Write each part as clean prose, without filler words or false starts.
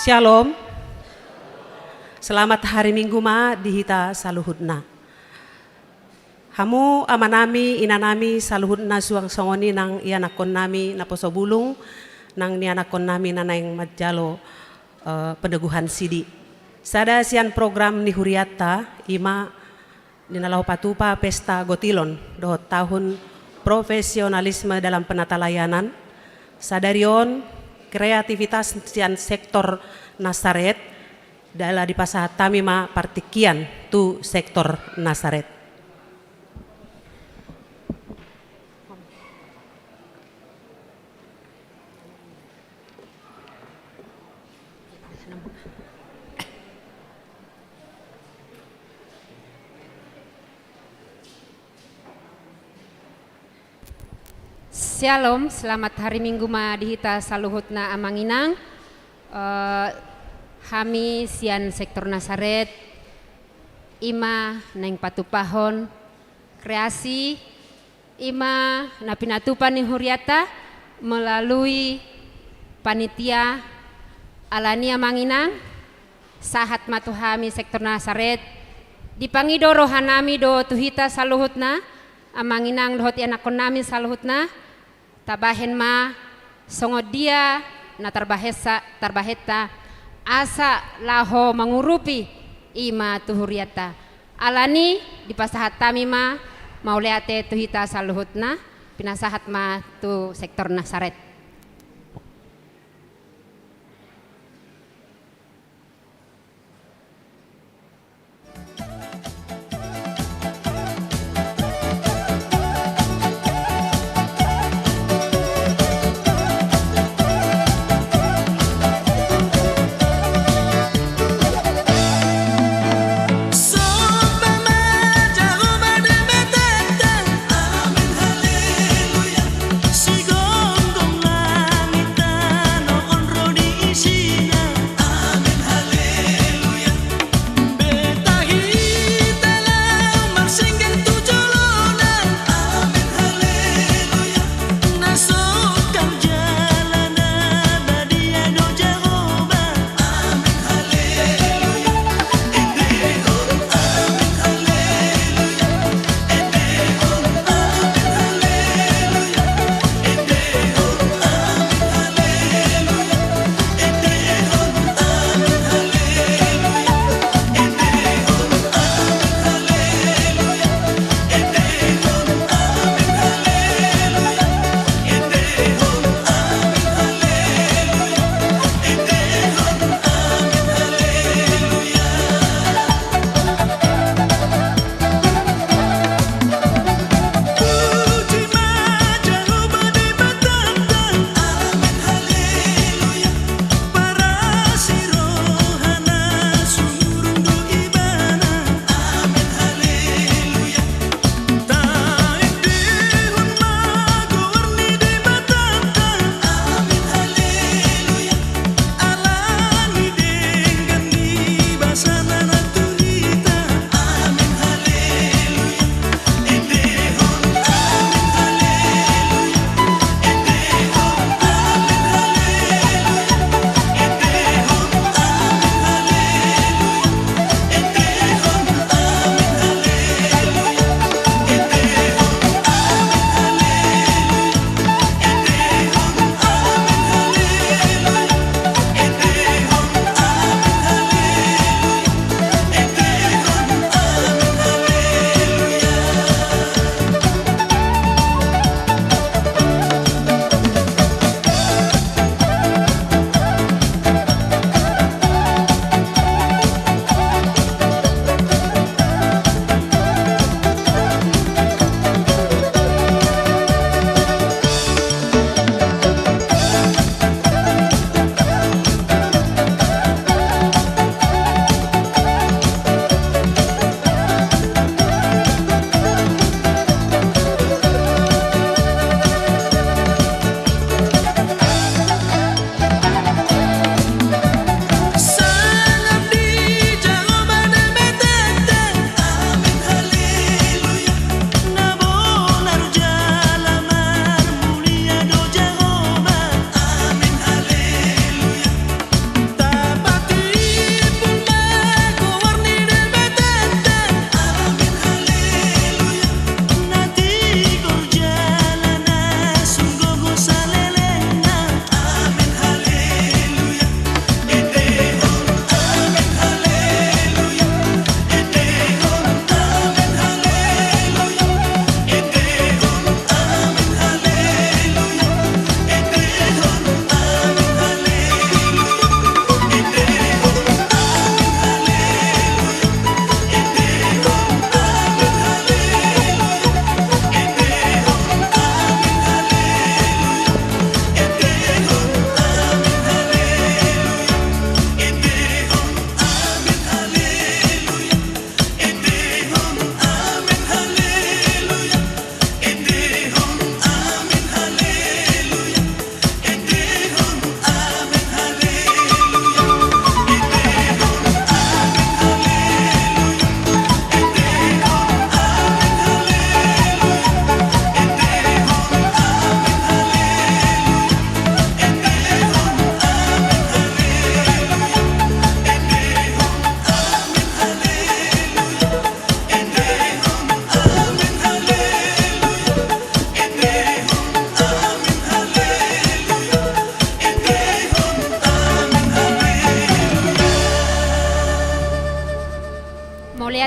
Shalom. Selamat hari Minggu ma dihita saluhutna. Hamu amanami inanami saluhutna suang songoni nang ianakon nami naposo bulung nang nianakon nami nanaing majalo pendeguhan sidi. Sada sian program ni Huriata ima ninalau patupa pesta gotilon do tahun profesionalisme dalam penata layanan. Sadarion kreativitas sian sektor Nasaret dalam di pasah tamima partikian tu sektor Nasaret. Shalom, selamat hari Minggu ma dihita saluhutna amanginang. Kami sian sektor Nasaret, ima neng patupahon kreasi, ima napinatupan ni Huriata melalui panitia alani amanginang, sahat matuhami sektor Nasaret, dipangido rohanami do tuhita saluhutna, amanginang dohot yanakon nami saluhutna, tabahen ma songodia na tarbaheta asa laho mengurupi ima tuhuriata alani di pasahat tamima mauleate tuhita saluhutna pinasahat ma tu sektor Nasaret. Sigong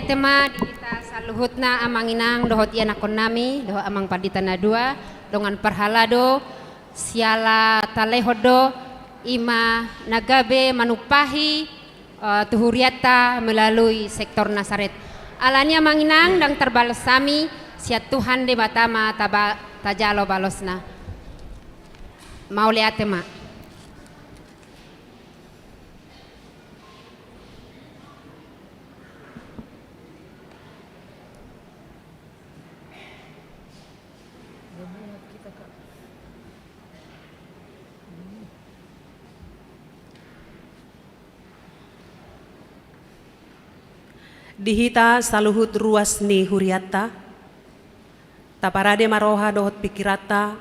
tema dihita saluhutna amanginang dohot ianakon nami doho amang paditana dua dongan perhalado siala talehodo ima nagabe manupahi tuhuriata melalui sektor Nasaret. Alanya manginang dang terbalesami siat Tuhan de batama tajalo balosna. Mau lihat tema. Dihita saluhut ruas ni huriata, taparade maroha dohot pikirata,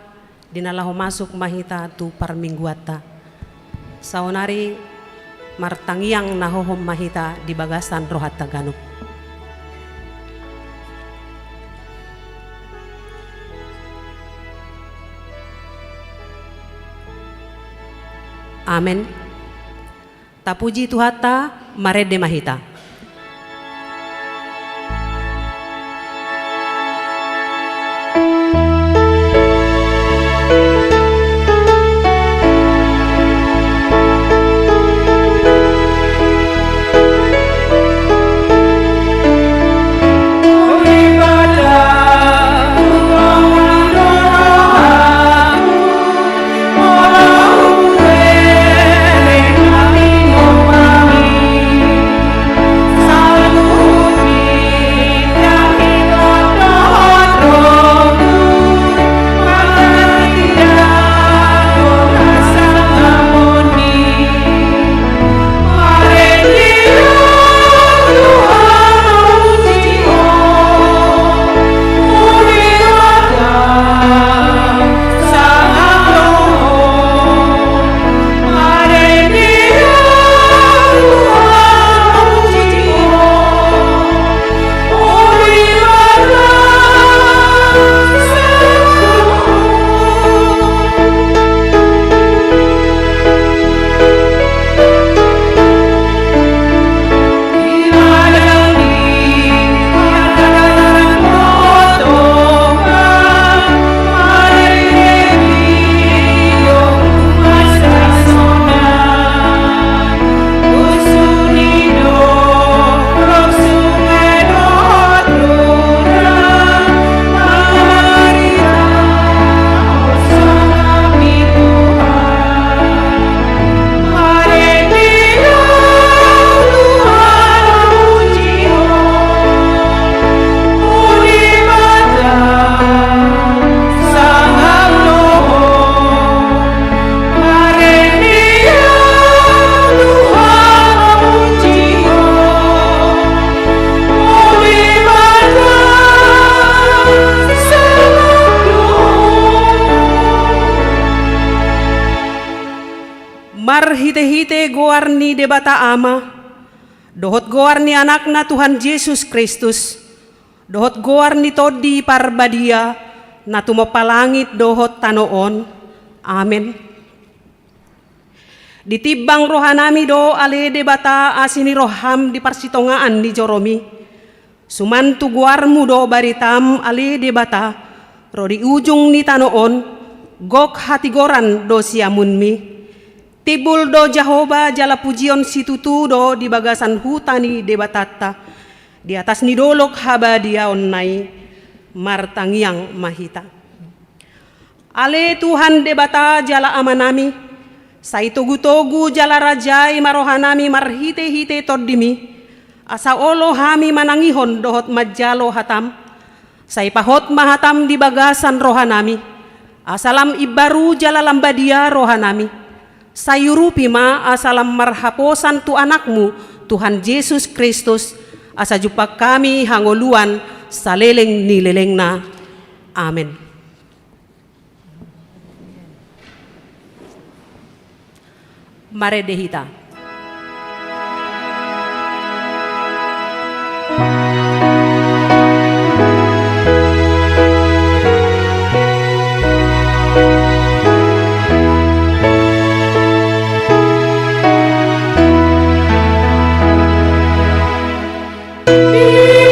dinalaho masuk mahita tu parmingguata. Saonari martangiang nahohom mahita di bagasan rohat Taganuk. Amen. Tapuji Tuhata marede mahita. Marhite-hite goarni debata ama, dohot goarni anakna Tuhan Yesus Kristus, dohot goarni todi parbadia, na tumapalangit dohot tanoon. Amen. Ditibang rohanami do ale debata asini roham di parsitongaan di Joromi. Sumantu guarmu do baritam ale debata, rodi ujung ni tanoon, gok hatigoran do siamunmi. Tibul do Jahoba jala pujion situtu do di bagasan hutani debatata, di atas nidolok haba dia onnai martangiang mahita. Ale Tuhan debata jala amanami, saitogu-togu jala rajai marohanami marhite-hite todimi, asa olo hami manangihon dohot majalo hatam, saipahot mahatam di bagasan rohanami, asalam ibaru jala lambadia rohanami. Sayurupi ma asalam marhaposan tu anakmu Tuhan Yesus Kristus asa jupak kami hangoluan saleleng nilelengna. Amen. Mare dehita. Be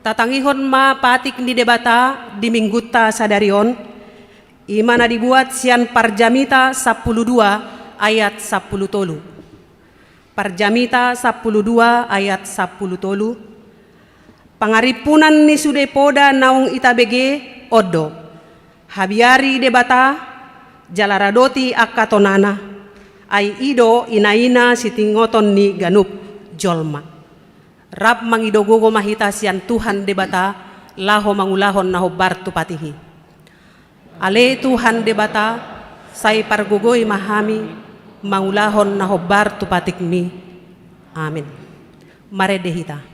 Tatangihon ma patik ni debata di mingguta sadarion, imana dibuat sian Parjamita 12 ayat 10 tolu. Parjamita 12 ayat 10 tolu. Pangaripunan ni sude poda naung itabege odo. Habiari debata jalaradoti akatonana. Ai ido inaina sitingoton ni ganup jolma. Rab mangidogogo mahita sian Tuhan debata laho mangulahon naho bartu patihi. Ale Tuhan debata say pargugoi mahami mangulahon naho bartu patikmi. Amin. Mare dehita.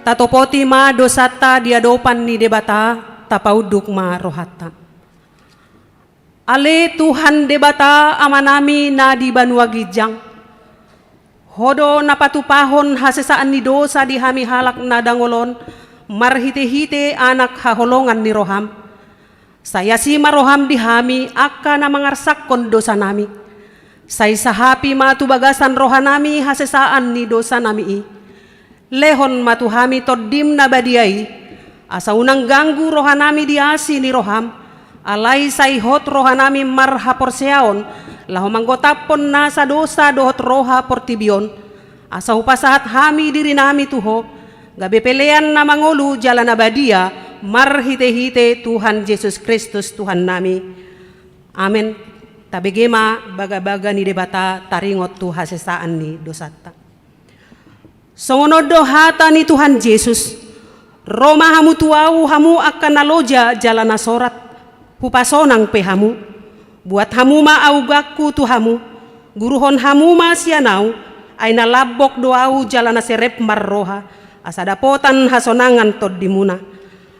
Tatopoti ma dosata diadopan ni debata tapauduk ma rohata. Ale Tuhan debata amanami na di banua gijang. Hodo napatupahon hasesaan ni dosa di hami halak na dangolon, marhite-hite anak haholongan ni roham. Saya si maroham di hami akka na mangarsakon dosa nami. Say sahapi matubagasan rohanami hasesaan ni dosa nami i. Lehon matuhami todim na badiay, asa unang ganggu rohanami diasi ni roham, alay sayhot rohanami marhaporseaon, laho manggotapon na sa dosa dohot roha portibion, asa upasahat hami diri nami tuho, gabi pelean na mangulu jalan abadia, marhite-hite Tuhan Yesus Kristus Tuhan nami. Amen. Tabegema baga-baga ni debata taringot tu hasesaan ni dosata. Songonodo hata ni Tuhan Yesus, Roma hamu tuau hamu akan naloja jalana sorat, hupasonang pehamu, buat hamu ma augaku tuhamu, guruhon hamu ma sianau, ay nalabok doau jalana serep marroha, asadapotan hasonangan tod dimuna,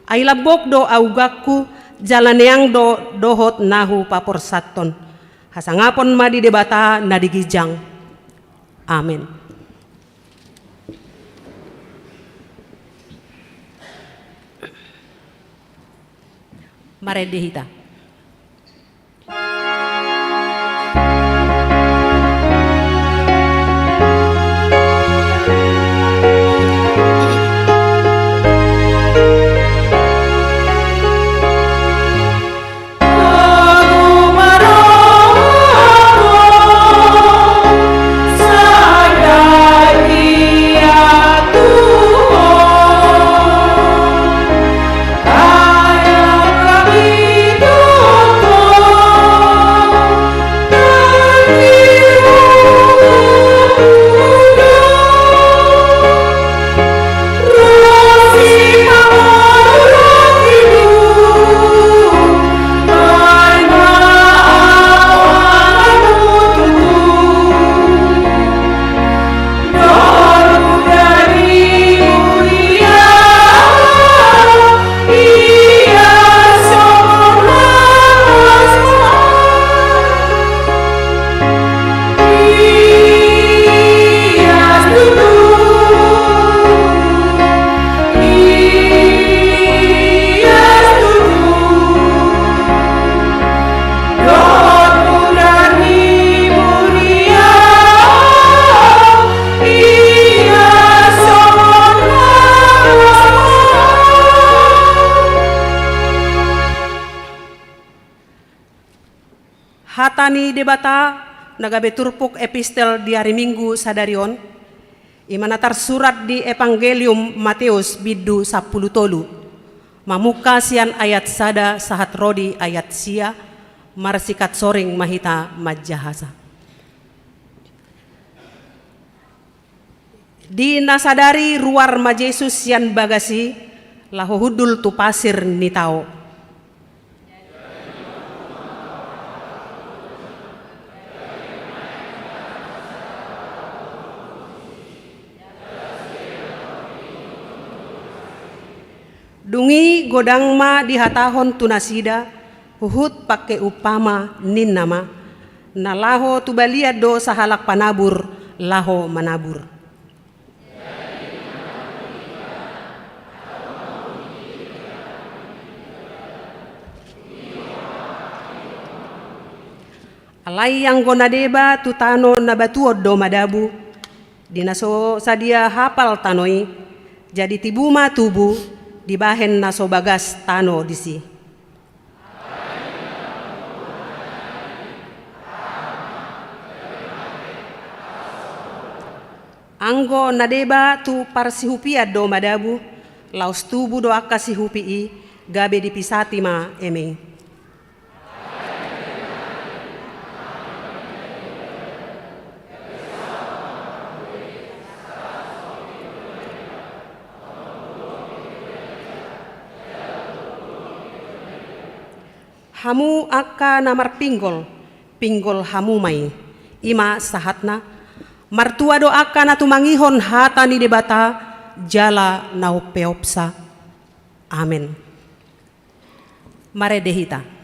ay labok do augaku jalaneang do dohot nahu paporsaton, hasangapon ma di debata nadigijang. Amin. Mare dehita. Ayah kami hatani debata nagabe turpuk epistel di hari Minggu sadarion imana tersurat di Evangelium Matius biddu 10 tolu mamuka sian ayat sada sahat rodi ayat sia marsikat soring mahita majahasa. Di nasadari ruar majesus sian bagasi lahohudul tu pasir nitao. Dungi godangma dihatahon tunasida huhut pake upama nin nama na laho tubalia do sahalak panabur laho manabur. Alai yang gonadeba tutano nabatuod do madabu dinaso sadia hapal tanoi jadi tibuma tubu dibahen naso bagas tano disi. Anggo nadeba tu parsihupia do madabu laus tubu do akka sihupii gabe dipisati ma emeng. Hamu akka namar pinggol hamu mai ima sahatna martua do akka na tumangihon hatani debata jala nau peopsa. Amen. Mare dehita.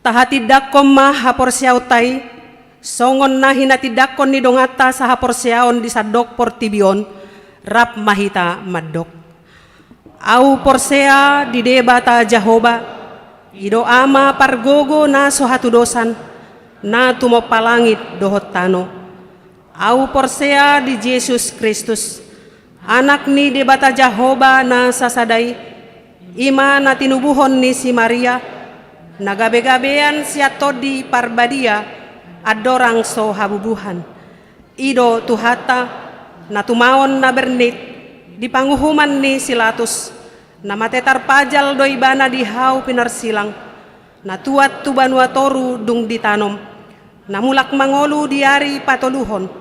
Tahatidakom ma haporsiautai songon na hinatidakon ni dongata sa haporsiaon di sadok portibion rap mahita madok. Au porsea di debata Jahoba ido ama pargogo na sohatudosan na tumopalangit dohot tano. Au porsea di Yesus Kristus anak ni debata Jahoba na sasadai ima na tinubuhon ni si Maria nagabe-gabean siatodi parbadia adorang so habubuhan ido tuhata na tumaon na bernit di panguhuman ni silatus na matetar pajal do ibana di hau pinarsilang na tuat tu banua toru dung ditanom na mulak mangolu diari patoluhon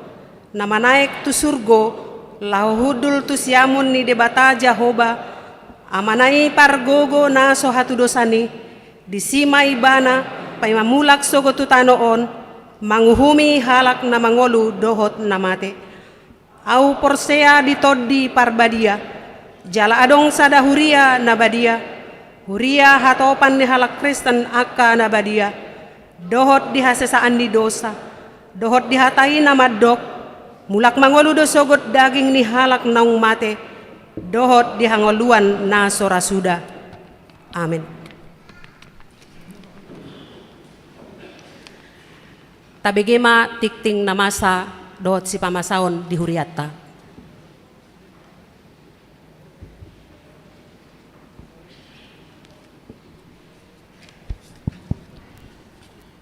na manaik tu surgo lahuhudul tu siamun ni debata Jahoba amanai pargogo na so hatudosani di sima ibana pay mamulak sogo tutanoon manguhumi halak na mangolu dohot na mate. Au porsea di toddi parbadia Jala adong sada huria nabadia. Huria hatopan ni halak Kristen aka nabadia. Dohot dihasesaan di dosa. Dohot dihatai na madok. Mulak mangoludo sogot daging ni halak naung mate. Dohot dihangoluan na sorasuda. Amin. Tabigema tikting namasa dohot si pamasaon di huriata.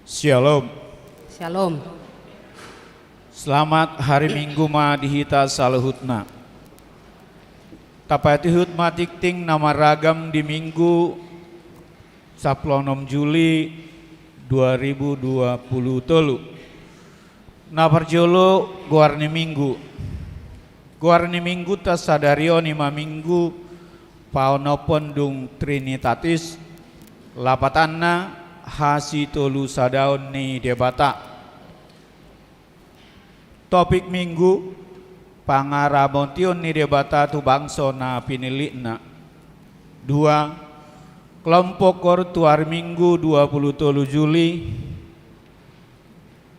Shalom. Shalom. Selamat hari Minggu ma dihita saluhutna. Tapati hut ma tikting nama ragam di Minggu 16 Juli 2020. Na parjolo guarni Minggu. Guarni Minggu ta sadario nima Minggu paonopon dung Trinitatis lapatanna hasi tolu sadaun ni debata. Topik Minggu pangarabontion ni debata tu bangso na pinilikna. 2. Kelompok kortuar Minggu 23 Juli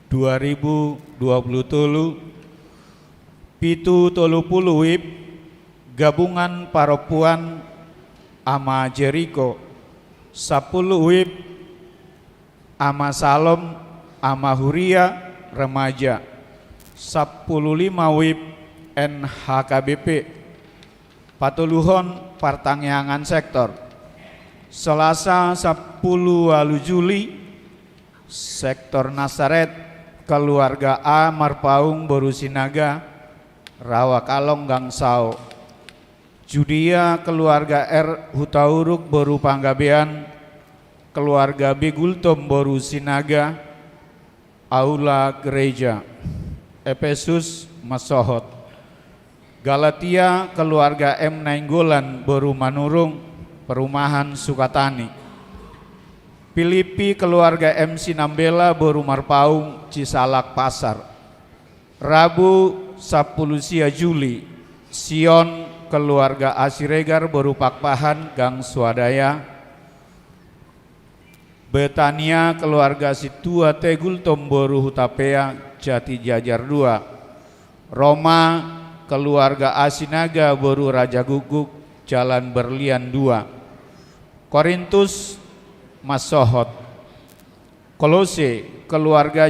2020. Pitu tolu puluh wib gabungan paropuan ama Jericho 10 wib ama Salom, ama Huria, remaja 15 wib NHKBP patuluhon partangyangan sektor. Selasa 10 Juli sektor Nasaret keluarga A Marpaung Borusinaga Rawa Kalong Gangsau. Judia keluarga R Hutauruk Boru Panggabean keluarga B Gultom Boru Sinaga Aula Gereja. Efesus Masohot. Galatia keluarga M Nainggolan Boru Manurung Perumahan Sukatani. Filipi keluarga M Sinambela Boru Marpaung Cisalak Pasar. Rabu 10 Juli Sion keluarga Asiregar Boru Pakpahan Gang Swadaya. Betania keluarga Situa Tegul Tomboru Hutapea Jati Jajar 2. Roma keluarga Asinaga Boru Raja Guguk Jalan Berlian 2. Korintus Masohot. Kolose keluarga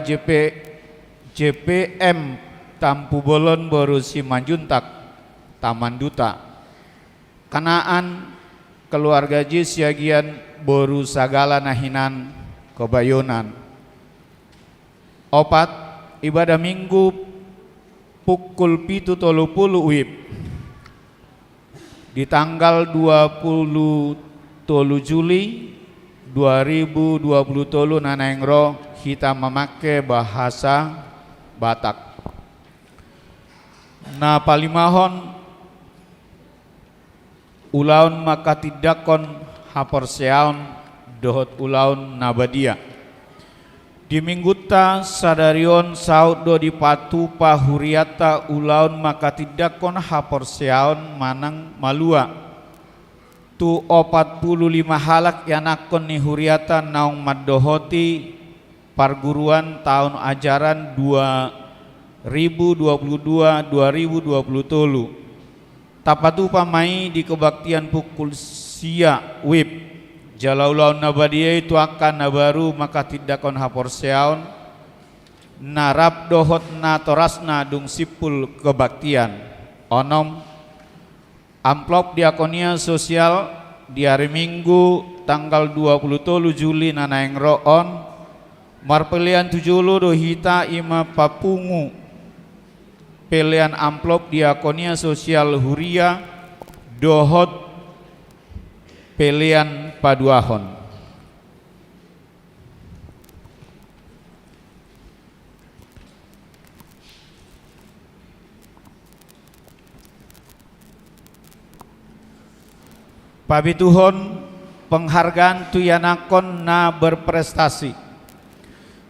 JPM Tampu Bolon Boru Simanjuntak Taman Duta. Kanaan keluarga Jisiagian Boru Sagala Nahinan Kebayonan. 4. Ibadah Minggu pukul 7.30 WIB di tanggal 20 Juli 2020 nanaengro kita memakai bahasa Batak. Na palimahon ulaun maka tidakon haporseaon dohot ulaun nabadia. Di mingguta sadarion saud do di patu pahuriata ulaun maka tidakon haporseaon manang malua. Tu 45 halak yanakon ni huriata naung madohoti parguruan tahun ajaran 2022-2020. Tapatu pamai di kebaktian pukul sia wib jalaulau nabadia itu akan nabaru maka tidakon haporseaon narap dohot na torasna dung sipul kebaktian onom amplop diakonia sosial di hari Minggu tanggal 23 Juli nanaeng roon marpelian 70 dohita ima papungu pelian amplop diakonia sosial huria dohot pelian paduahon. Pabituhon penghargaan tuyanakon na berprestasi.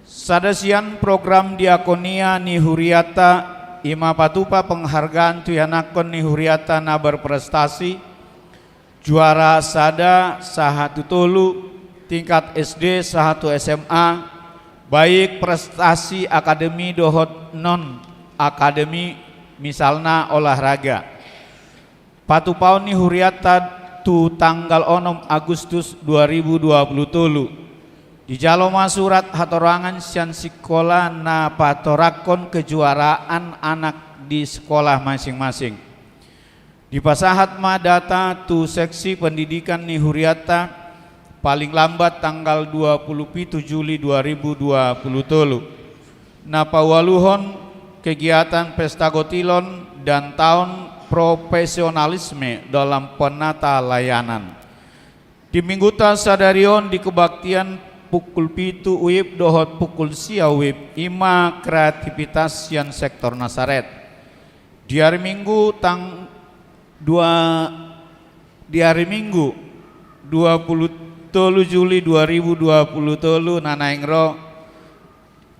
Sadasian program diakonia ni huriata ima patupa penghargaan tuyanakon ni huriata na berprestasi Juara sada sahatu tolu tingkat SD sahatu SMA, baik prestasi akademi dohot non akademi misalna olahraga. Patu pauni huriata tu tanggal 6 Agustus 2020 di jaloma surat hatorangan sian sekolah na patorakon kejuaraan anak di sekolah masing-masing. Di pasahat ma data tu seksi pendidikan ni huriata paling lambat tanggal 27 Juli 2020. Na pawaluhon kegiatan pesta gotilon dan tahun profesionalisme dalam penata layanan. Di minggu sadarion di kebaktian pukul pitu uip dohot pukul sia uip ima kreativitas yang sektor Nasaret. Di hari Minggu 20 Juli 2020 nanaingro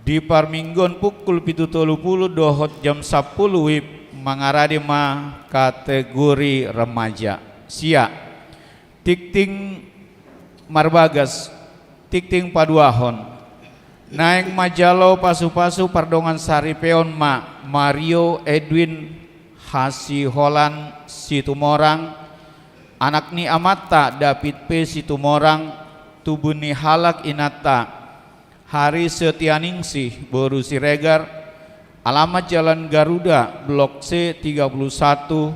di parminggon pukul pitu 30 dohot jam 10 uip mangaradi ma kategori remaja sia tikting marbagas tikting paduahon naik majalo pasu-pasu pardongan sari peon ma Mario Edwin Hasiholan Situmorang anak ni amata David P Situmorang tubuni halak inata Hari Setianingsih Boru Siregar alamat Jalan Garuda Blok C 31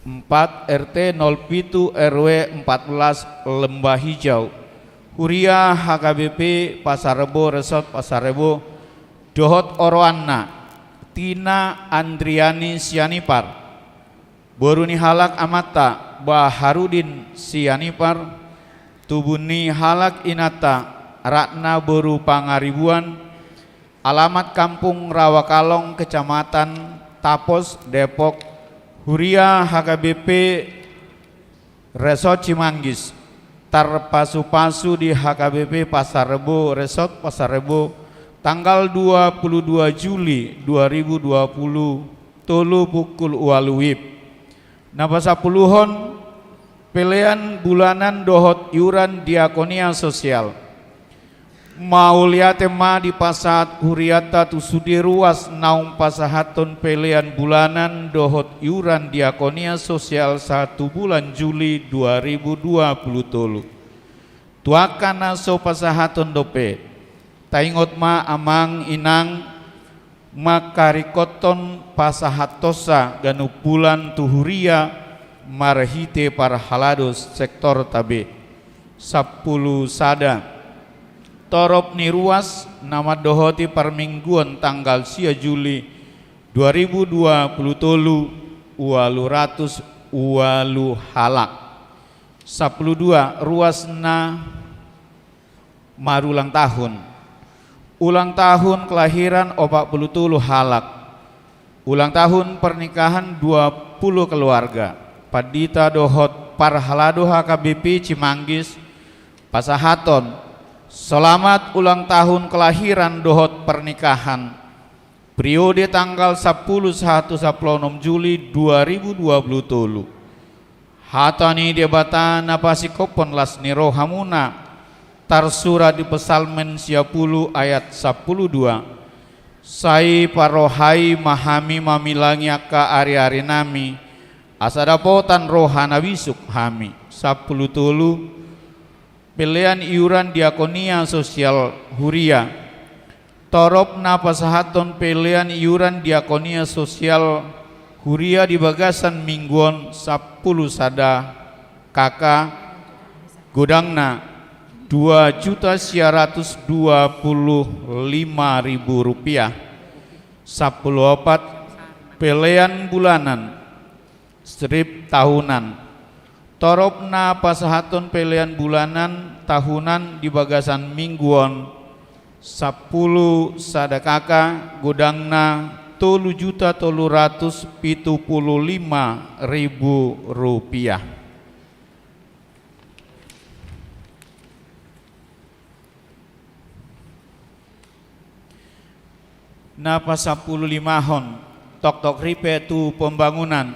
4 RT 07 RW 14 Lembah Hijau Huria HKBP Pasar Rebo Resort Pasar Rebo Dohot Oroanna Tina Andriani Sianipar Boruni Halak Amata Baharudin Sianipar Tubuni Halak Inata Ratna Boru Pangaribuan alamat Kampung Rawakalong Kecamatan Tapos Depok Huria HKBP Resort Cimanggis Tarpasu-pasu di HKBP Pasar Rebo Resort Pasar Rebo tanggal 22 Juli 2020 tolu pukul ualuwip. Napasa puluhon pilihan bulanan dohot yuran diakonia sosial. Mauliate ma di pasat huriata tu sudi ruas naung pasahaton pilihan bulanan dohot yuran diakonia sosial 1 bulan Juli 2020 tuakana so pasahaton dope taingot ma amang inang makarikoton pasahatosa ganu bulan tuhuria marhite para halados sektor tabe 10 sada torop ni ruas nama dohoti parmingguan tanggal sia Juli 2020 ualu ratus ualu halak 12 ruas na marulang tahun ulang tahun kelahiran 47 halak ulang tahun pernikahan 20 keluarga padita dohot parhalado HKBP Cimanggis pasahaton selamat ulang tahun kelahiran dohot pernikahan periode tanggal 10-1 Juli 2020 hatani debatan napasikopon lasni rohamuna tarsura di pesalmen 10 ayat 12 sai parohai mahami mamilangi ka ari-ari nami asadapotan rohana wisuk hami 10 pilihan iuran diakonia sosial huria torop napasahaton pilihan iuran diakonia sosial huria di bagasan mingguan 10 sada kakak godangna Rp2.125.000 10 pilihan bulanan strip tahunan toropna pasahaton pilihan bulanan tahunan di bagasan mingguan 10 sadakaka godangna Rp3.375.000 napa 15 hon tok-tok ripe tu pembangunan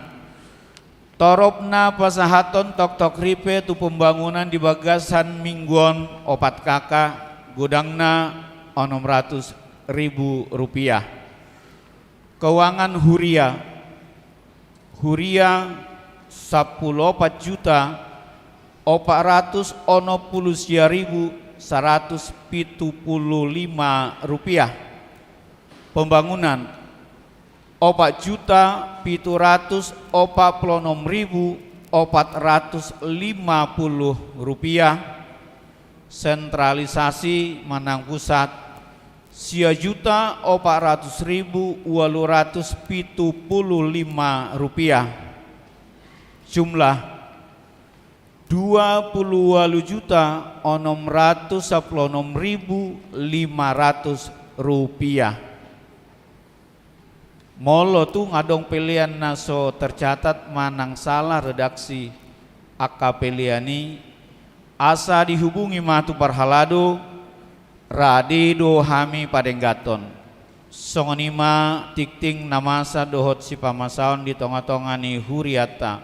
Toropna pasahaton tok-tok ripe tu pembangunan di Bagasan Mingguon opat kakak gudangna 600.000 rupiah. Keuangan Huria 10,4 juta 490.175 rupiah. Pembangunan 4.446.450 rupiah. Sentralisasi Manang Pusat 400.875 rupiah. Jumlah 28.616.500 rupiah. Molo tu ngadong pilihan naso tercatat manang salah redaksi akka piliani asa dihubungi matu parhalado radido hami padenggaton songonima tikting namasa dohot si pamasaon di tonga-tongani huriata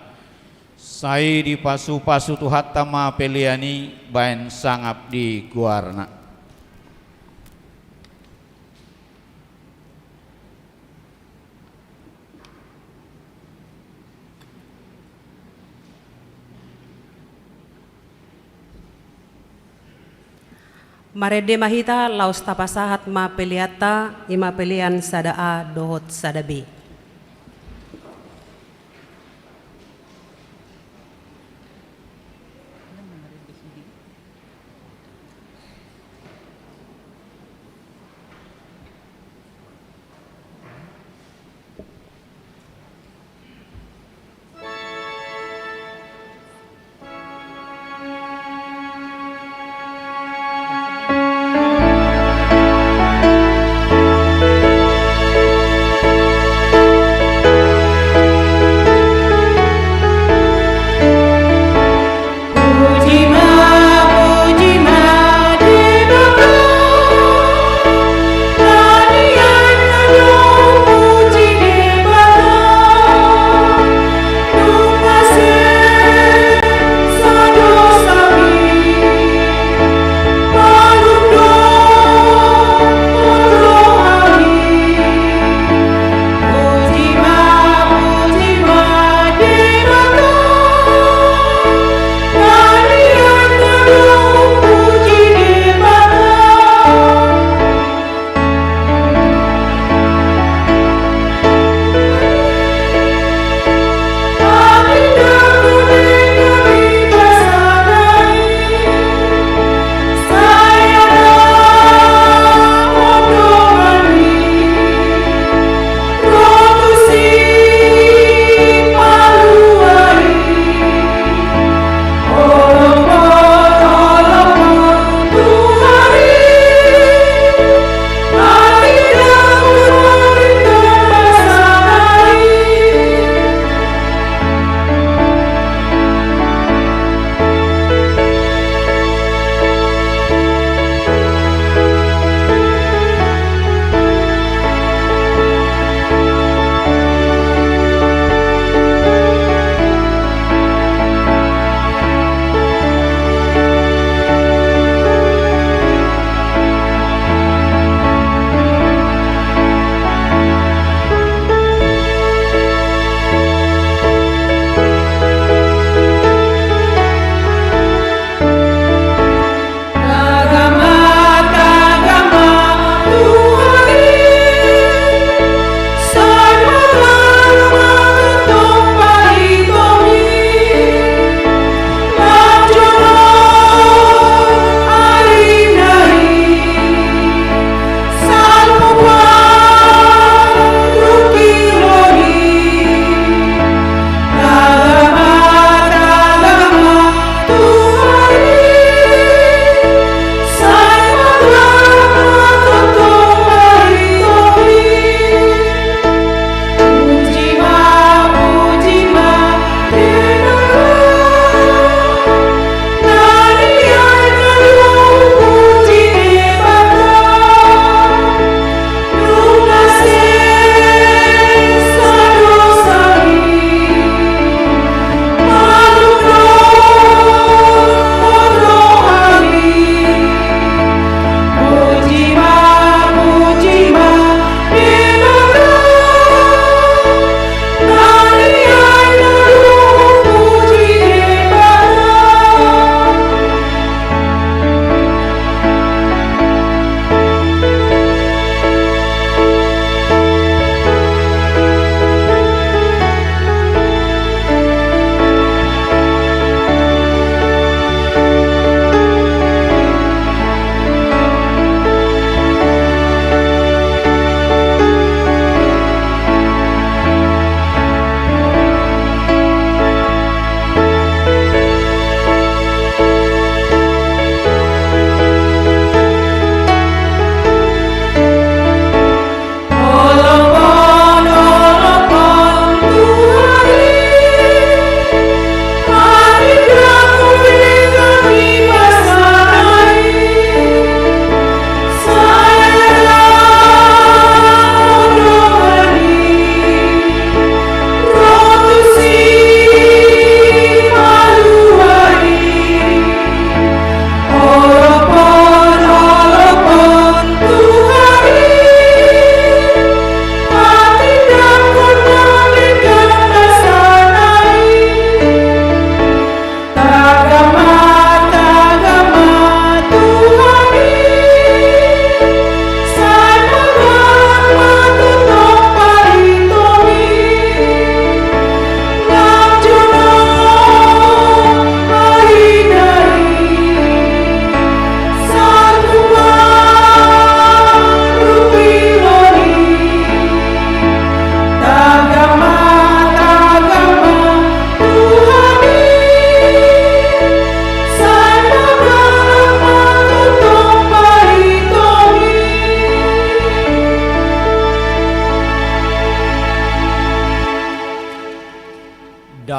sai di pasu-pasu tu hattama piliani baen sangap di guarna. Marede mahita laus tapasahat ma peliata ima pelian sadaa dohot sadabi.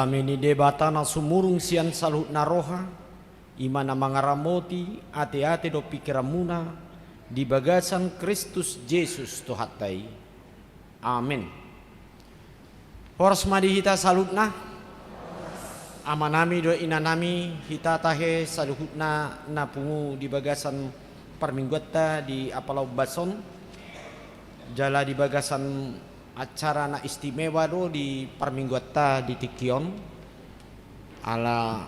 dalam ini debatana sumurung sian saluhut naroha imana mangaramoti ate-ate do pikiramuna di bagasan Kristus Yesus Tuhatai. Amin. Horas madi hita salutna amanami do inanami hita tahe saluhutna napungu di bagasan permingguata di Apalau Bason jala di bagasan acara na istimewa do di permingguata di Tikion ala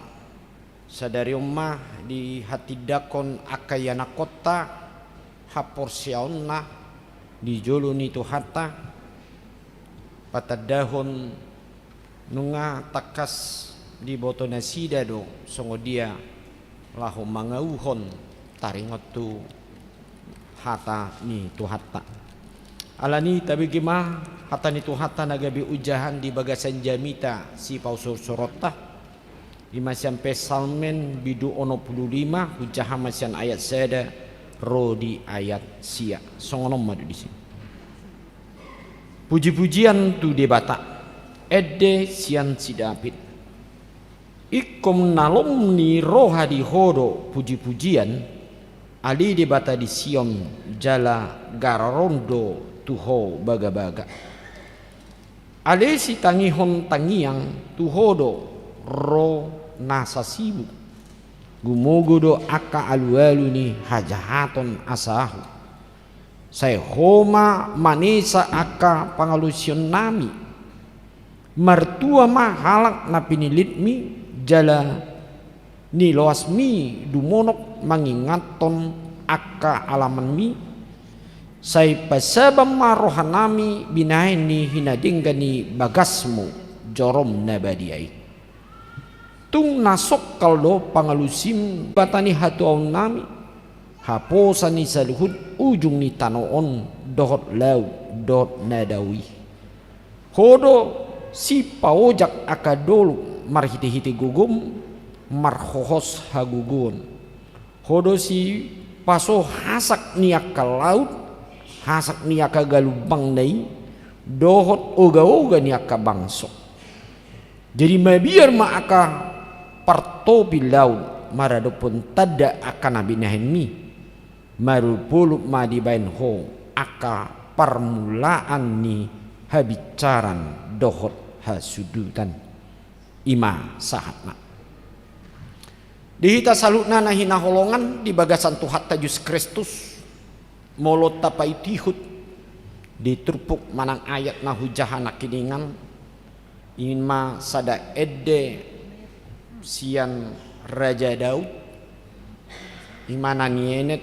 sadari ummah di hati dakon akayana kota haporsiaonna di joluni tuhata patadahon nunga takas di boto nasida do songo dia lahu mangauhon taringotu hata ni tuhata alani tabi gima hata ni tuhata nagabi ujahan di bagasan jamita si pausur sorota lima sampai salmen bidu ono 25 ujahan masian ayat seda ro di ayat sia songonom madu di sini puji-pujian tu debata edde sian si David ikom nalom ni roha di hodo puji-pujian ali debata di Sion jala gararondo tuho baga-baga ali si tangihon tangiang tuhodo ro nasasibu gumugudo aka alu-alu ni hajahaton asahu saya homa manesa aka pangalusion nami martua ma halak na pinilitmi jala ni loasmi dumonok mangingaton aka alaman mi say pasabam marohanami binaini hinadinggani bagasmu jorom nabadiai tung nasok kaldo pangalusim batani hatuaun nami haposani saluhud ujung ni tanoon dohot lau dot nadawi hodo si paojak akadolu marhiti-hiti gugum marhohos hagugun hodo si paso hasak niaka laut hasak niaka galubang nai dohot oga-oga niaka bangso jadi mabiar maaka partopi laut marado pun tada akan abinahin mi marupulu madibain ho aka permulaan ni habicaran dohot hasudutan ima sahatna dihita salutna nahina holongan di bagasan Tuhan Tajus Kristus molot tapai tihut diturpuk manang ayat na hujahan kiningan ingin ma sada edde sian Raja Daud imana nienet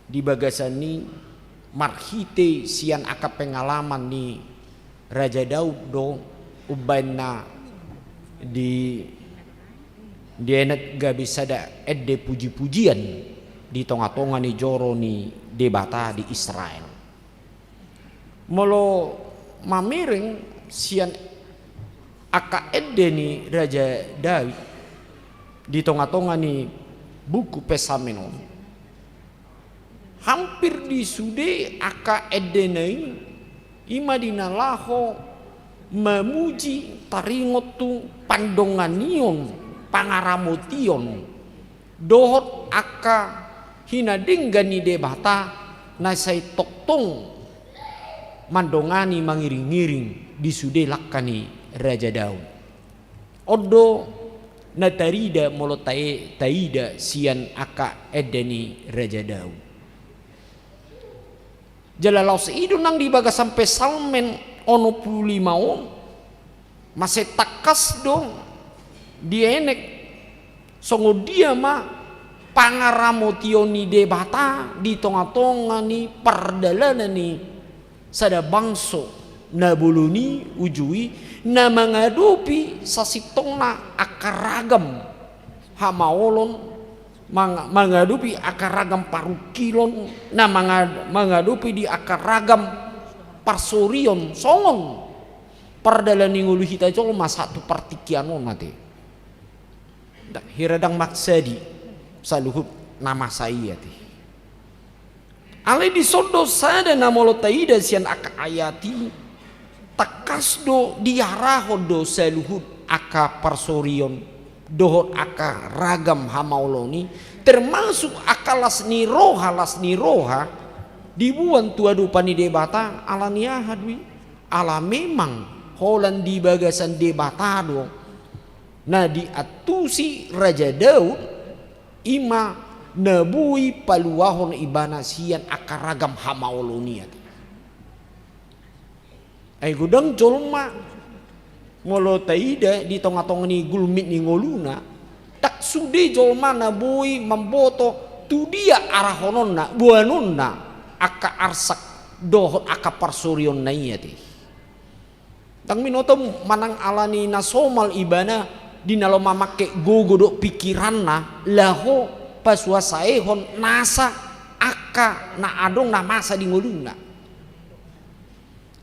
di bagasan ni marhite sian aka pengalaman ni Raja Daud do ubaina di enet gak bisa ada edde puji-pujian di tonga-tonga ni joro ni debata di Israel molo mamiring sian aka edde ni Raja Daud di tonga-tonga ni buku Pesamenon hampir di sude aka edde nai ima dinalaho memuji taringotu pandonganion pangaramotion dohot aka hinadinggani debata nasai toktong mandongani mangiring-ngiring di sude lakani Raja Daud odo natarida molotae taida sian aka edeni Raja Daud jalalau seidu nang dibaga sampai salmen ono 25 on masih takas dong dienek songo dia ma pangaramotioni debata di tonga-tonga ni perdalana ni sada bangso na buluni ujui na mengadupi sasitongna akaragam hamaolon mengadupi akaragam parukilon na mengadupi di akaragam parsorion songon perdalani ngulu hita jol mas satu partikianon mati hiradang maksadi saluhut nama saya ti ale di sodo sada namolo taida sian aka ayati takasdo diarahodo saluhut aka parsorion dohot aka ragam hamauloni termasuk aka lasni roha dibuan tuadu pani debata ala niahadwi ala memang holan di bagasan debatado nah diatusi Raja Daud ima nabui paluahon ibana sian akaragam hamaolonia ay gudang jolma ngolo taida di tonga-tonga ni gulmit ni ngoluna tak sudi jolma nabui mamboto tu dia arahononna buanonna aka arsak dohot aka parsurion naiyati tang minoto manang alani nasomal ibana di nalo mamake gogodok pikiranna laho pasuasaehon nasa aka na adong na masa di ngoluna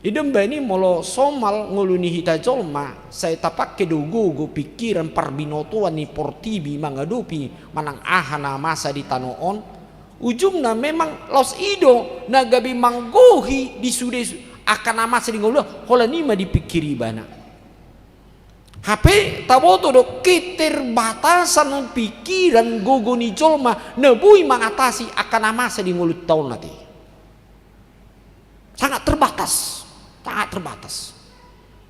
idem bani molo somal ngoluni hita jolma saya tapak kedogo pikiran parbinotuan ni portibi mangadupi manang ahana masa di tanoon ujungna memang los ido nagabi manggohi di sude akan nama sering ngoluna hola nima dipikiri bana HP taboto do keterbatasan pikiran gogoni jolma nebui mengatasi akan nama seding ngulut tahun nanti sangat terbatas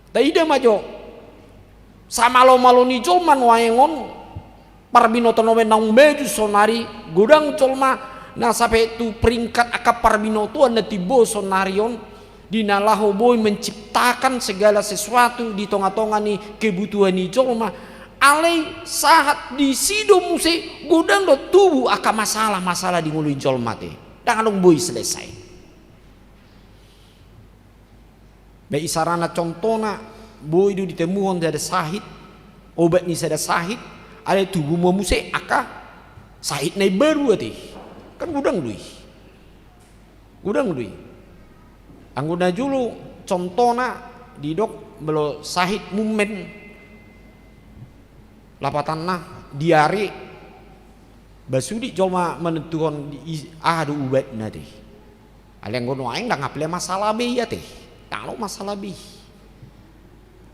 taida majo sama lo maloni jolma waengon parbinoto nomen naung beju sonari gudang jolma na sampai tu peringkat aka parbinotuan netibo sonarion dinalaho boy menciptakan segala sesuatu di tonga-tonga ni kebutuhan ni jolma alai saat di sido muse gudang do tubuh aka masalah di ngului jolma te dangan boy selesai be isarana contohna boy do ditemuan ada sahid obat ni sada sahid ada tubuh muse aka sahid nai baru ati kan gudang lui angguna julu contohna didok belo sahid mumen lapatanna diari basudi jolma menentukan adu ubat nade aleng gono aing dah ngaple masalah be ya teh kalau masalah be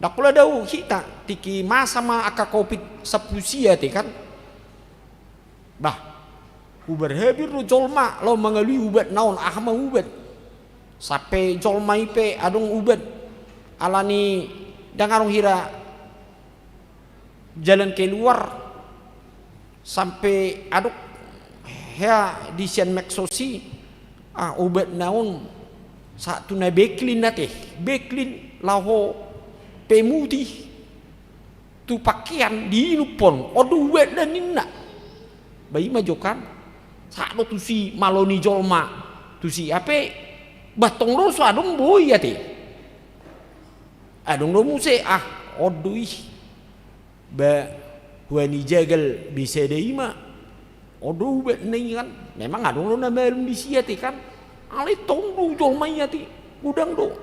dak pula dau kita tiki masa ma aka covid sepusia teh kan bah ubar habir lo jolma lo mengalui ubat naon ahma ubat sampai jolma ipe adung ubat alani dangarong hira jalan keluar sampai aduk hea disian meksosi ubat naon satu na beklin nate beklin laho pemuti tu pakaian di inupon odu ubat dan nina bayi majokan satu tu si maloni jolma tu si ape batong lo so adong boy ya te adong lo muse odui ba huani jagal bisa deima odu bet nih kan memang adong lo na belum disia te kan ale tongdu jol maya te gudang do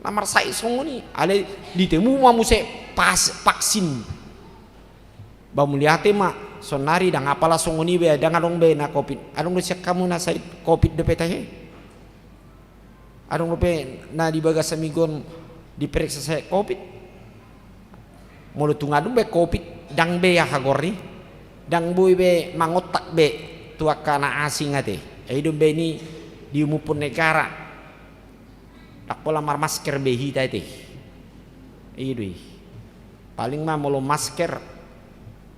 namar sai songoni ale ditemu ma muse pas vaksin ba muliate ma sonari dang apala songoni be dang adong be na covid adong lo siak kamu na sai covid de petahe adong lope na di bagas samigon diperiksa saya covid mulut tungadung be covid dang be ya hagori dang boy be mangotak be tuakana asing ate idum be ni diumupun negara tak pola mar masker be hita ite idui paling mah molo masker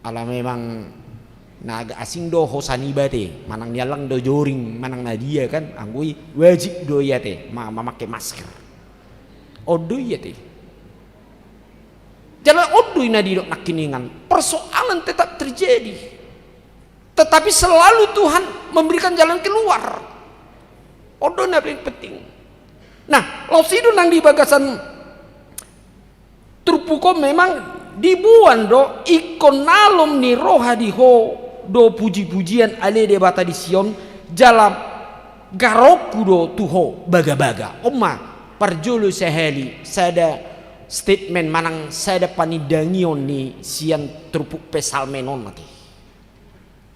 ala memang naga asing do hosani bate manang nyalang do joring manang nadia kan anggui wajib do ya te memakai masker odo ya te jalan odo ina di dok nakiningan persoalan tetap terjadi tetapi selalu Tuhan memberikan jalan keluar odo na paling penting nah lausido nang di bagasan turpuko memang dibuan do ikon nalom ni roha di ho do puji-pujian ale de bata di Sion jalam garoku do tuho baga-baga oma parjolo seheli sada statement manang sada panidangion ni sian trupuk pesal menon mati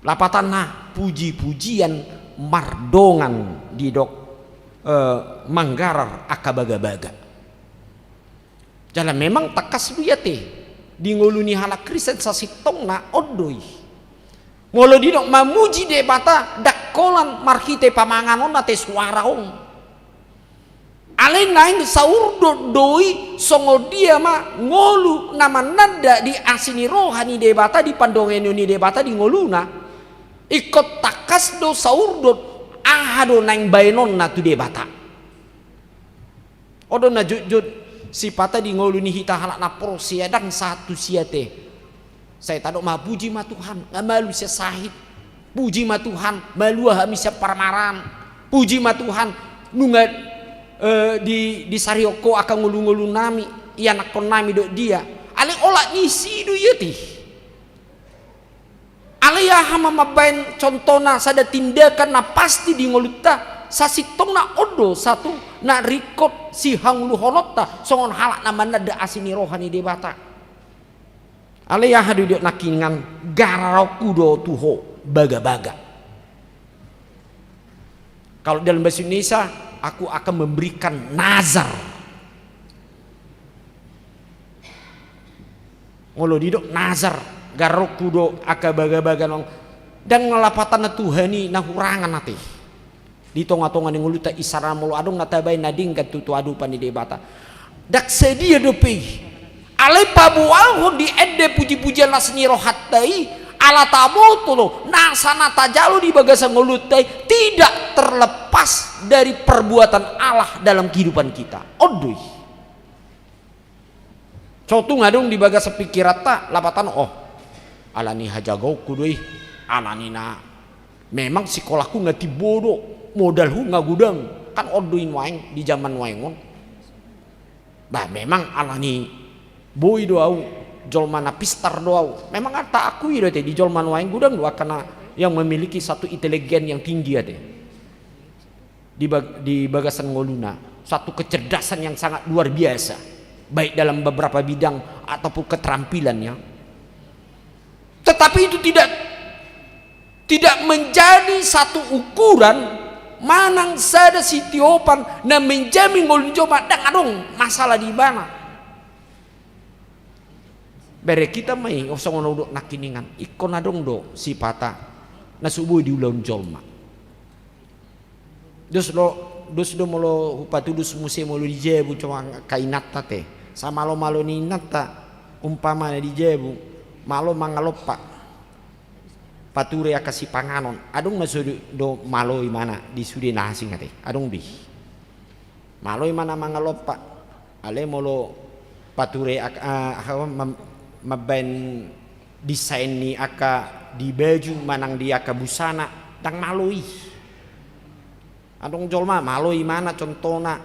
lapatan nah puji-pujian mardongan di dok manggarar aka baga-baga jalan memang takas luyate di ngoluni halak Kristen sasitong na odoi molo di dok mamuji de bata dakkolan marhite pamanganon na te suaraong ale naing saur doi songo dia ma ngolu nama nada di asini rohani de bata di pandongen ni de bata di ngoluna ikut takas do saur do ahado naing bainon na tu de bata odo na jujud sipata di ngoluni hita halak na pro siadang satu siate saya tadok mah puji ma Tuhan ngamalu sia sahid puji ma Tuhan malu hami sia parmaran puji ma Tuhan nunga di sarioko akan ngulu-ngulu nami iya nakon nami dok dia ale olah ngisi do yeti ale ya hama mabain contohna sada tindakan na pasti di ngoluta sasitong na odo satu na rikot si hanglu honota songon halak namanya da asini rohani de bata ale ya hadu diok nakingan gararoku do tuho baga-baga kalau dalam bahasa Indonesia aku akan memberikan nazar ngolo didok nazar gararoku do aka baga-baga nong dan ngelapatan na Tuhani na hurangan nate di tonga-tonga ning uluta isara mulu adong natabay nading kan tutu adu pani de bata dak sedia dope ale pabuang di ede puji-pujian lasni rohatai ala tabotolo nasana tajalu di bagasan ngulutai tidak terlepas dari perbuatan Allah dalam kehidupan kita odoi cotu ngadong di bagasa pikirata lapatan oh alani hajagau kudoi alani na memang sekolahku ngati bodoh modal hu ngagudang kan oduin waeng di zaman waengon bah memang alani boy doau jolmana pistar doau memang tak akui dote di jolman waeng gudang doa karena yang memiliki satu intelijen yang tinggi ade di bagasan ngoluna satu kecerdasan yang sangat luar biasa baik dalam beberapa bidang ataupun keterampilannya tetapi itu tidak menjadi satu ukuran manang sada sitiopan na menjamin ngolun coba dang adong masalah di mana bere kita mai osong ono nakiningan ikon adong do sipata na subuh di ulang jolma dos do molo upatu dos musim molo di jebu cuma kainat teh sama malo ni nata umpama di jebu malo mangalopa pature akasi panganon adung masuk do maloi mana di sudi nahasing ate adung di maloi mana mangalopa ale molo pature maben desain ni aka di baju manang di aka busana dang maloi adung jolma maloi mana contohna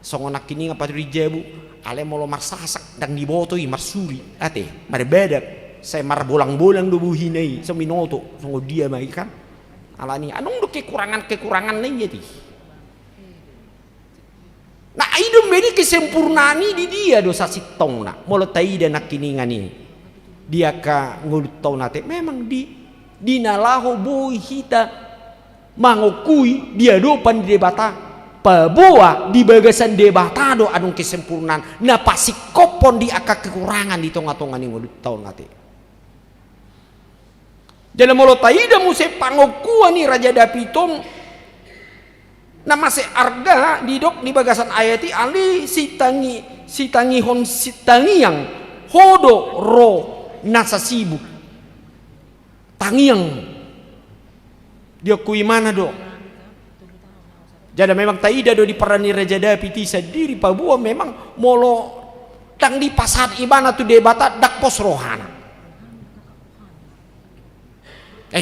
songonak kini ngapa di jebu ale molo marsasak dang dibotoi marsuri ate berbeda saya mar bolang-bolang do buhinai seminoto songo dia mai kan alani anong do kekurangan nih jadi nah idom bedi kesempurnani di dia dosa sitong na molo taida nakiningan ini dia ka ngulutau nate memang di nalaho boy hita mangokui dia do pan di debata paboa di bagasan debata do anong kesempurnaan na pasikopon di aka kekurangan di tonga-tonga ni ngulutau nate dalam molo taida muse pangokuan ni Raja Dapitom nama se arga didok di bagasan ayati ali sitangi hon sitangiang hodo ro nasa sibuk tangiang dia kui mana do jadi memang taida do di perani Raja Dapiti sendiri pabua memang molo tang di pasar ibana tu debata dak pos rohana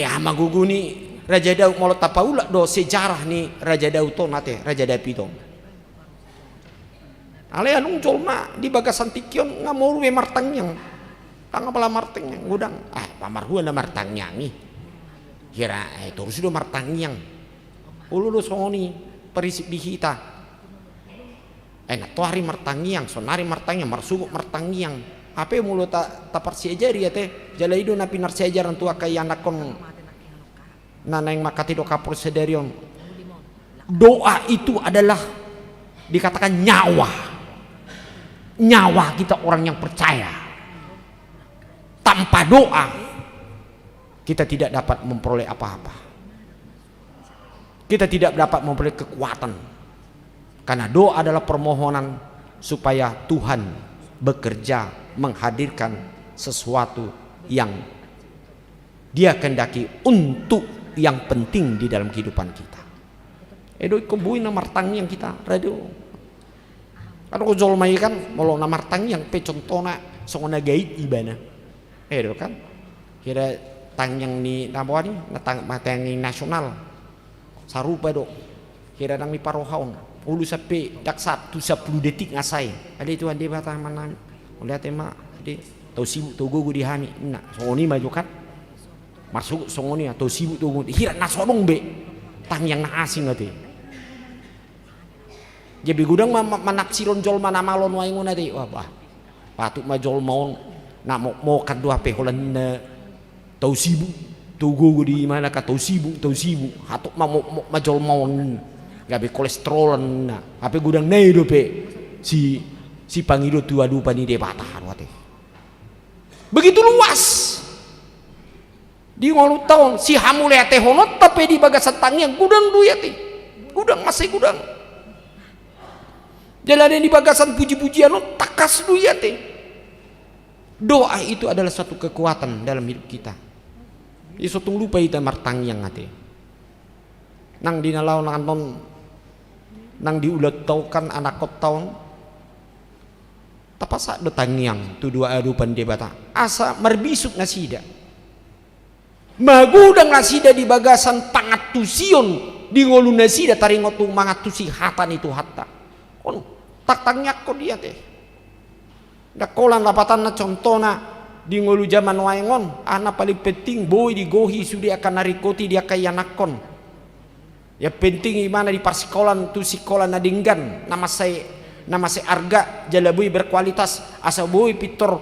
maguguni Raja Daud molo tapaula do sejarah ni Raja Daud to nate Raja Dapito ale anung jolma di bagasan tikion ngamuru we martangyang tanga pala martangyang gudang pamarhua na martangyangi kira terus do martangyang ulu songoni perisip di hita na tuari martangyang sonari martangyang marsuguk martangyang apa mulu tak persejari ya teh jalaido na pinar sejaran tua kay anakon naneng makati do kapur sedarion doa itu adalah dikatakan nyawa kita orang yang percaya tanpa doa kita tidak dapat memperoleh apa-apa. Kita tidak dapat memperoleh kekuatan. Karena doa adalah permohonan supaya Tuhan bekerja menghadirkan sesuatu yang Dia kehendaki untuk yang penting di dalam kehidupan kita. Edo ikembuin namartang yang kita radio. Kalau ko jol mai kan molo namartang yang pe contona songona gait ibana. Edo kan kira tang yang ni nabawa ni natang matang nasional. Sarupa do. Kira nang ni parohaon. Ulu sampai dak 10 detik ngasai. Ada itu ande batang mana. Oleh tema ade tau sibuk tau gogo di hani. Nah, songoni maju kan. Masuk songoni atau sibuk tau gogo. Hira nasodong be. Tang yang na asing ate. Jadi gudang manaksiron jol mana malon waingon ate. Wah bah. Patut majol maon nak mau kadua pe holan tau sibuk. Tau gogo di mana ka tau sibuk. Hatuk majol maon. Gabe kolesterolan na ape gudang nei do pe si pangido tua dupa ni de patah wate begitu luas di ngolu tahun si hamule ate honot tapi di bagasan tangiang gudang duyati gudang masih gudang jalan di bagasan puji-pujian takas duyati. Doa itu adalah satu kekuatan dalam hidup kita. Isotung lupa kita martangiang ate nang dinalau nang nang diulat tau kan anak kot tahun tapasak detangiang tu dua adupan debata asa merbisuk nasida magudang nasida di bagasan pangatusion di ngolu nasida taringotu mangatusi hatan itu hatta kon tak tangyak ko dia teh dakolan lapatan na contona di ngolu zaman waengon anak paling penting boy digohi sudah akan narikoti dia kayanakon. Ya penting gimana di persikolan tu sikolan nadinggan nama saya arga jalabui berkualitas asa boy pitor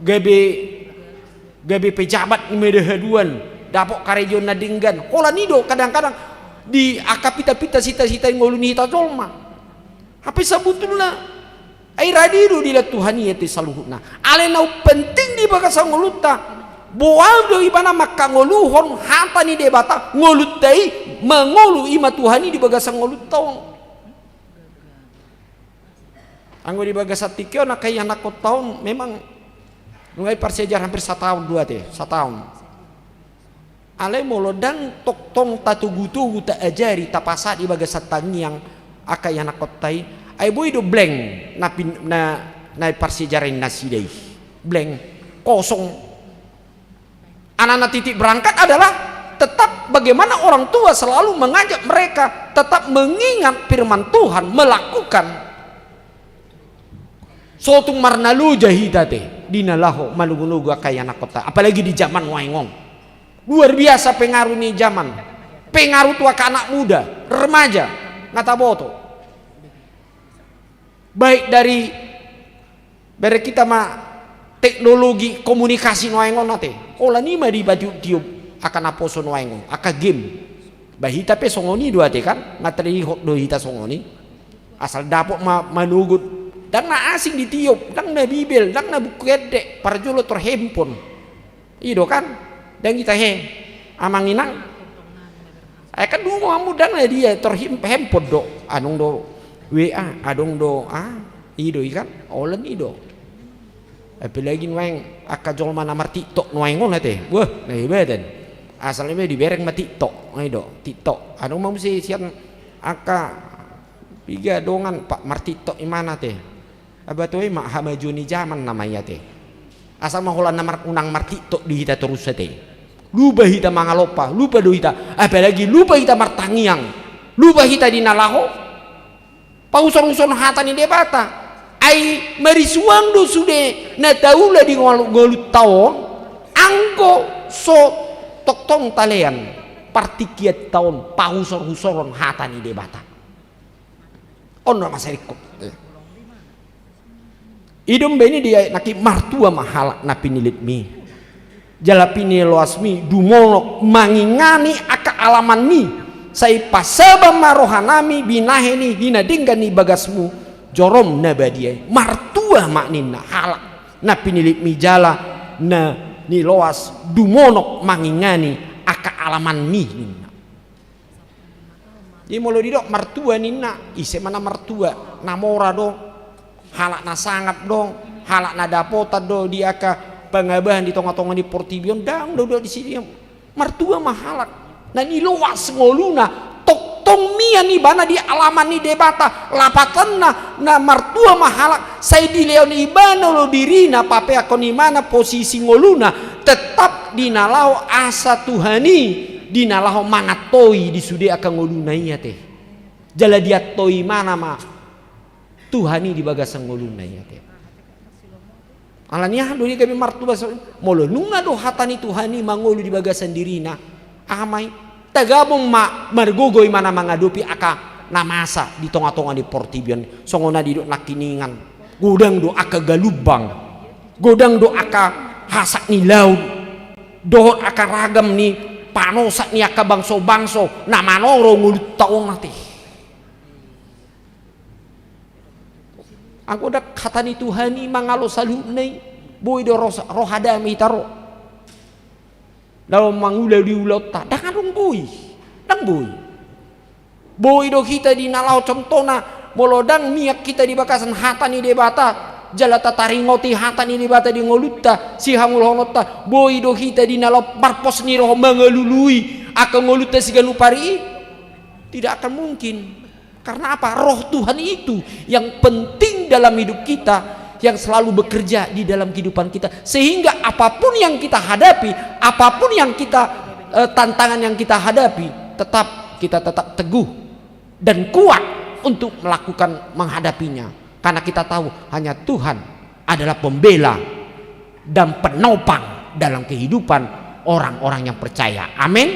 gabe pejabat medehaduan dapok karejon nadinggan kola nido kadang-kadang di akapita-pita sita-sita ngoluni hita jolma apa sabutulna ai radiru dila Tuhani yati saluhuna alenau penting di bagasa ngoluta boal do ibana makka ngoluhon hata ni debata ngolutai mengolu ima Tuhani di bagasang ngolut taong anggo di bagasat tikyo na kay anak ko taon memang nungay parsejar hampir 1 tahun 1 tahun alay molodang toktong tatugutugu ta ajari tapasa di bagasat tangiang akay anak ko tay ay boy do blank na parsejarin nasidai blank kosong anak-anak titik berangkat adalah tetap bagaimana orang tua selalu mengajak mereka tetap mengingat firman Tuhan melakukan sotung marnalu jahidate dinalahu malugunugu akayana kota apalagi di zaman waingon luar biasa pengaruh nih zaman pengaruh tua ke anak muda remaja ngataboto baik dari kita mah teknologi komunikasi waingon nate olah nima di baju tiup akan aposon waingon aka game bahita pe songoni dua te kan materi hot do hita songoni asal dapok manugut dan na asing ditiup dan na bibel dan na bukede parjolo terhempon ido kan dan kita amang inang kan dungo amu dan na dia terhempon do anong do WA adong do ido ikan olen ido apalagi waing aka jolma namar TikTok waingon ate wah nah ibadan asalnya di bereng mah TikTok do TikTok anu mau sih sian aka piga dongan Pak Martito imana teh abatoi mak hamajuni zaman namanya teh asal mah holan namar unang Martito di hita terus teh lupa hita mangalopa lupa do hita apalagi lupa hita martangiang lupa hita dinalaho pauson-uson hata ni debata ai marisuang do sude na taula di ngolut taon anggo so toktong talean partikiat tahun pahusor-husoron hatani debata ono masarikot idom beni dia naki martua mahala na pinilit mi jalapini loasmi dumolok mangingani aka alaman mi sai pasaba marohanami binaheni hinadinggani bagasmu jorom nabadiai martua maknina halak na pinilit mi jala ni loas dumonok mangingani aka alaman mi nina. Jadi molo didok mertua nina ise mana mertua namora do halak na sangat dong halak na dapota do dia ka pengabahan di tonga-tonga di Portibion dang do di sini mertua mahalak na ni loas ngoluna tong mia ni bana di alaman ni debata lapatanna na martua mahalak saya di leon ibana lo dirina pape ako ni mana posisi ngoluna tetap dinalau asa Tuhani dinalau mangatoi di sude akan ngoluna iya teh jala dia toi mana mah Tuhani di bagasan ngoluna iya teh alanya doni kami martua molo nunga do hatani Tuhani mangolu di bagasan dirina amai tagabong margogoy mana mangadupi aka namasa di tonga-tonga di Portibion songona di do nakiningan godang do aka galubang godang do aka hasak ni laut dohot aka ragam ni panosak ni aka bangso-bangso na manoro ngulut taong nati aku dak hatani Tuhani mangalo salunay boy do rohadami taro dalam mangula di ulau tak dangarung boy dang boy do kita di nalau contohna molodang miak kita di bakasan hatani debata jalata taringoti hatani debata di ngolutta si hangul honota boy do kita di nalau marpos ni roh mangalului akan ngolutta siganu pari tidak akan mungkin karena apa roh Tuhan itu yang penting dalam hidup kita yang selalu bekerja di dalam kehidupan kita sehingga apapun yang kita hadapi apapun yang kita tantangan yang kita hadapi kita tetap teguh dan kuat untuk melakukan menghadapinya karena kita tahu hanya Tuhan adalah pembela dan penopang dalam kehidupan orang-orang yang percaya amin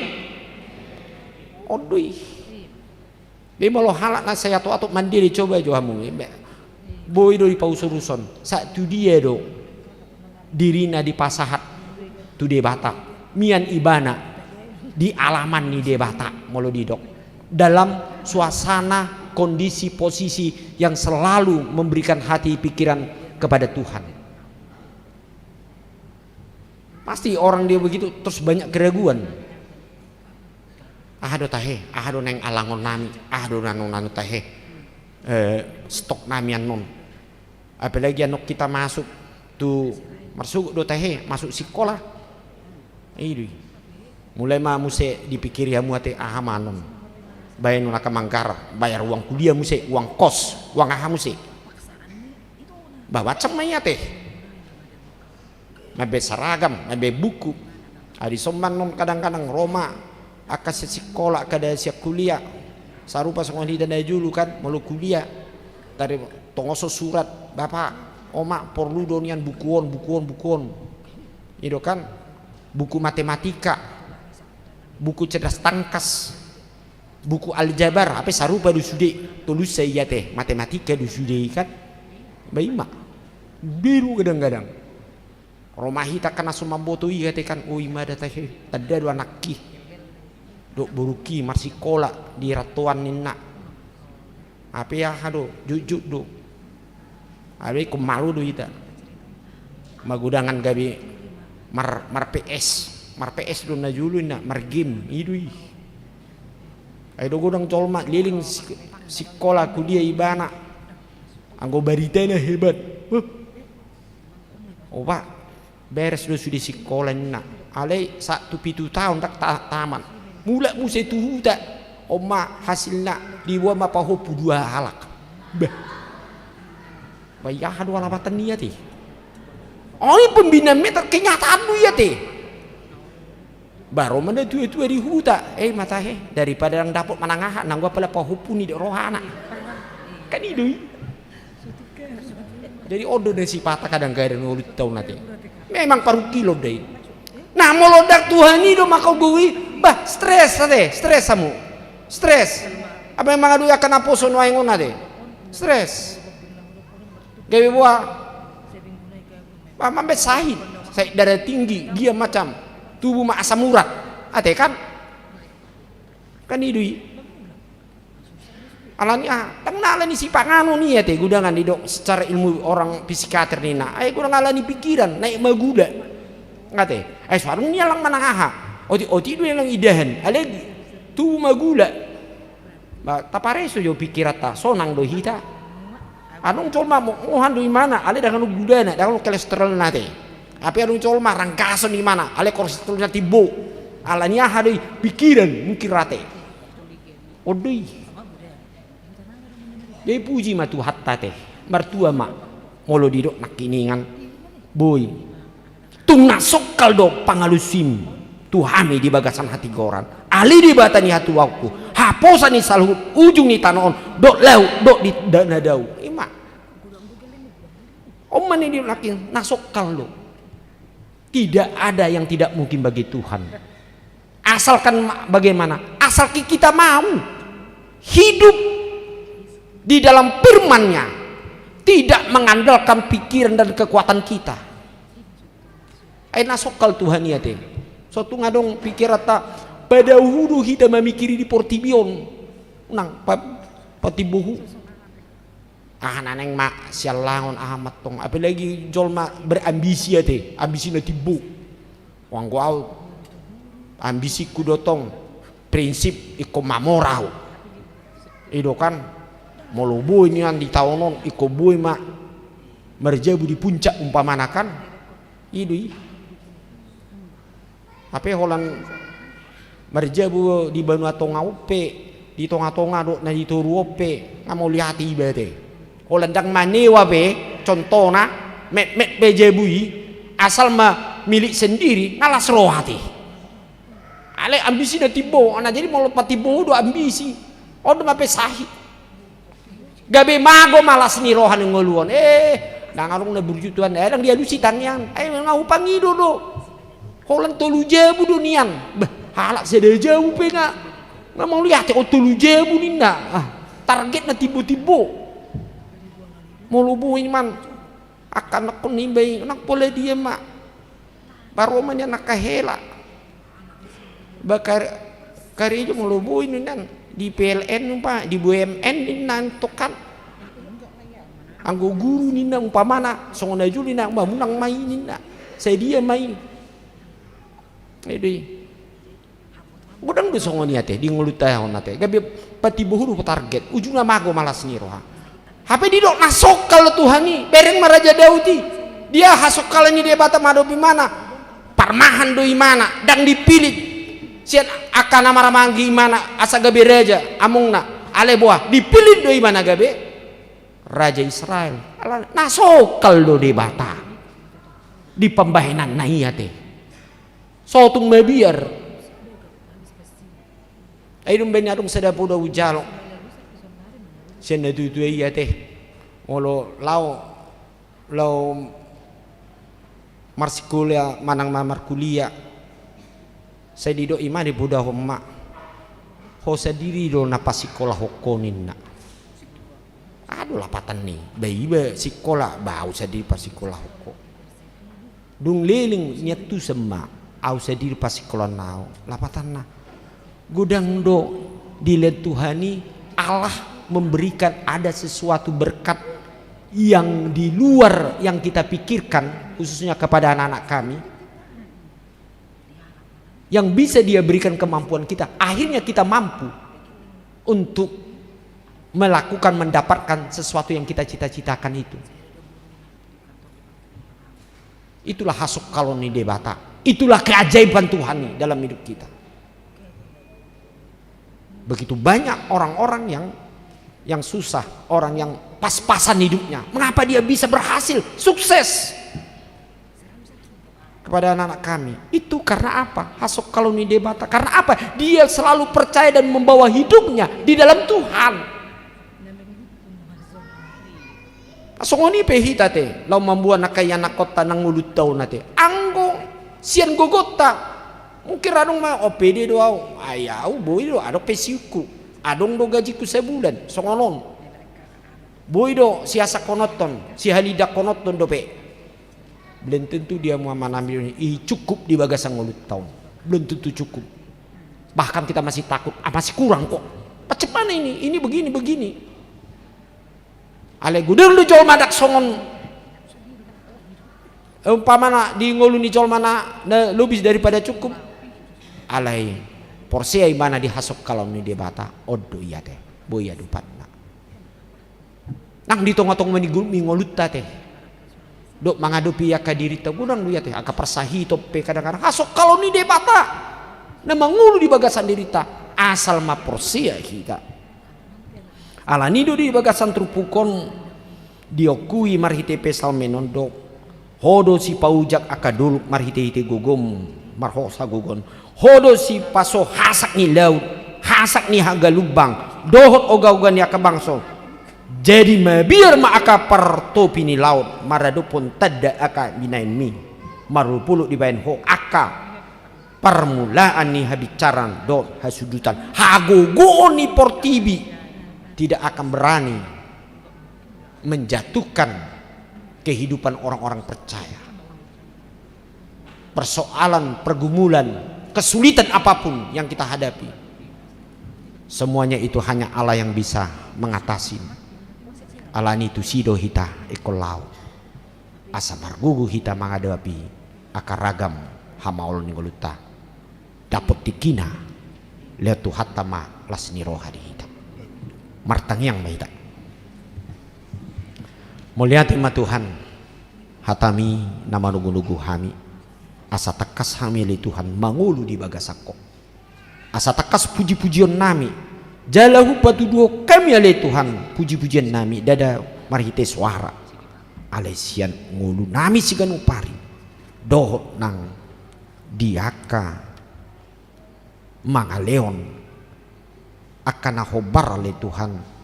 odui dia malah halak na saya atau mandiri coba johamu boy do di pausuruson satu dia do dirina di pasahat tu debata mian ibana di alaman ni debata molo didok dalam suasana kondisi posisi yang selalu memberikan hati pikiran kepada Tuhan pasti orang dia begitu terus banyak keraguan ahado tahe ahado neng alangon nami ahado nanu tahe stok namian non apalagi anak kita masuk tu masuk do tahe masuk sekolah ini mulai mah muse dipikir ya muate ahamanon bayar nunaka mangkar bayar uang kuliah muse uang kos uang aha muse bawa cemanya teh mabe seragam mabe buku adi somban non kadang-kadang Roma akas sekolah kada siap kuliah sarupa songoni dan julu kan malu kuliah dari tongoso surat bapak oma perlu donian bukuon itu kan buku matematika buku cerdas tangkas buku aljabar apa sarupa du sude tulus saya teh matematika du sude kan baima biru kadang-kadang romahi tak kena sumamboto iya teh kan oi mada teh ada dua nakki dok buruki masih kolak di ratuan nina apa ya hado jujuk do abi kumalu do ita magudangan gabi mar PS do na julu na mar game idui ai do godang colma liling sekolah kuliah ibana anggo baritana hebat oba beres do sudah sekolah nina alai 1-7 tahun tak taman mulak musa tuh tak oma hasilnya diwa mapahopu 2 halak bah bayah dua lapatan niat teh oh ini pembina meter kenyataan lu ya teh baru mana tu di huta mata daripada yang dapat manangahan nang gua pala pahopu ni rohana kan itu jadi odo dan si patah kadang-kadang ngulut tahu nanti memang paruh kilo deh nah molodak Tuhan ini do makau gue bah stres kamu stres apa yang mangadu akan aposo no aing ona de stres gawe buah mambe sahid darah tinggi dia macam tubuh mak asam urat ate kan idui alani tang nalani si pangano nih ya teh gudangan di dok secara ilmu orang psikiater nina gudang alani pikiran naik maguda ngate sarung niya lang manangaha oti do lang idahan ale tu magula ba tapareso yo pikirata sonang do hita anong colma mohan do imana ale dengan gudana dengan kolesterol nate tapi anong colma rangkason di mana ale kolesterolnya tibo ala niya hadoi pikiran mungkin rate odoi dia puji matu hatta teh mertua mak molo didok nakiningan boy tung nasokal do pangalusim tuhami di bagasan hati goran ali di batani hatu waktu haposan ni saluhut ujung ni tanon dok lau dok di dana dau ima oman ini lakin nasokal do tidak ada yang tidak mungkin bagi Tuhan asalkan bagaimana asal kita mau hidup di dalam firman-Nya tidak mengandalkan pikiran dan kekuatan kita nasokal Tuhan ya teh suatu ngadong pikir rata pada huru kita memikiri di portibion nang patibuhu naneng mak sialangon amat tong apalagi jolma berambisi ya teh ambisi na tibu wang gua ambisi kudotong prinsip iko mamorau itu kan molubu ini yang di tahunon iko bui mak merjabu di puncak umpamanakan itu apa holan merjabu di banu atonga upe di tonga-tonga do na di turu upe ngamo lihat iba teh holan dang manewa be contohna met bejebui asal ma milik sendiri ngalas rohati ale ambisi na tibo ana jadi mau lepat tibo do ambisi odo mape sahi gabe mago malas ni rohan ngoluan dangarung na burjutuan dang dia lusitan yang ngau pangido do holan tolu jebu dunian halak sedaya jauh pe nga mau lihat tolu jebu ninda target na tibo-tibo mau lubuhin man akan aku nimbay nak boleh dia mak baru man yan nakahela bakar kari mau lubuhin nindan di PLN pa di BUMN nindan tokan anggo guru ninda umpamana songona juli na munang mai ninda saya dia mai ini udang do songoni ate di ngulutahon ate gabe pati buhuru target ujungna mago malas niroha hape di dok nasokal Tuhani bereng maraja Daudi dia hasokal ni dia bata madobi mana parmahan do imana dang dipilih sian akan amara manggi mana asa gabe raja amungna ale boah dipilih do imana gabe raja Israel nasokal do di bata di pembahenan nai ate sotung mebiar aidum benyadung sedapu da ujalo senda tu iya teh molo lau marsikulia manang mamar kuliah saya dido ima di budak homma ho sadiri do napas sekolah hokonin nak aduh lapatan nih bayi sekolah bau sadiri pas sekolah hoko dung leling nyatu semak au sadiri pas sekolah nau lapatan na gudang do dilihat Tuhani Allah memberikan ada sesuatu berkat yang di luar yang kita pikirkan khususnya kepada anak-anak kami yang bisa dia berikan kemampuan kita akhirnya kita mampu untuk melakukan mendapatkan sesuatu yang kita cita-citakan itu itulah hasuk kaloni debata itulah keajaiban Tuhan dalam hidup kita begitu banyak orang-orang yang susah orang yang pas-pasan hidupnya mengapa dia bisa berhasil sukses kepada anak-anak kami itu karena apa hasuk kaloni debata karena apa dia selalu percaya dan membawa hidupnya di dalam Tuhan songoni pehita te lau membuat nakaya nakota nang mulut tau nate anggo sian gogota mungkin radong mah OPD doang ayau boy do ada pesiku adong do gajiku sebulan songonon boy do siasa konoton si halida konoton do pe belum tentu dia mau menambil cukup di bagasan ngulut tahun belum tentu cukup bahkan kita masih takut masih kurang kok macam mana ini begini ale gudang lu jauh madak songon umpamana di ngolu ni col mana lebih daripada cukup alai porsi ai mana dihasok kalau ni dia bata odo iya teh boya dupat nang di tong-tong mani ngolut teh dok mangadopi ya kadiri tagunan lu ya teh aka persahi tope kadang-kadang hasok kalau ni dia bata na mangulu di bagasan dirita asal ma porsi ya kita ala nido di bagasan trupukon diokui marhite pesal menondo hodo si paujak akadul marhite hite gogom marhosa gogon hodo si paso hasak ni laut hasak ni haga lubang dohot oga-oga ni akabangso jadi biar ma aka pertopi ni laut marado pun tada aka binain mi marupulu dibain ho aka permulaan ni habicaran do hasudutan hagogo ni portibi tidak akan berani menjatuhkan kehidupan orang-orang percaya. Persoalan, pergumulan, kesulitan apapun yang kita hadapi, semuanya itu hanya Allah yang bisa mengatasi. Allah itu sido hita ekolau asa margugu hita menghadapi akar ragam hamaul ningoluta dapat dikina lihat tu hatama lasni roha di hita martang yang mahita mulia tema Tuhan hatami nama nugu-nugu hami asa tekas hamili Tuhan mangulu di bagasako asa tekas puji-pujian nami jalahu batu dua kami ale Tuhan puji-pujian nami dada marhite suara alesian ngulu nami sigan upari dohot nang diaka mangaleon akan ahobar ale Tuhan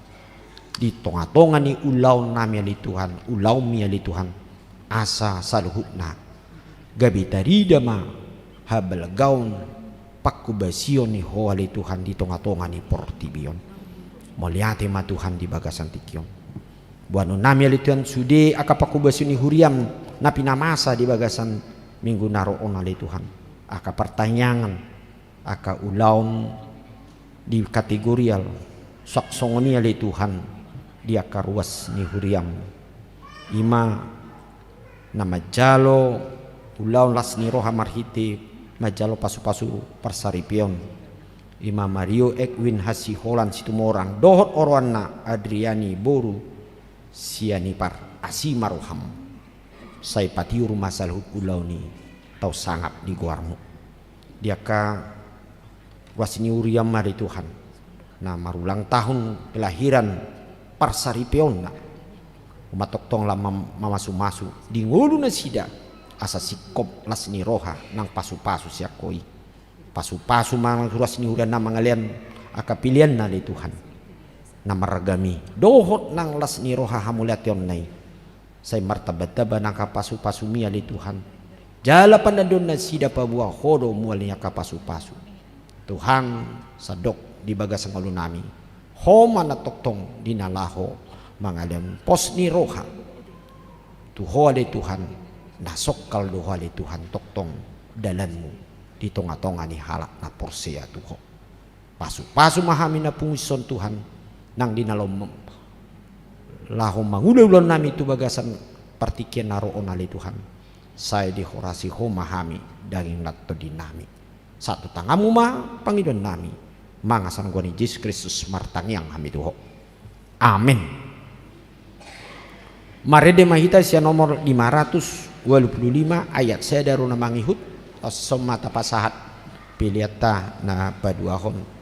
di tonga-tonga ni ulau nami ali Tuhan ulau mi ali Tuhan asa saluhutna gabi tarida ma habal gaun pakubasion ni ho ali Tuhan di tonga-tonga ni portibion moliate ma Tuhan di bagasan tikion buano nami ali Tuhan sude aka pakubasion ni huriam napi namasa di bagasan minggu naroon ali Tuhan aka pertanyaan aka ulaun di kategorial saksongoni ali Tuhan dia karuas ni huriam ima na majalo ulaun las ni roha marhite majalo pasu-pasu persaripion ima Mario Ekwin hasi holan situmorang dohot orwana Adriani boru siani par asimaroham sai patiu rumah salhut ulauni tau sangap di guarmu dia ka wasini uriam mari Tuhan nah marulang tahun kelahiran parsaripion na umatok tong lama mamasu-masu di ngulu na sida asa sikop las ni roha nang pasu-pasu siya koi pasu-pasu mang suras ni udah na mangalian aka pilihan na li Tuhan na maragami dohot nang las ni roha hamuliation nai say martabat-taba nang kapasu-pasu miya li Tuhan jala pandadon na sida pabuah hodo mualnya kapasu-pasu Tuhan sadok di bagasang ulo nami homa na toktong dinalaho mangalem pos ni roha tuho ale Tuhan nasokal doho ale Tuhan toktong dalanmu di tonga-tonga ni halak na porsea tuho pasu-pasu mahami na pungison Tuhan nang dinalom laho mangulaulan nami tu bagasan partikian naroon ale Tuhan saya di horasi ho mahami daging natto dinami satu tangamu ma pangidon nami mangasan gua ni Yesus Kristus martang yang kami tuho amin marede mahita sia nomor 525 ayat saya daru na mangihut somata pasahat piliata na paduahon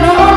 No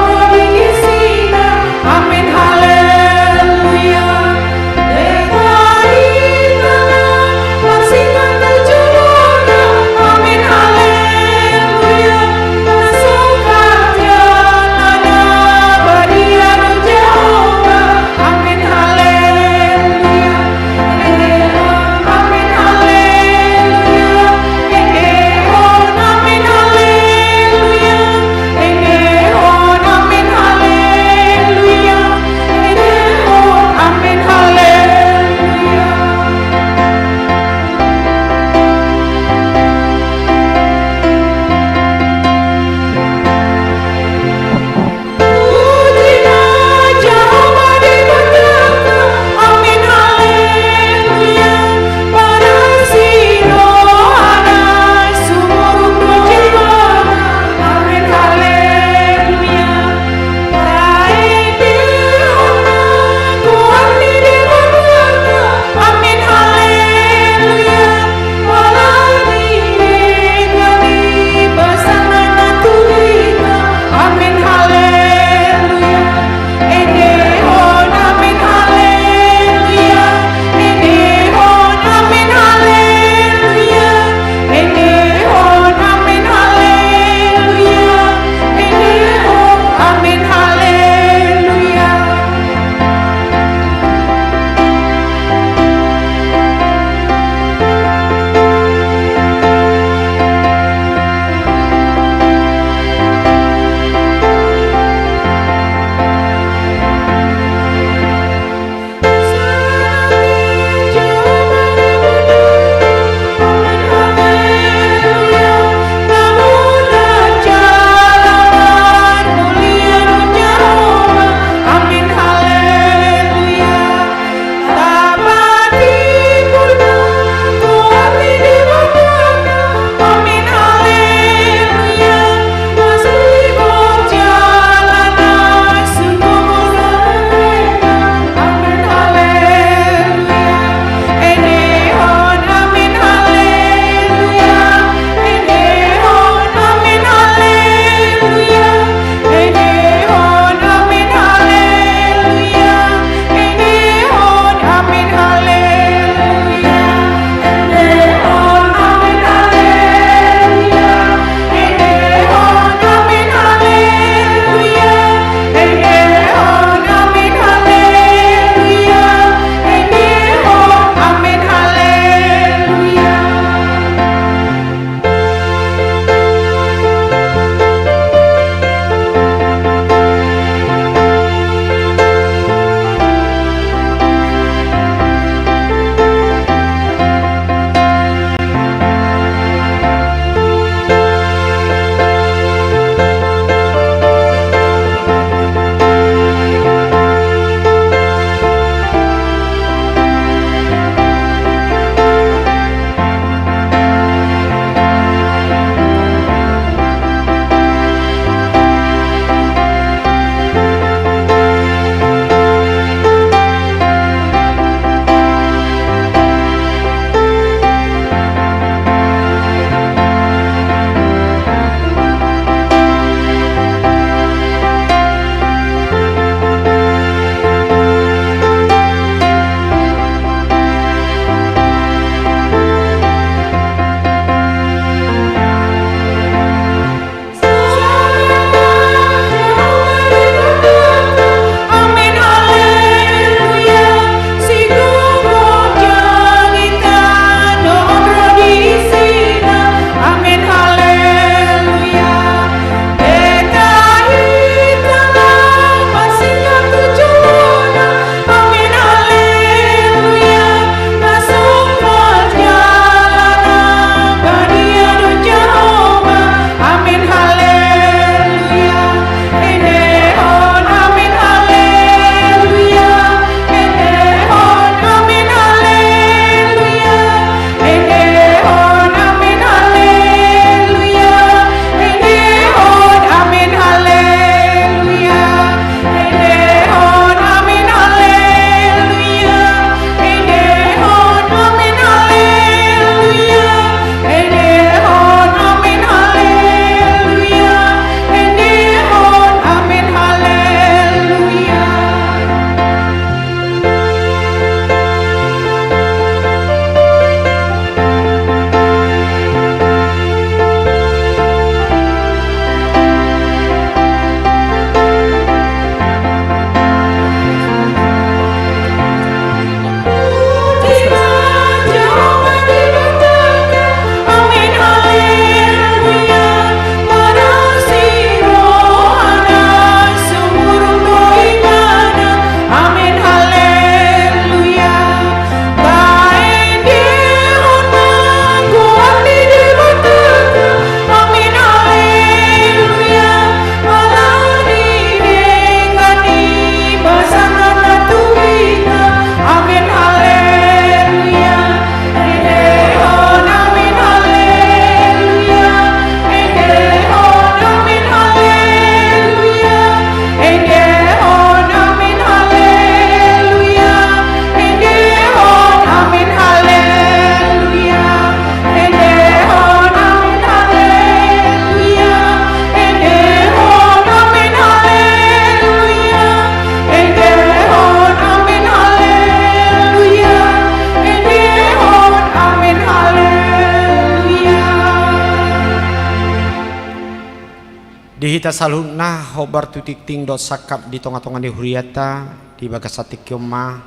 Ihita salhuna hobar tutik ting do sakap di tonga-tonga di huriata di bagasati kioma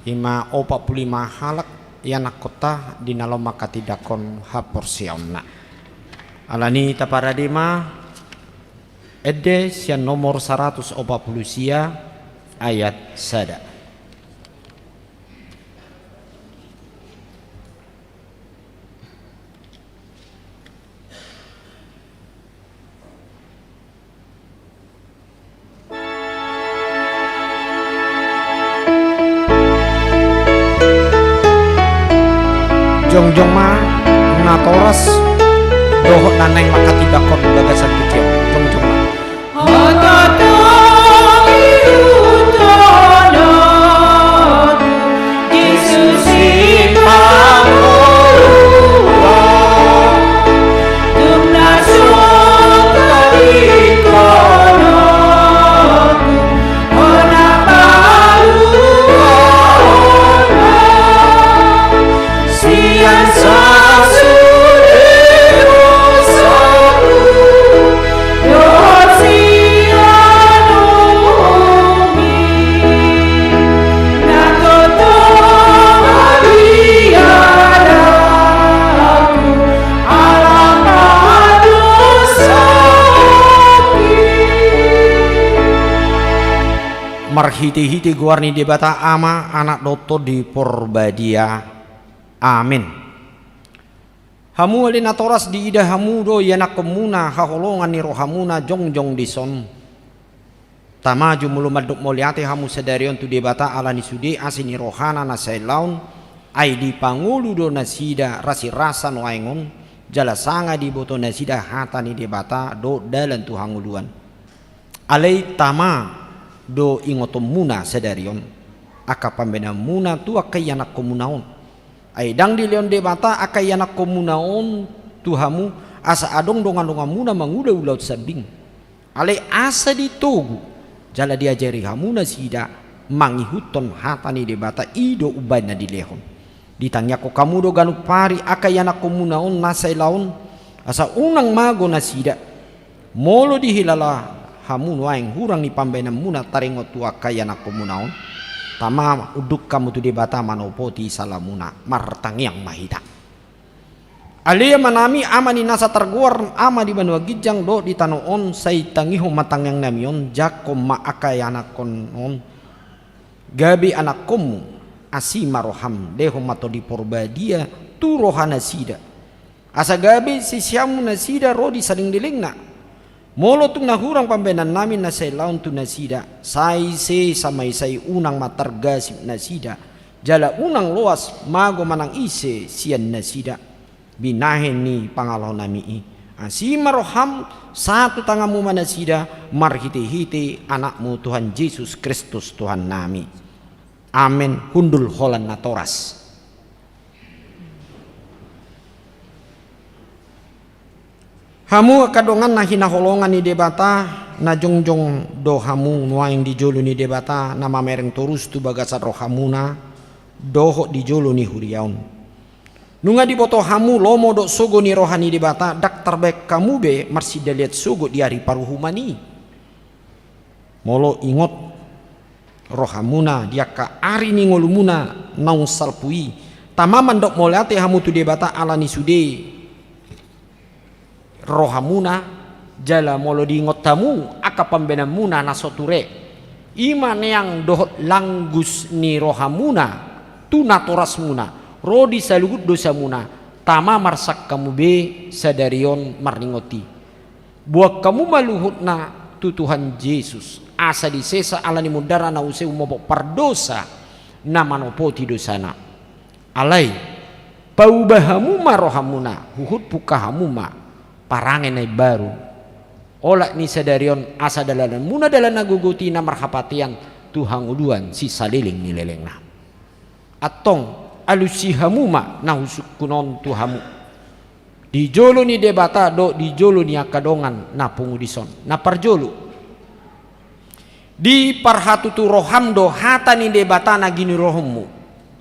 ima 45 halak yana kota di naloma katidakon haporsiamna alani taparadima edde sian nomor 140 sia ayat sada. Jongjong ma natoras dohot naneng maka tidak kon bagasan tikiam jongjong ma marhiti-hiti guarni debata ama anak doto di porbadia amin. Hamu alina toras di ida hamu do yana kemuna haholongan ni rohamuna jongjong dison tamaju mulu maduk moliate hamu sedarion tu debata ala ni sude asini rohana na sailaun ai di pangulu do nasida rasi rasa no aingon jala sanga di boto nasida hata ni debata do dalan tu hanguluan alai tama do ingotom muna sedarion aka pambena muna tu akayana komunaon ai dang di leon debata akayana komunaon tuhamu asa adong dongan muna mangula-ulau sading ale asa ditogu jala diajari hamuna sida mangihuton hatani debata ido ubaina di lehon ditanya ko kamu do ganu pari akayana komunaon nasai laon asa unang mago nasida molo dihilala hamun waeng hurang ni pambena muna tarengo tua kayana komunaon tama uduk kamu tu debata manopoti salamuna martangiang mahita alia manami ama ni nasa terguar ama di banua gijang do di tanoon say tangiho matangyang namion jakom maakayana konon gabi anak komu asima roham deho mato di porbadia tu rohana sida asa gabi sisiamu nasida rodi saling dilingna molo tung nahurang pambenan namin na say laun tu nasida say se samay say unang matargasip nasida jala unang luas mago manang ise siyan nasida binahin ni pangalaw nami si maroham satu tangamu manasida marhiti-hiti anakmu Tuhan Yesus Kristus Tuhan nami amin hundul holan natoras. Hamu kadongan na hinaholongan ni debata na jongjong do hamu nuaing di jolo ni debata na mamereng torus tu bagasat rohamuna doho di jolo ni huriaun nunga di boto hamu lomo do sogo ni rohani debata dak terbek kamu be marsida liat sogo di hari paruhumani molo ingot rohamuna dia ka ari ni ngolumuna naung salpui tamaman dok molate hamu tu debata ala ni sude rohamuna jala molo di ngotamu aka pambena muna nasoture iman yang dohot langgus ni rohamuna tu natoras muna rodi salugut dosa muna tama marsak kamu be sadarion marningoti buat kamu maluhut na tu Tuhan Yesus asa di sesa ala ni mudara na use umobok pardosa na manopoti dosana alai paubahamu marohamuna huhut pukahamu ma parangen ay baru olak ni sadarion asa dalanan muna dalan naguguti na marhapatian tuhang uluan si saliling ni leleng na atong alusihamu ma nahusuk kunon tuhamu di jolo ni debata do di jolo ni akadongan na pungudison na parjolo di parhatu tu roham do hata ni debata na gini rohmu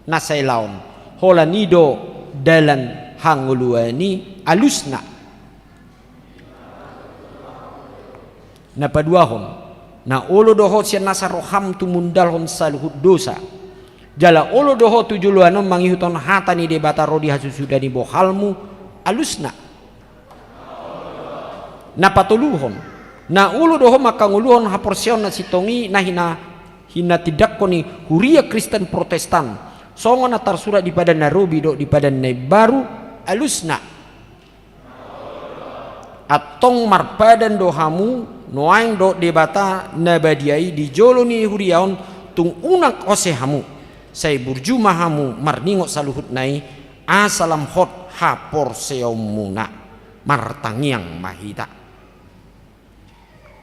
na sailaon hola nido dalan hanguluani alusna na paduahon na ulo doho siya nasa roham tumundalhon saluhut dosa jala ulo doho tujuluanon mangihuton hata ni debata rodi hasusuda ni bohalmu alusna na patuluhon na ulo doho makanguluhon haporsion na sitongi na hina tidak koni huria Kristen Protestan songo na tarsurat di padan Nairobi do di padan baru alusna atong marpadan dohamu noaing do debata nabadiai di jolo ni huriaon tung unak osehamu say burjuma hamu marningo saluhut nai asalam hot hapor seomuna martangiang mahita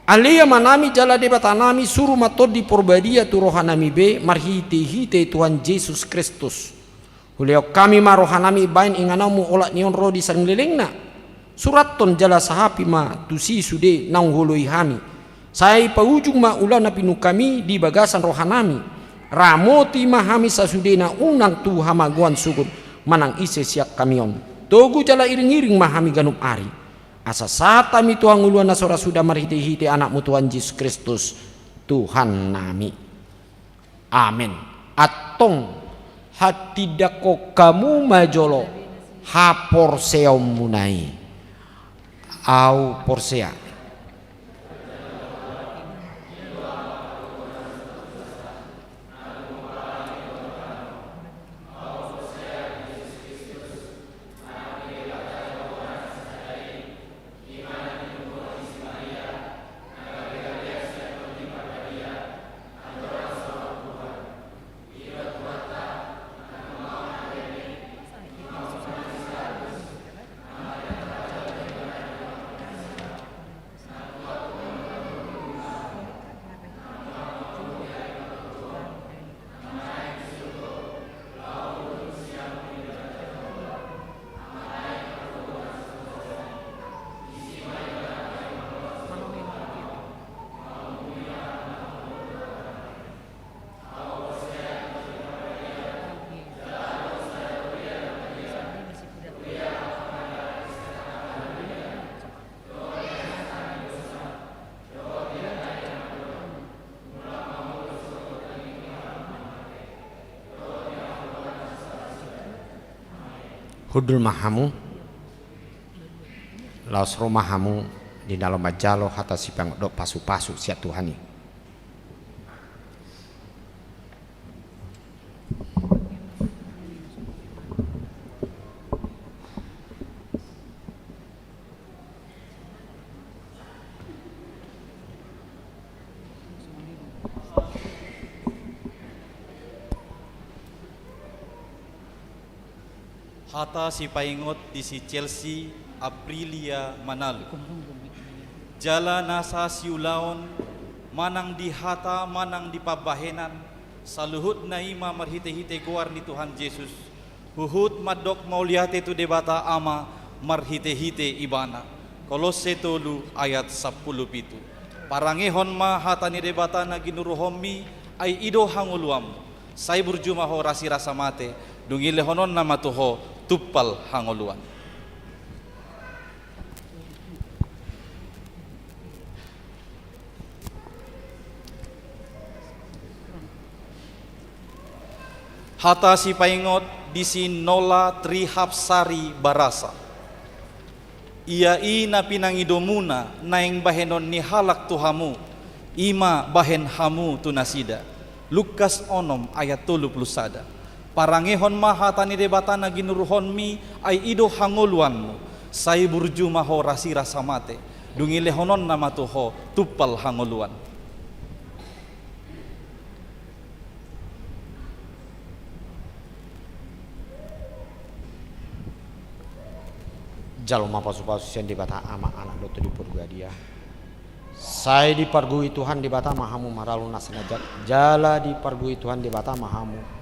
alia manami jala debata nami suruh matod di porbadia tu rohanami be marhite Tuhan Yesus Kristus huleo kami marohanami bain inganamu olat nion rodi sanglelengna surat ton jala sahapi ma tusi sude naung hului hami sai paujung ma ulana pinu kami di bagasan rohanami ramoti mahami sasudena unang tu hamaguan sugun manang ise siak kamion togu jala iring-iring mahami ganup ari asa sata mi Tuhan uluan nasora sudah marhite-hite anakmu Tuhan Yesus Kristus Tuhan nami amin atong hatidako kamu majolo hapor seom munai au porsea hudul mahamu laos romahamu di dalam majalo hata sipang dok pasu-pasu siat Tuhani hata si paingot di si Chelsea Aprilia Manalu jala nasa siulaon manang di hata manang di pabahenan saluhut na ima marhite-hite guar ni Tuhan Yesus huhut madok mauliate tu debata ama marhite-hite ibana Kolose 3 ayat 10 pitu parangehon ma hata ni debata na ginuruhomi ay ido hanguluam say burjumaho rasi rasa mate dungilehonon na matuho tupal hanguluan hata si paingot di si Nola Trihapsari Barasa ia ina pinangidomuna naing bahenon ni halak tuhamu ima bahen hamu tunasida Lukas 6 ayat 31 parangehon mahata ni debata na ginuruhon mi ay ido hanguluanmu say burju maho rasi rasa mate dungilehonon na matuho tupal hanguluan jalma pasu-pasu sian debata ama anak doto di purgadia saya dipargui Tuhan debata mahamu maralun nasenajak jala dipargui Tuhan debata mahamu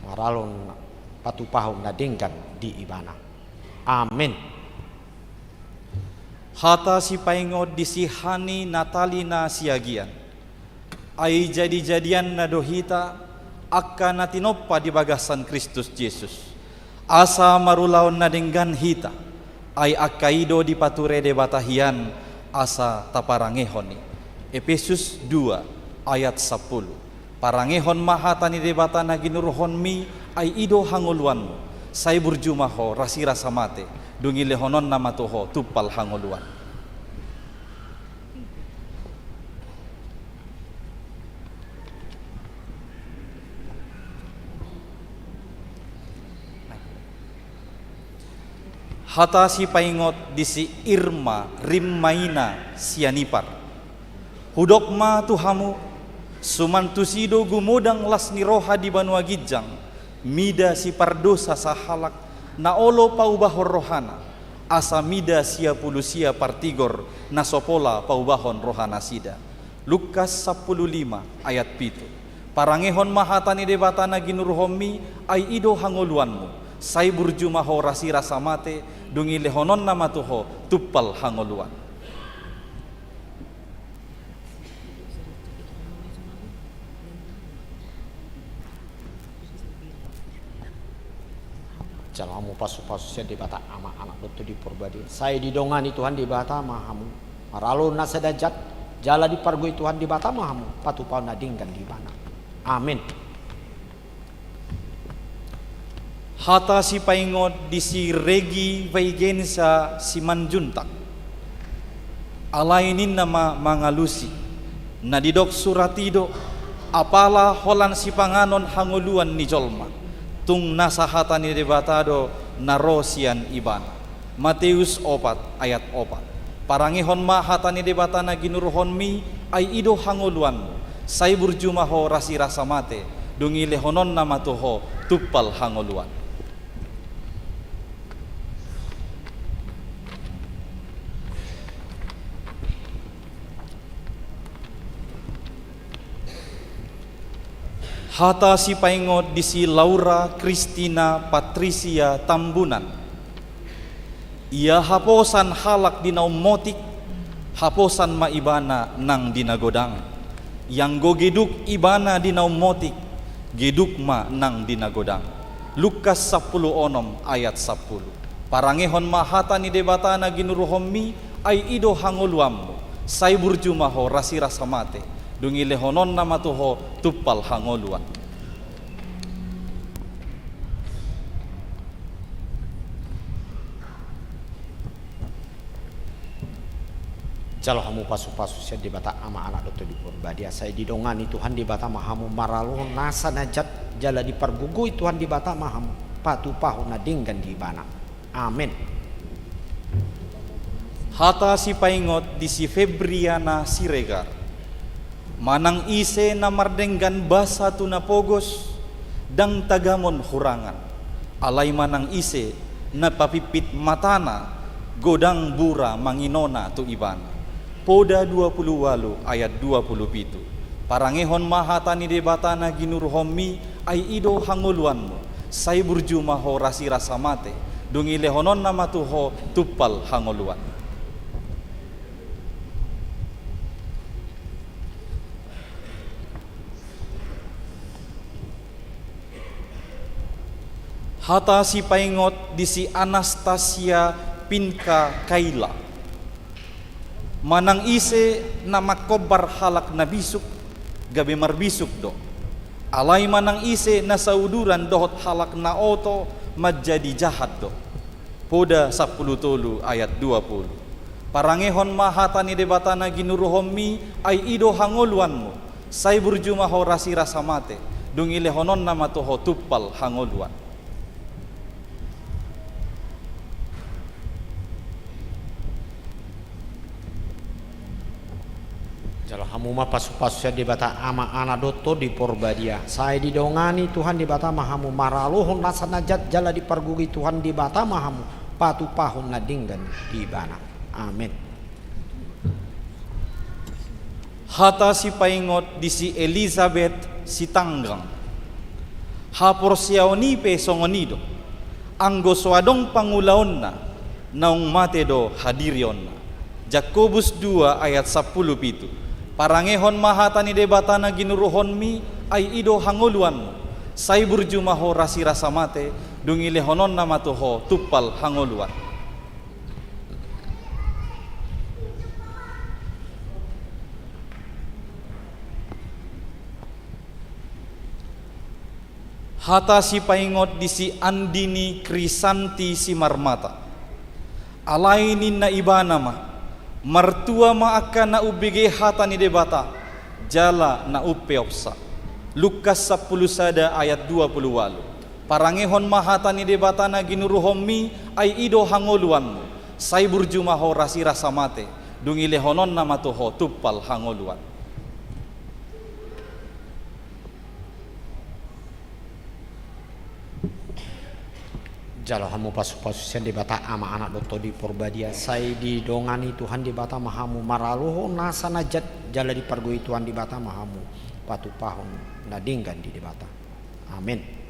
maralon patu pahung nadengkan di ibana amin hata si paingot di si Hani Natalina siagian ay jadi-jadian na dohita akka natinoppa di bagasan Kristus Yesus asa marulaon nadenggan hita ay akkaido di pature de batahian asa taparangehoni Efesus 2 ayat 10. Parangehon mahatani debatana ginuruhon mi ay ido hanguluanmu. Say burjumaho rasira samate dungi lehonon namatoho tupal hanguluan. Hata si paingot di si Irma Rimmaina sianipar. Hudokma tuhamu sumantusido gumudang las ni roha di banua gijang. Mida si pardosa sahalak na olo paubahor rohana. Asa mida sia pulusia partigor na sopola paubahon rohana sida. Lukas 15 ayat 7. Parangehon mahatani debatana ginuruhomi ay ido hangoluanmu. Say burjumaho rasira samate dungi lehonon namatuho tupal hangoluan. Jalamu pasu-pasusnya di bata ama anak doto di purbadi. Saya didongani Tuhan di bata mahamu. Maralo nasadajat jala di pargui Tuhan di bata mahamu. Patupau nadingkan di mana. Amin. Hata si paingot di si Regi Vaigensa si Manjuntak. Alainin nama mangalusi. Nadidok suratido. Apala holan si panganon hanguluan ni jolma. Tung nasahata ni debatado narosian ibana. Matius 4 ayat 4. Parangihon mahata ni debatana ginuruhon mi ay ido hanguluanmu. Say burjumaho rasi rasa mate. Dungi lehonon namatuho tupal hanguluan. Hata si paingot di si Laura Kristina Patricia Tambunan. Ia haposan halak di naumotik, haposan maibana nang dinagodang. Yang go geduk ibana di naumotik, geduk ma nang dinagodang. Lukas 10 ayat 10. Parangehon mahata ni debatana ginuruhomi ay ido hangoluammu. Say burjumaho rasira samate. Dungi lehonon namatuho tupal hangoluan. Jalo hamu pasu-pasusnya di bata ama anak doto di purbadia. Saya didongani Tuhan di bata mahamu. Maralo nasa najat jala di pargugui Tuhan di bata mahamu. Patupahu nadinggan di bana. Amin. Hata si paingot di si Febriana Siregar. Manang ise na mardenggan basa tu na pogos dang tagamon hurangan. Alay manang ise na papipit matana godang bura manginona tu ibana. Poda 28 ayat 27. Parangehon mahata ni debatana ginuruhomi ay ido hanguluanmu. Say burjumaho rasira samate dungi lehonon namatuho tupal hanguluan. Hata si paingot di si Anastasia Pinka Kaila. Manang ise na makobar halak na bisuk, gabi marbisuk do. Alay manang ise na sauduran dohot halak na oto, majadi jahat do. Poda 10 ayat 20. Parangehon mahata ni debatana ginuruhomi ay ido hangoluanmu. Say burjumaho rasira samate, dungi lehonon namatuho tupal hangoluan. Jalo hamu ma pasu-pasusnya di bata ama anak doto di purbadia. Saya didongani Tuhan di bata mahamu. Maraluhun nasa najat jala di pargugi Tuhan di bata mahamu. Patupahun nadinggan di bana. Amin. Hata si paingot di si Elizabeth si Tanggang. Hapor siyaonipe songonido. Anggo swadong pangulaon na naung matedo hadirion na. Jakobus 2 ayat 10. Parangehon mahata ni debatana ginuruhon mi ay ido hangoluanmu. Say burjumaho rasira samate dungi lehonon namatuho tupal hangoluan. hata si paingot di si Andini Krisanti si Marmata. Alainin na ibana ma, martua ma akan na ubige hata ni debata, jala na upeopsa. Lukas 10 sada ayat 20. Parangehon mahata ni debata na ginuruhomi ay ido hangoluan mo. Say burjumaho rasi rasa mate, dungilehonon na matuho tupal hangoluan. Jalo hamu pasu-pasu sen di bata ama anak dokto di Purbadia. Saya didongani Tuhan di bata mahamu maraluho nasa najat jala di pargoi Tuhan di bata mahamu patu pahon nadinggan di bata. Amin.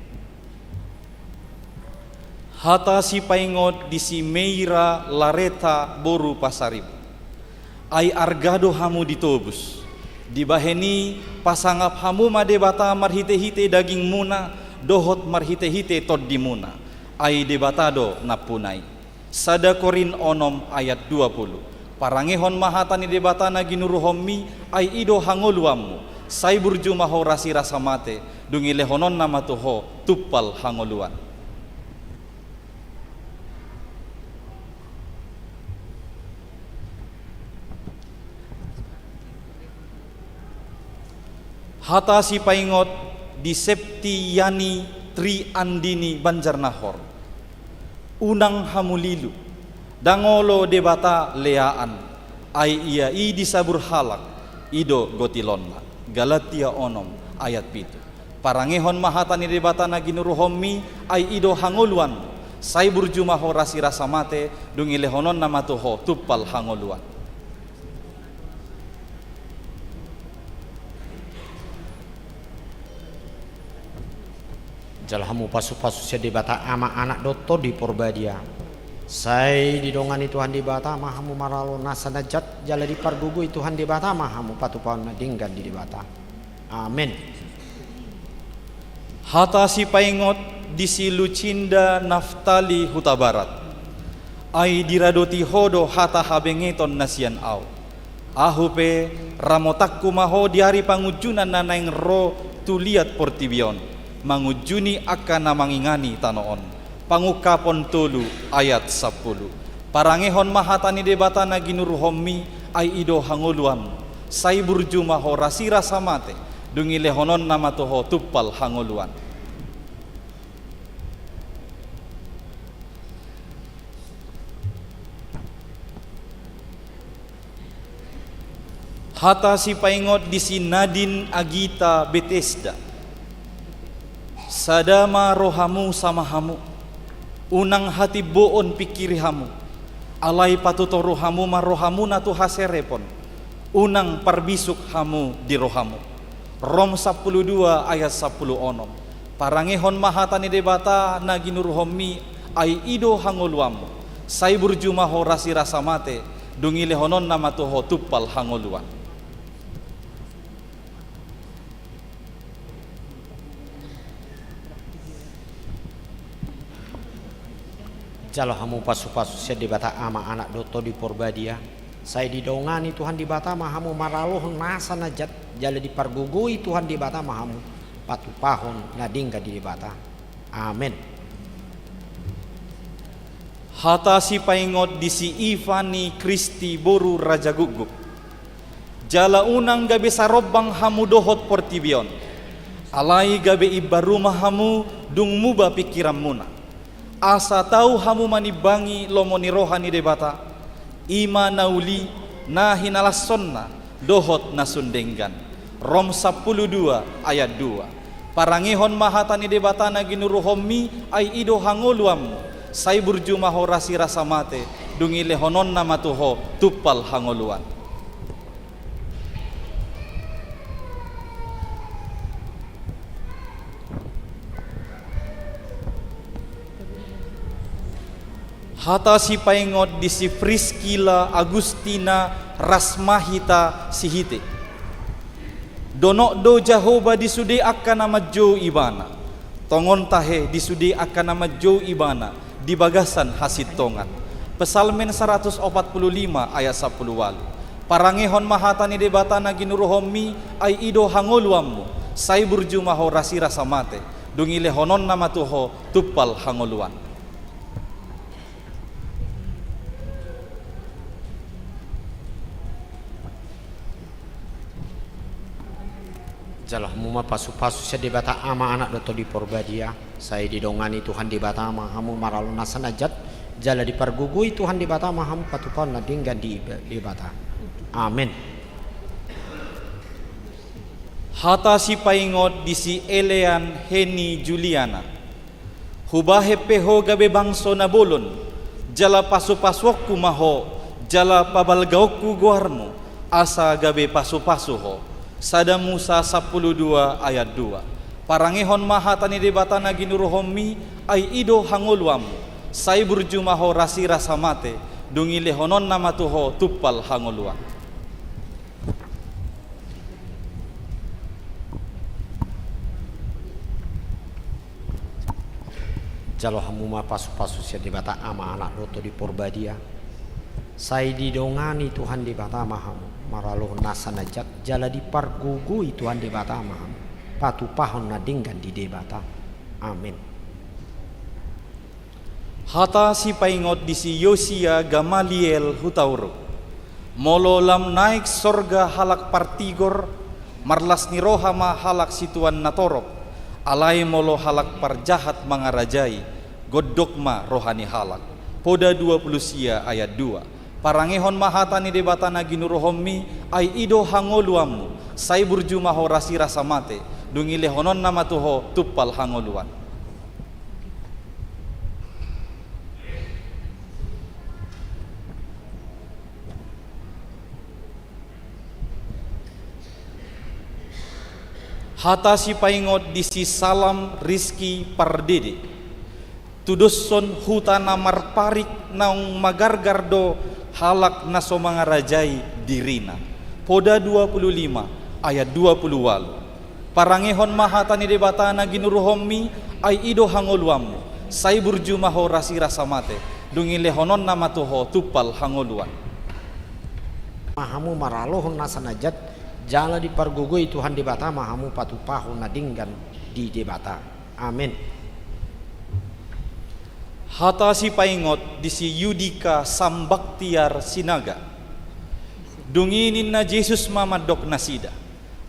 Hata si paingot di si Meira Lareta Boru Pasaribu. Ay argado hamu ditobus. Dibaheni pasangap hamu madebata marhite-hite daging muna, dohot marhite-hite tod di muna. Ay debatado napunay. Sada Korin onom ayat 20. Parangehon mahata ni debata na ginuruhomi ay ido hangoluamu. Say burjumaho rasi rasa mate, dungilehonon na matuho tupal hangoluan. Hata si paingot di Septiyani Tri Andini Banjarnahor. Unang hamulilu, dangolo debata leaan, ay iya i disabur halak, ido gotilonna. Galatia onom ayat 7. Parangehon mahata ni debata na ginuruhomi ay ido hangoluan. Say burjumaho rasi rasa mate, dungilehonon na matuho tupal hangoluan. Jalhamu pasu-pasu sia di bata ama anak dokto di Purbadia. Saya didongani Tuhan di bata mahamu maralo nasa najat jala di pargugui Tuhan di bata mahamu patupaun nadinggan di bata. Amin. Hata si paingot di si Lucinda Naftali Huta Barat. Ay diradoti hodo hata habengeton nasian au. Ahupe ramotakku maho di hari pangujunan nanaing ro tuliat portibion. Mangujuni akan namangingani tanoon. Pangukapon tulu ayat 10. Parangehon mahata ni debata na ginuruhomi ay ido hangoluan. Say burjumaho rasi rasa mate, dungilehonon na matuho tupal hangoluan. Hata si paingot di si Nadine Agita Bethesda. Sadama rohamu sama hamu, unang hati boon pikiri hamu, alay patuto rohamu marohamu natu haserepon, unang parbisuk hamu di rohamu. Rom 12 ayat 10 onom. Parangehon mahata ni debata na ginuruhomi ay ido hangoluamu. Say burjumaho rasi rasa mate, dungilehonon na matuho tupal hangoluan. Jalo hamu pasu-pasu sia di bata ama anak dokto di Purbadia. Saya didongani Tuhan di bata mahamu maraluh nasa najat jala di pargugui Tuhan di bata mahamu patu pahon nadingga di bata. Amin. Hata si paingot di si Ivani Kristi Boru Raja Guguk. Jala unang gabe sarobang hamu dohot portibion. Alai gabe ibarumah hamu dung muba pikiran muna. Asa tahu hamu manibangi lomoni rohani debata. Ima nauli na hinalasonna dohot nasundenggan. Rom 12 ayat 2. Parangehon mahata ni debata na ginuruhomi ay ido hangoluam. Say burjumaho rasi rasa mate, dungilehonon na matuho tupal hangoluan. Hata si paingot di si Friskila Agustina Rasmahita Sihite. Donok do Jahoba di sude akan nama Jo Ibana. Tongon tahe di sude akan nama Jo Ibana di bagasan hasit tongan. Pesalmen 145 ayat 10 wal. Parangehon mahata ni debata na ginuruhomi ay ido hangoluammu. Say burjumaho rasi rasa mate. dungile honon nama tuho tupal hangoluan. Jalah muma pasu-pasu saya dibata ama anak doto di porbadia. Saya didongani Tuhan dibata ama hamu maraluna sanajat. Jala dipargugui Tuhan dibata ama hamu patupan nadinggan dibata. Amin. Hata si paingot di si Elean Heni Juliana. Hubahe peho gabe bangso na bolon. Jala pasu-paswokku maho. Jala pabalgauku guarmu. Asa gabe pasu-pasu ho. Sada Musa 12 ayat 2. Parangihon maha tani debata na ginuruhomi ay ido hangulwamu. Say burjumaho rasi rasa mate. Dungile honon nama tuho tupal hangulwan. Jalo hamuma pasu-pasu sia dibata ama anak roto di porbadia. Saya didongani Tuhan dibata ama hamu. Maraloh nasanajat jala dipargugui Tuhan debata maham patu pahon nadinggan di debata. Amin. Hata si paingot di si Yosia Gamaliel hutauro. Molo lam naik sorga halak partigor. Marlas ni rohama halak situan natorok. Alai molo halak parjahat mangarajai. Godokma rohani halak. Poda 20 sia ayat 2. Parangehon mahatani debata na ginuruhomi ay ido hangoluamu. Say burjumaho rasi rasa mate. Dungile honon nama tuho tupal hangoluan. Hata si paingot di si Salam Rizki Pardede. Tudusson hutana marparik naung magargardo halak naso mangarajai dirina. Poda 25 ayat 20. Parangehon mahatani debata na ginuruhomi ay ido hangoluamu. Say burjumaho rasi rasa mate. Dungile honon nama tuho tupal hangoluan. Mahamu maralohon nasanajat jala dipargugui Tuhan debata mahamu patupahu nadinggan di debata. Amin. Hata si paingot di si Yudika Sambaktiar Sinaga. Dunginin na Jesus mamadok na sida.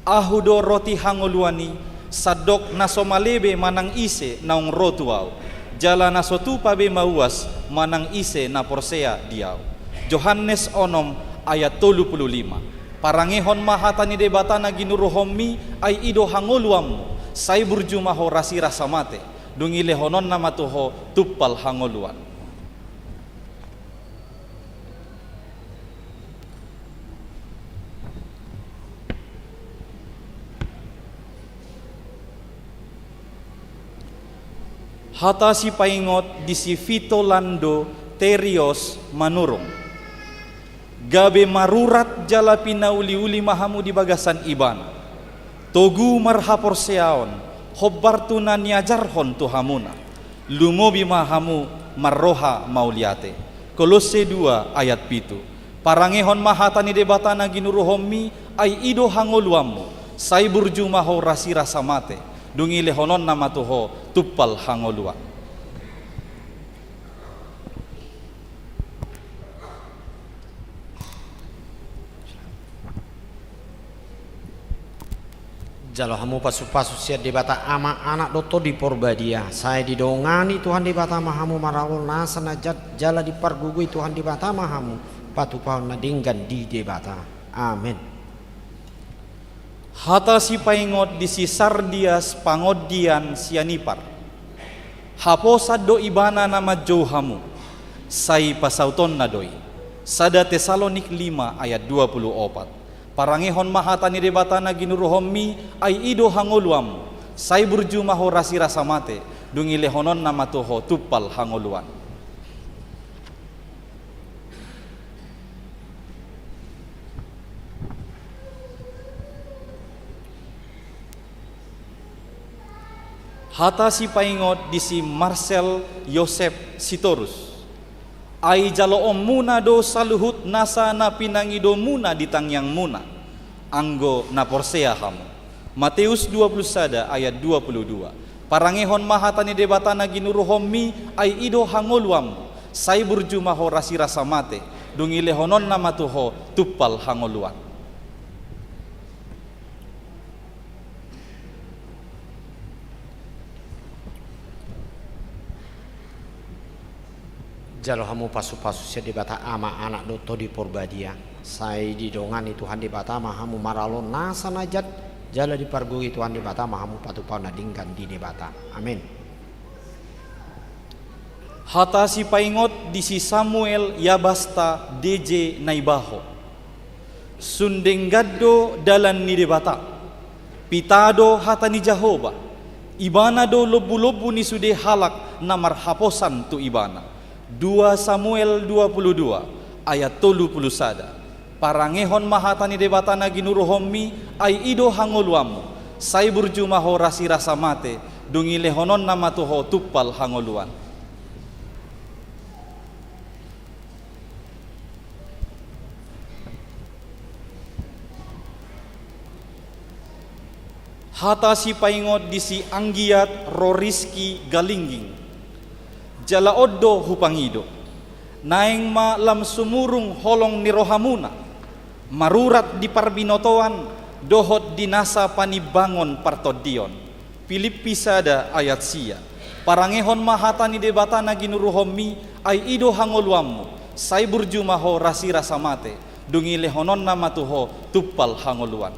Ahudo roti hangoluani sadok na somalebe manang ise naung rotuaw. Jala na sotupa be mauas manang ise na porsea diaw. Johannes 6 ayat 35. Parangehon mahata ni debata na ginuruhomi ay ido hangoluamu. Say burjumaho rasi rasa mate. Dungile honon nama tuho tupal hangoluan. Hata si paingot di si Vito Lando Terios manurong. Gabe marurat jala pinauli-uli mahamu di bagasan ibana. Togu marhapor seaon. Hobbartunan niajarhon tuhamuna. Lumobi mahamu marroha mauliate. Kolose 2 ayat 7. Parangehon mahatani debata na ginuruhomi ay ido hangoluamu. Say burjumaho rasi rasa mate. Dungile honon nama tuho tupal hangoluan. Jalo hamu pasu-pasu sia debata ama anak doto di porbadia. Saya didongani Tuhan debata mahamu maralol nasanajat jala dipargugui Tuhan debata mahamu patupahon nadinggan di debata. Amin. Hata si paingot di si Sardias pangodian sianipar. Haposa do ibana nama johamu. Say pasauton na doi. Sada Tesalonik 5 ayat 24. Parangehon mahata ni debata na ginuruhomi ay ido hangoluam. Say burjumaho rasi rasa mate. Dungile honon nama tuho tupal hangoluan. Hata si paingot di si Marcel Yosef Sitorus. Ay jaloom muna do saluhut nasa na pinangido muna di tangyang muna. Anggo na porsea hamu. Matius 21 ayat 22. Parangehon mahatani debatana ginuruhomi ay ido hangoluam sai burjumaho rasi rasa mate dungilehonon nama tuho tupal hangoluan. Jalo hamu pasu-pasu sia dibata ama anak doto di porbadia. Sai didongani Tuhan dibata mahamu maralo nasa najat jala dipargui Tuhan dibata mahamu patupau nadingkan di dibata. Amin. Hata si paingot di si Samuel Yabasta DJ Naibaho. Sundenggaddo dalan ni debata. Pitado hata ni Jehovah. Ibana do lobu-lobu ni sude halak namar haposan tu ibana. 2 Samuel 22 ayat 31. Parangehon mahatani debatana ginuruhomi ay ido hangoluamu. Sai burjumaho rasi rasa mate dungilehonon nama tuho tupal hangoluan. Hata si paingot di si Anggiat Roriski Galingging. Jala oddo hupangido. Naeng ma lam sumurung holong ni rohamuna. Marurat di parbinotoan dohot dinasa panibangon partodion. Filipi sada ayat sia. Parangehon mahatani debatana ginuruhomi ay ido hangoluamu. Sai burjumaho rasi rasa mate dungilehonon nama tuho tupal hangoluan.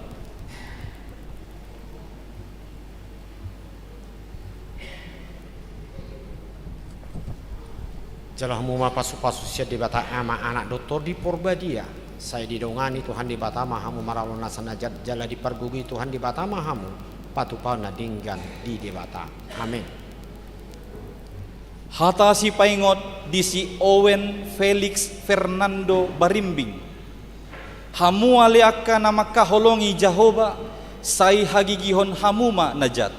Jalah muma pasu-pasu sia dibata ama anak dotor di porbadia. Saya didongani Tuhan dibata mahamu maralon nasa najat jala dipargugi Tuhan dibata mahamu patupau nadinggan di dibata. Amin. Hata si paingot di si Owen Felix Fernando Barimbing. Hamu ale akka nama kaholongi Jehovah sai hagigihon hamuma najat.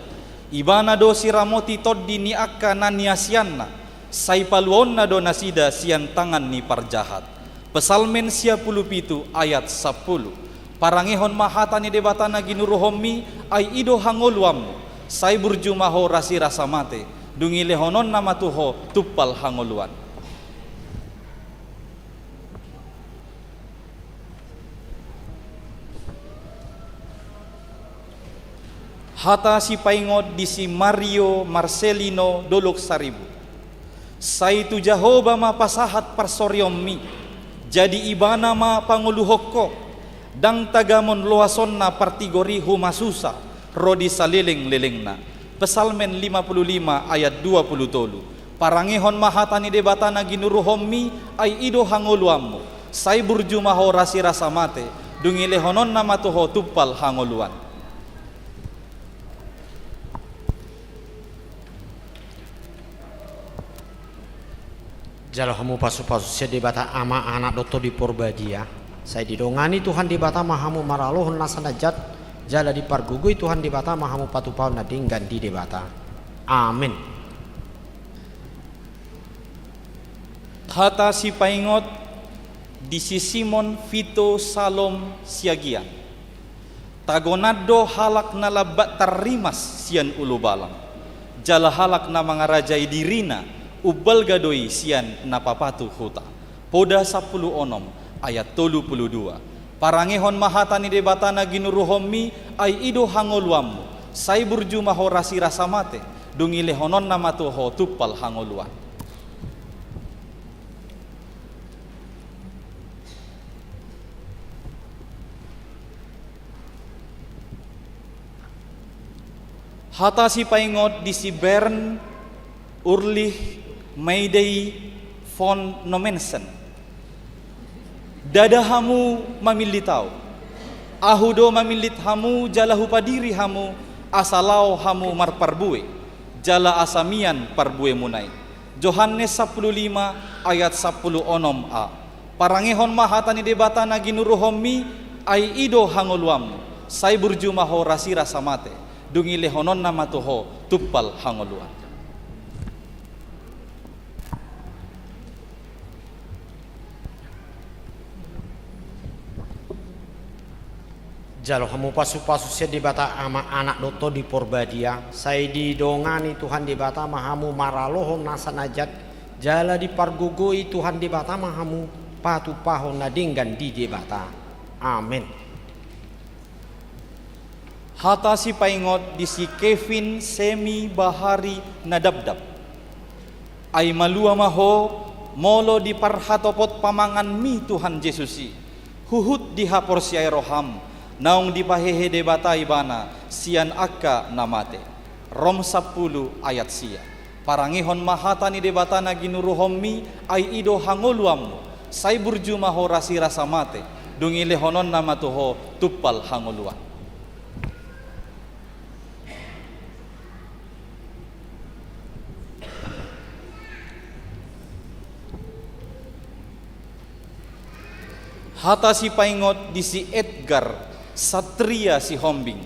Ibana do si ramoti toddi ni akka naniasianna. Sai paluon na do nasida sian tangan ni parjahat. Pesalmen sia pulupitu ayat 10. Parangehon mahata ni debatana ginuruhomi ay ido hangoluam. Sai burjumaho rasi rasa mate dungilehonon nama tuho tupal hangoluan. Hata si paingot di si Mario Marcelino Dolok Saribu. Sai tu Jehovah ma pasahat parsoryomi jadi ibana ma panguluhokko dang tagamon loason na partigori humasusa rodi saliling-lilingna. Pesalmen 55 ayat 20. Parangehon mahatani debatana ginuruhomi ay ido hangoluamu. Sai burjumaho rasi rasa mate dungilehonon nama tuho tupal hangoluan. Jalo hamu pasu-pasu sia dibata ama anak doto di porbadia. Saya didongani Tuhan dibata mahamu maralohon nasa najat jala dipargugui Tuhan dibata mahamu patupau nadinggan di dibata. Amin. Hata si paingot di si Simon Vito Salom Siagian. Tagonado halak na labat tarimas sian ulubalang. Jala halak na mga raja idirina ubal gadoi sian napapatu huta. Poda 10 ayat 32. Parangehon mahatani debatana ginuruhomi ay ido hangoluamu. Sai burjumaho rasi rasa mate dungilehonon nama tuho tupal hangoluan. Hata si paingot di si Bern Urlich Mayday von Nomensen. Dada hamu mamilitau. Ahudo mamilit hamu jala hupadiri hamu asalau hamu marparbue. Jala asamian parbue munai. Yohanes 15 ayat 10a. Parangehon mahatani debatana ginuruhomi ay ido hangoluamu. Sai burjumaho rasi rasa mate dungilehonon nama tuho tupal hangoluan. Jalo hamu pasu-pasu sia di bata ama anak doto di porbadia. Saya didongani Tuhan di bata mahamu maralohon nasanajat. Jala di pargugui Tuhan di bata mahamu patu pahon nadinggan di bata. Amin. Hata si paingot di si Kevin Semi Bahari Nadabdab. Ay malua maho molo di parhatopot pamangan mi Tuhan Yesusi. Huhut di hapor si roham. Naung dipahehe debata ibana sian akka namate. Rom 10 ayat sia. Parangihon mahatani debatana ginuruhommi ay ido hangoluammu. Say burju maho rasi rasa mate. Dungile honon nama tuho tupal hangoluan. Hata si paingot di si Edgar Satria si Hombing.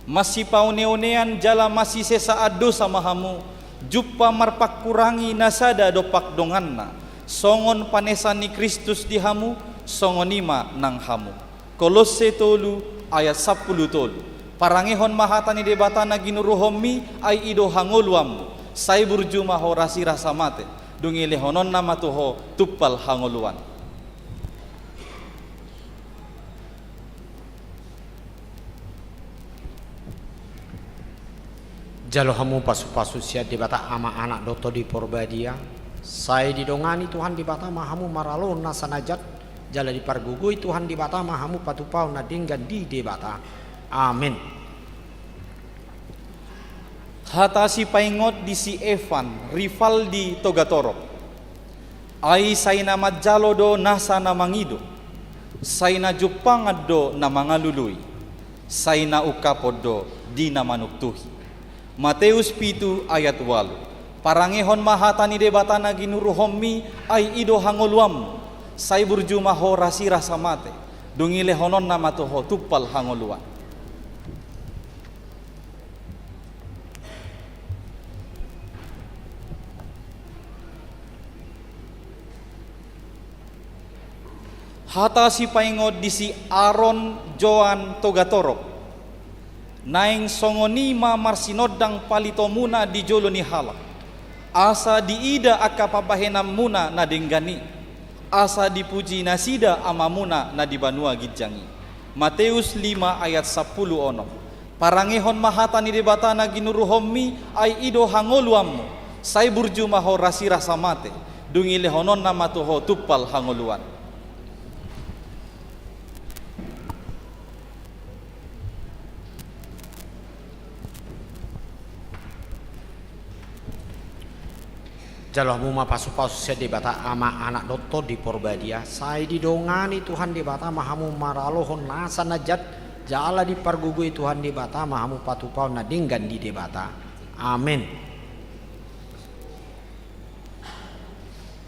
Masih paune-unean jala masih sesaat dosa mahamu. Juppa marpak kurangi nasada dopak donganna. Songon panesan ni Kristus di hamu. Songonima nang hamu. Kolose 3 ayat 10 tolu. Parangihon mahatani debatana ginuruhomi ay ido hangoluammu. Say burju maho rasi rasa mate. Dungile honon nama tuho tuppal hangoluan. Jalo hamu pasu-pasu sia di bata ama anak doto di porbadia. Saya didongani Tuhan di bata mahamu maralon nasanajat. Jala di pargugui Tuhan di bata mahamu patupau nadinggan di bata. Amin. Hata si paingot di si Evan Rivaldi Togatorok. Ay sayna majalo do nasa namangido. Sayna jupangad do na mangalului. Sayna ukapod do di namanuktuhi. Mateus 7 ayat 8. Parangehon mahatani debatana ginuruhommi ay ido hangoluam. Say burju maho rasi rasa mate. Dungile honon nama toho tuppal hangoluan. Hata si paingot di si Aaron Joan Togatorok. Naing songonima marsinodang palitomuna di jolo ni hala. Asa diida aka pabahenam muna na denggani. Asa dipuji nasida amamuna na dibanua gidjangi. Mateus 5 ayat 10 ono. Parangehon mahatani debatana ginuruhommi ay ido hangoluammu. Say burju maho rasi rasa mate. Dungile honon nama toho tuppal hangoluan. Jalo muma pasu-pasu sia di bata ama anak doto di porbadia. Saya didongani Tuhan di bata mahamu maralohon nasa najat. Jala di pargugui Tuhan di bata mahamu patupau nadinggan di bata. Amin.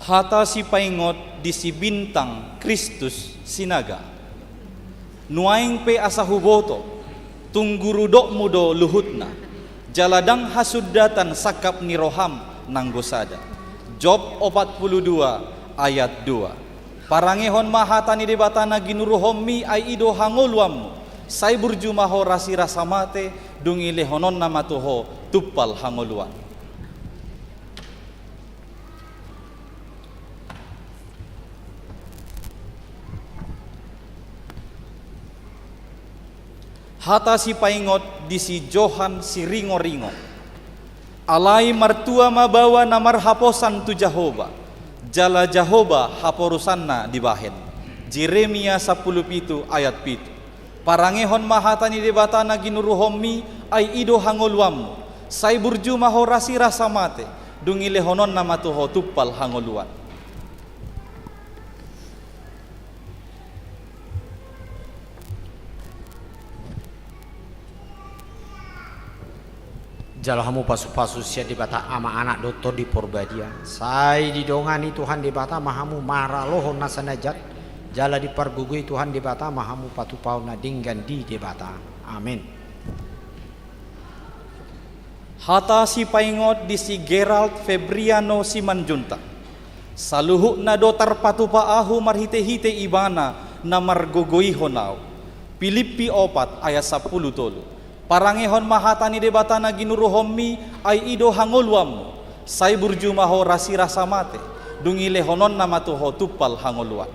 Hata si paingot di si bintang Kristus sinaga. Nuaing pe asahuboto. Tunggurudok mudo luhutna. Jaladang hasudatan sakap ni roham nanggosada. Job 42 ayat 2. Parangehon mahatani debatana ginuruhommi ay ido hangoluammu. Say burju maho rasi rasa mate. Dungile honon nama toho tuppal hangoluan. Hata si paingot di si Johan si ringo-ringo. Alai martua mabawa namar haposan tu Jahoba. Jala Jahoba haporusanna dibahen. Jeremia 10 ayat 7. Parangehon mahatani debatana ginuruhommi ay ido hangoluammu. Say burju maho rasi rasa mate. Dungile honon nama toho tuppal hangoluan. Jalo hamu pasu-pasu sia di bata ama anak doto di porbadia. Saya didongani Tuhan di bata mahamu maralohon nasanajat. Jala di pargugui Tuhan di bata mahamu patupau nadinggan di bata. Amin. Hata si paingot di si Gerald Febriano Simanjunta. Saluhu na dotar patupa ahu marhite-hite ibana na margogoy honaw. Filipi 4 ayat 10 tolu. Parangehon mahatani debatana ginuruhommi ay ido hangoluammu. Sai burjumaho rasi rasa mate. Dungi lehonon nama tuho tupal hangoluan.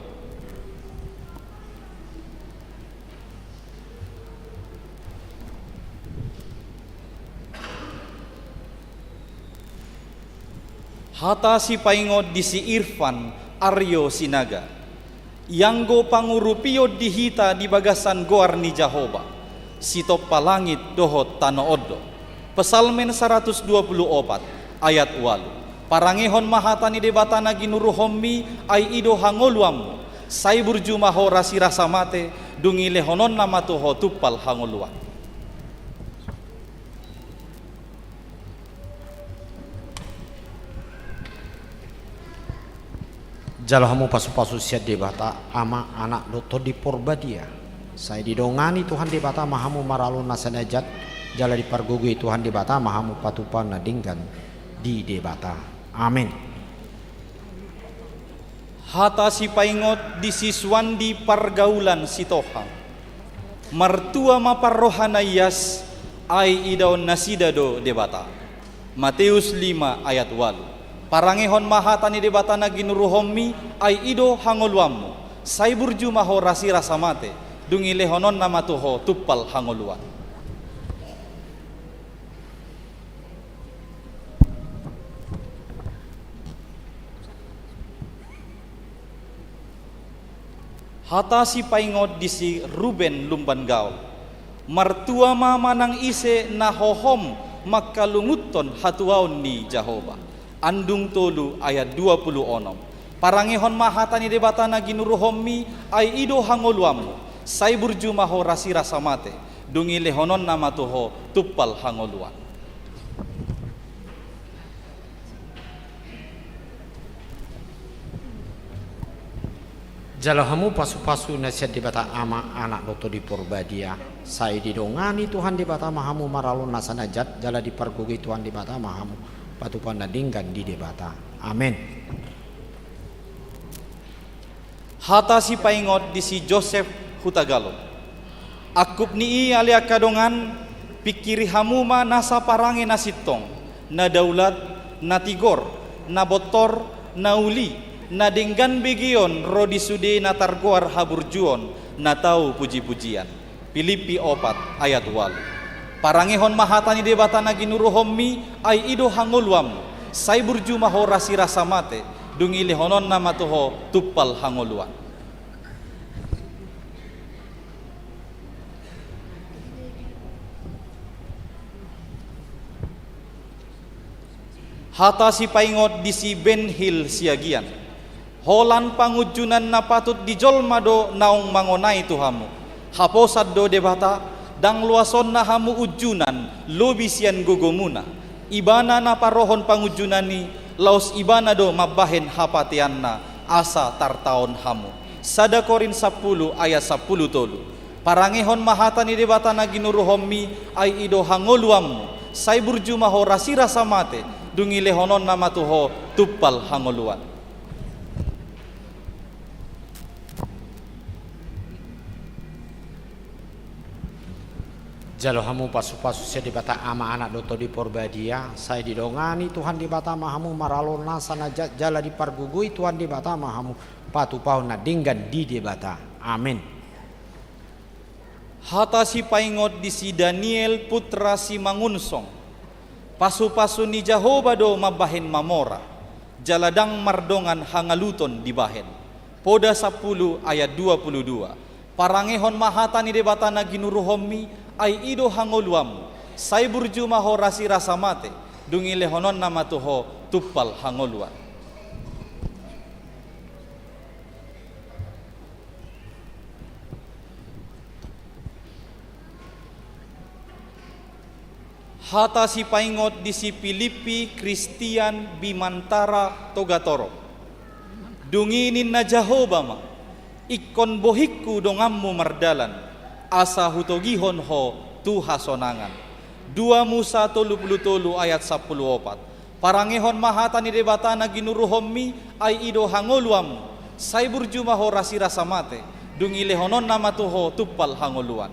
Hata si paingot di si Irfan Aryo Sinaga. Yanggo pangurupio dihita di bagasan goar ni Jahoba. Sito palangit dohot tano odo. Pesalmen 124 ayat 8. Parangehon mahatani debatana ginuruhommi ay ido hangoluammu. Sai burjumaho rasi rasa mate dungi lehonon nama tuho tupal hangoluan. Jalahamu pasu-pasu siat debata ama anak doto di porbadia. Saya didongani Tuhan debata mahamu maralun nasanajat. Jala dipargugui Tuhan debata mahamu patupan nadingkan di debata. Amin. Hata si paingot di siswan di pargaulan sitohang. Martua maparrohanayas ay idaon nasidado debata. Matius 5 ayat 8. Parangehon mahatani debata na ginuruhommi ay ido hangoluammu. Sai burjumaho rasi rasa mate. Dungi lehonon nama tuho tupal hangoluan. Hata si paingot di si Ruben Lumbangao. Martua mama nang ise na hohom makalunguton hatuaon ni Jahoba. Andung tolu ayat 26. Parangehon mahatani debata na ginuruhommi ay ido hangoluammu. Sai burjumaho rasi rasa mate. Dungi lehonon nama tuho tupal hangoluan. Jalahamu pasu-pasu nasihat debata ama anak doto di porbadia. Saya didongani Tuhan debata mahamu maralun nasanajat. Jala dipargugi Tuhan debata mahamu patupan nadingkan di debata. Amin. Hata si paingot di si Joseph Hutagalo. Akup ni alia kadongan pikiri hamuma nasa parange nasitong. Na daulat, na tigor, na botor, na uli, na denggan begion rodi sude na targoar haburjuon na tau puji-pujian. Filipi 4 ayat 8. Parangehon mahatani debata na ginuruhommi ay ido hangoluam. Sai burjumaho rasi rasa mate. Dungi lehonon nama tuho tupal hangoluan. Hata si paingot di si Ben Hill siagian. Holan pangujunan na patut dijolmado naong mangonai tuhamu. Haposad do debata dang luason na hamu ujunan lobisian gugomuna. Ibana na parohon pangujunani laos ibana do mabahen hapatian na asa tartaon hamu. Sada Korin 10 ayat 10 tolu. Parangehon mahatani debata na ginuruhommi ay ido hangoluammu. Sai burjumaho rasi rasa mate. Dungi lehonon nama tuho tupal hangoluan. Jalohamu pasu-pasu saya dibata ama anak doto di porbadia. Saya didongani Tuhan dibata mahamu maralon nasanajat. Jala dipargugui Tuhan dibata mahamu patupau nadinggan di debata. Amin. Hata si paingot di si Daniel putra si Mangunsong. Pasu-pasu ni Jahoba do mabahen mamora. Jaladang mardongan hangaluton dibahen. Poda 10 ayat 22. Parangehon mahata ni debata na ginuruhommi ay ido hangoluam. Sai burjumaho rasi rasa mate. Dungi lehonon nama tuho tupal hangoluan. Hata si paingot di si Filipi Kristian Bimantara Togatoro. Dunginin na Jahoba ma. Ikon bohikku dongammu mardalan. Asa hutogihon ho tuha sonangan. 2 Musa 33 ayat 14. Parangehon mahata ni debata na ginuruhommi ay ido hangoluam. Sai burjumaho rasi rasa mate. dungi lehonon nama tuho tupal hangoluan.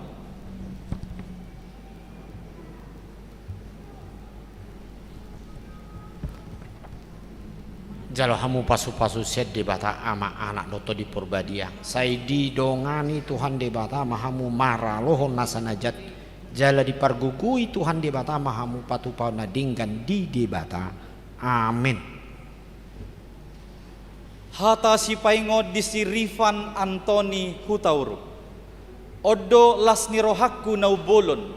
Jalo hamu pasu-pasu set di bata ama anak doto di Purbadia. Saya didongani Tuhan di bata mahamu marah lohon nasanajat. Jala dipargugui Tuhan di bata mahamu patupau nadinggan di bata. Amin. Hata si paingod di si Rifan Antoni Hutauru. Odo las nirohakku naubolon.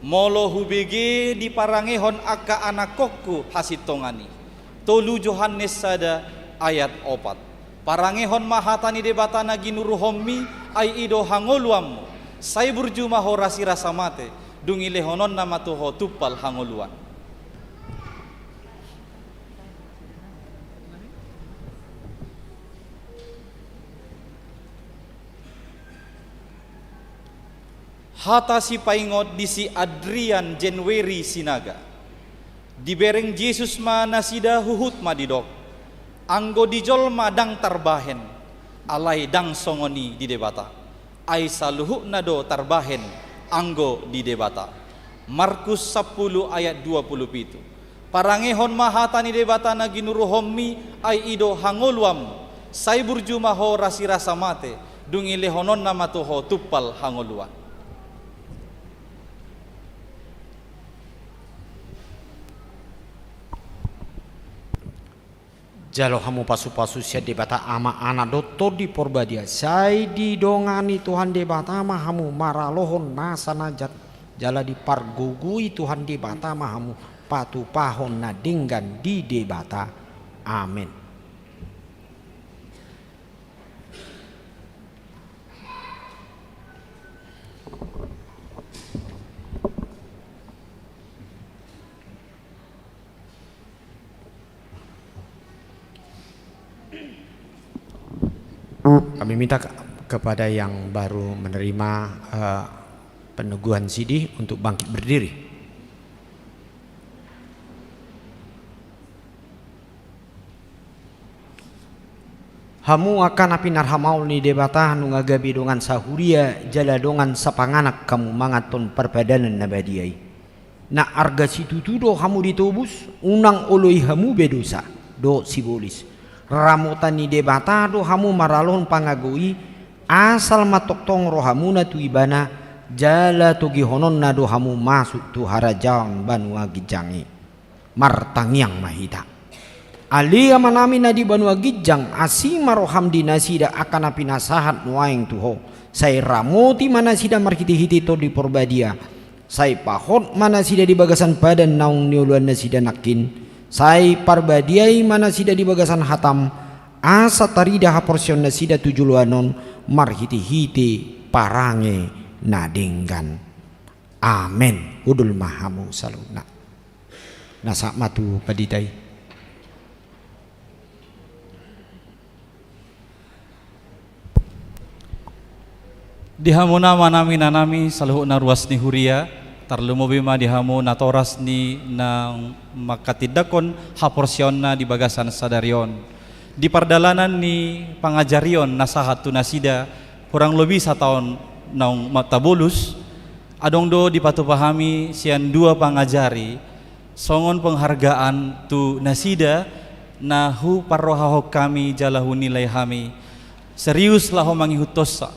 Molo hubege di parangehon aka anakokku hasitongani. Tolu Yohanes sada ayat 4. Parangehon mahatani debatana ginuruhommi ay ido hangoluammu. Say burjuma ho rasi rasa mate dungi lehonon nama tuho tupal hangoluan. Hata si paingod di si Adrian January Sinaga. Dibereng Yesus ma nasida huhut madidok. Anggo dijol madang tarbahen. Alay dang songoni di debata. Ay saluhuk nado tarbahen. Anggo di debata. Markus 10 ayat 27. Parangehon mahatani debata na ginuruhommi ay ido hangoluam. Say burjumaho rasi rasa mate. Dungi lehonon nama tuho tupal hangoluan. Jalo hamu pasu-pasu siat di bata ama anak doto di Purbadia. Saya didongani Tuhan di bata mahamu maralohon nasanajat. Jala dipargugui Tuhan di bata mahamu patupahon nadinggan di bata. Amin. Kami minta kepada yang baru menerima peneguhan sidih untuk bangkit berdiri. Hamu akan api narhamaul ni debata nungagabi dongan sahuria jala dongan sapanganak kamu mangaton perbadanan nabadiai. Na arga situ tudo hamu ditobus unang oloi hamu bedosa do sibolis. Ramutan ni debata do hamu maralon pangagui asal matoktong rohamuna tu ibana jala togi honon na do hamu masuk tu harajang banua gijangi martangiang mahita alia manami na di banua gijang asima roham dinasida akan api nasahat nuaing tuho say ramoti manasida markiti-hiti to di Purbadia say pahot manasida di bagasan padan naung niuluan nasida nakin say Parbadiai mana sida di bagasan hatam asa tarida haporsion na sida tujuluanon marhiti-hiti parange nadinggan. Amen. Udul mahamu saluna. Nasa matu paditai. Dihamuna manami nanami saluhu na ruas ni huria. Tarlumo bima dihamu natoras ni nang makatidakon haporsyon na di bagasan sadarion. Di pardalanan ni pangajarion nasahat tu nasida kurang lebih 1 tahun naung matabulus adong do dipatupahami sian 2 pangajari songon penghargaan tu nasida nahu parrohaho kami jalahu nilai hami serius laho mangihutosa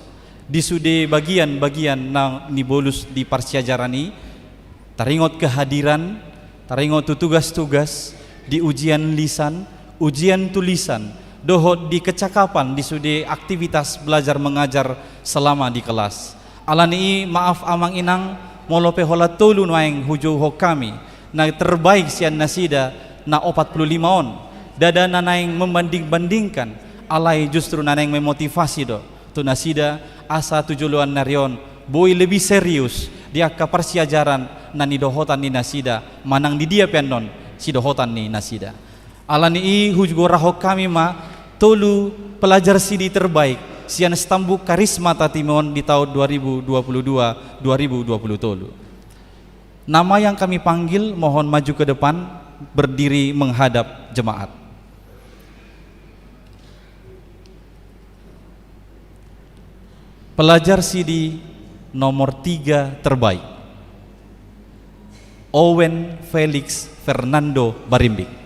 disude bagian-bagian nang nibolus di parsiajarani taringot kehadiran taringot tugas-tugas di ujian lisan ujian tulisan dohot di kecakapan disude aktivitas belajar mengajar selama di kelas alani maaf amang inang molope hola tolu nuaing hujo ho kami na terbaik sian nasida na 45 on dada nanaing membanding-bandingkan alai justru nanaing memotivasi do tu nasida asa tujuluan narion boy lebih serius dia ka persiajaran na ni dohotan ni nasida manang di dia penon si dohotan ni nasida alani i hujugo raho kami ma tolu pelajar sidi terbaik sian stambu karisma tatimon di tahun 2022 2020 nama yang kami panggil mohon maju ke depan berdiri menghadap jemaat. Pelajar CD nomor 3 terbaik, Owen Felix Fernando Barimbik.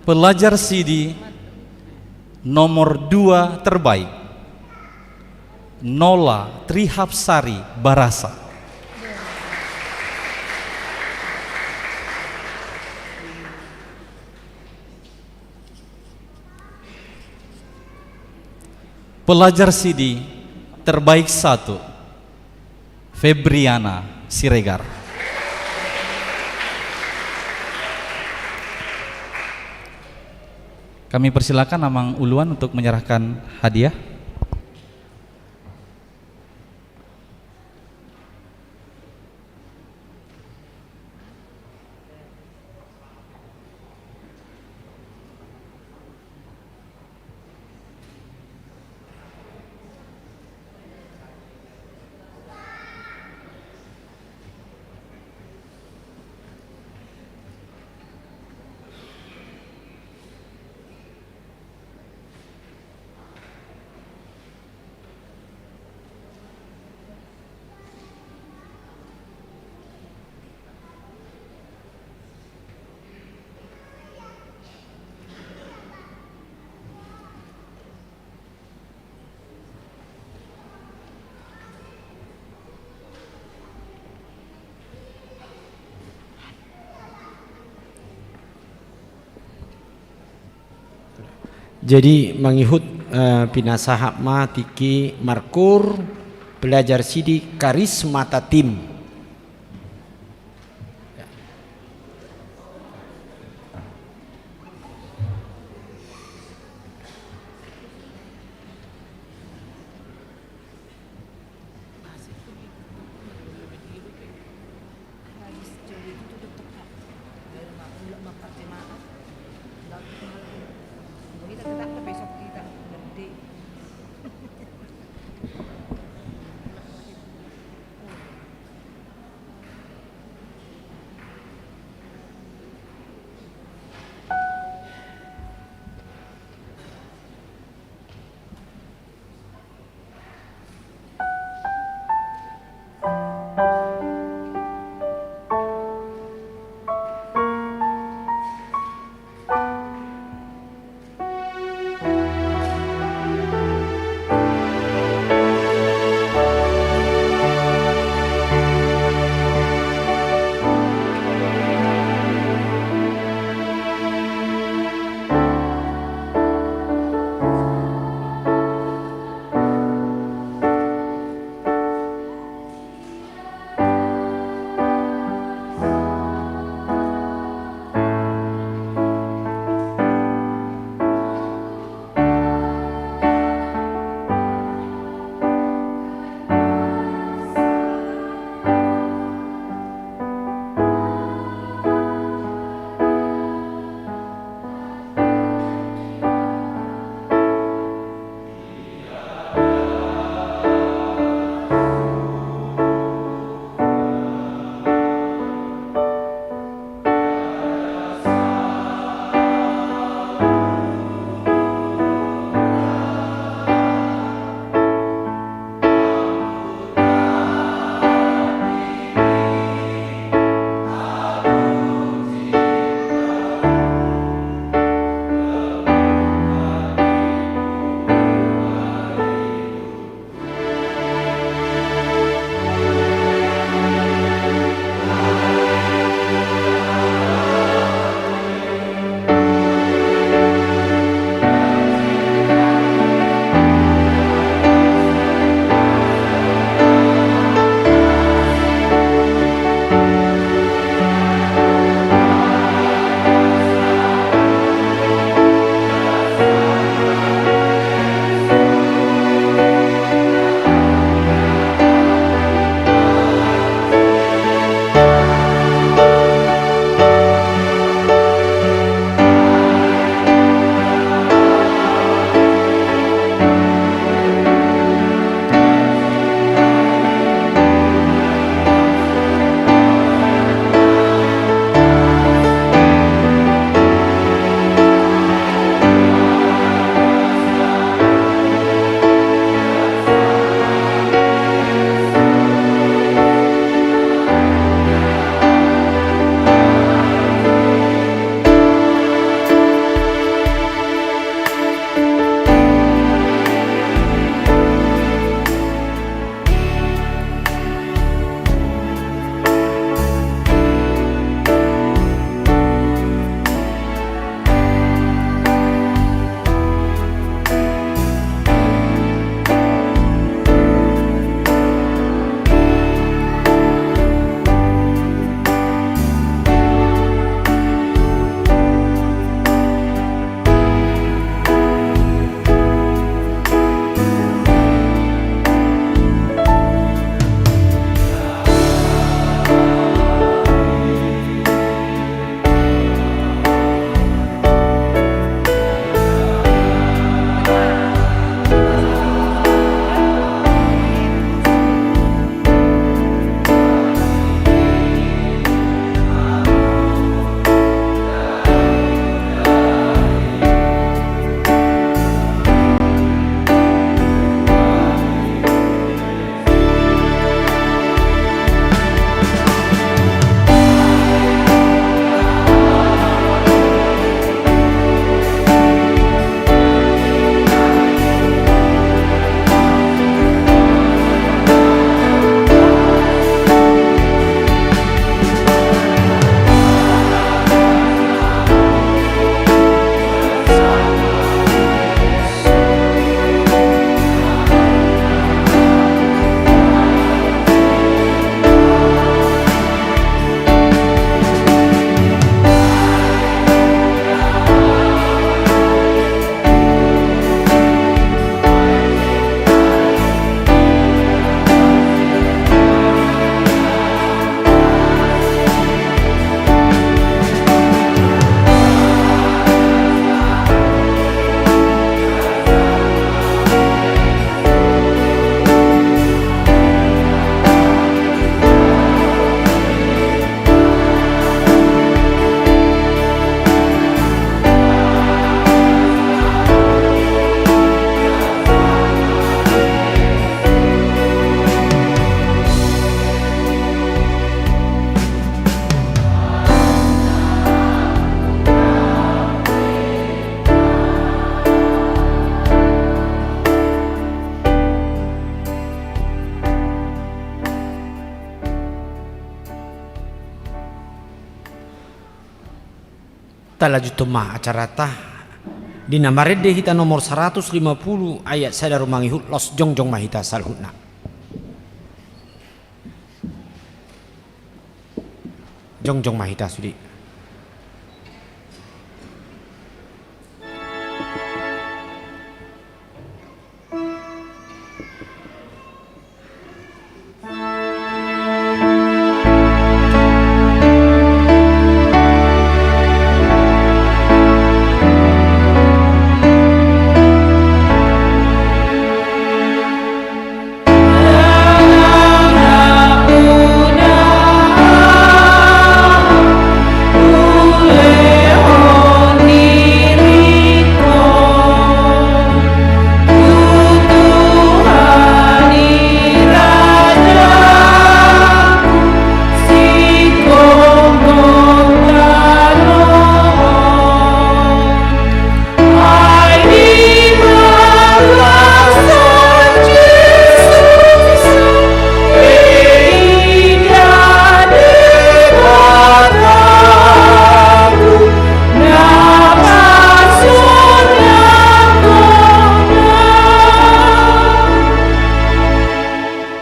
Pelajar CD nomor 2 terbaik, Nola Trihapsari Barasa. Pelajar CD terbaik 1, Febriana Siregar. Kami persilakan Amang Uluan untuk menyerahkan hadiah. Jadi mengihut pinasahap ma tiki markur belajar sidi karismata tim. Talaju mah acara tah dina marede hita nomor 150 ayat sadar mangihut los jongjong mahita salhutna. Jongjong mahita sudi.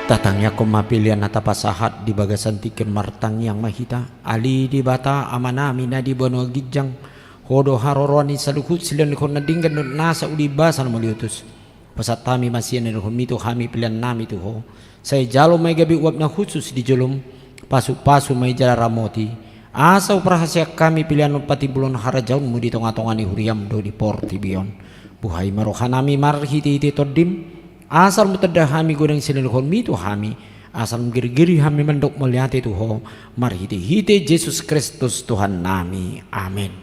Tatangnya koma pilihan nata pasahat di bagasan tiken martang yang mahita ali di bata amanami na di bono gijang hodo haroroni saluhut silan likon na dinggan nasa uli basan maliutus pasat tami masih nelhon mito hami pilihan nami tu ho saya jalo may gabi uap na khusus di jolom pasu may jala ramoti asa uprahasya kami pilihan pati bulon harajaun mudi tonga-tongani huriam do di porti bion buhay marohanami marhiti todim asal mutadah hami goreng sinilhon mito hami asal mgiri-giri hami mendok melihat itu ho marhiti hite Yesus Kristus Tuhan nami amin.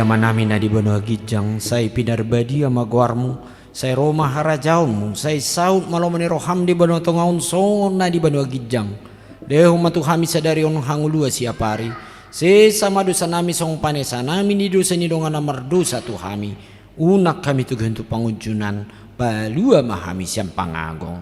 Manami na di bono gijang say pinarbadi amagwarmu say Roma harajaunmu say saud malomani roham di bono tongaun songon na di bono gijang dehu matu hami sadari on hangulua siapari se sama dosa nami song panesa nami ni dosa ni dongan namar dosa tu hami unak kami tu gentu pangunjunan balua mahami siam pangagong.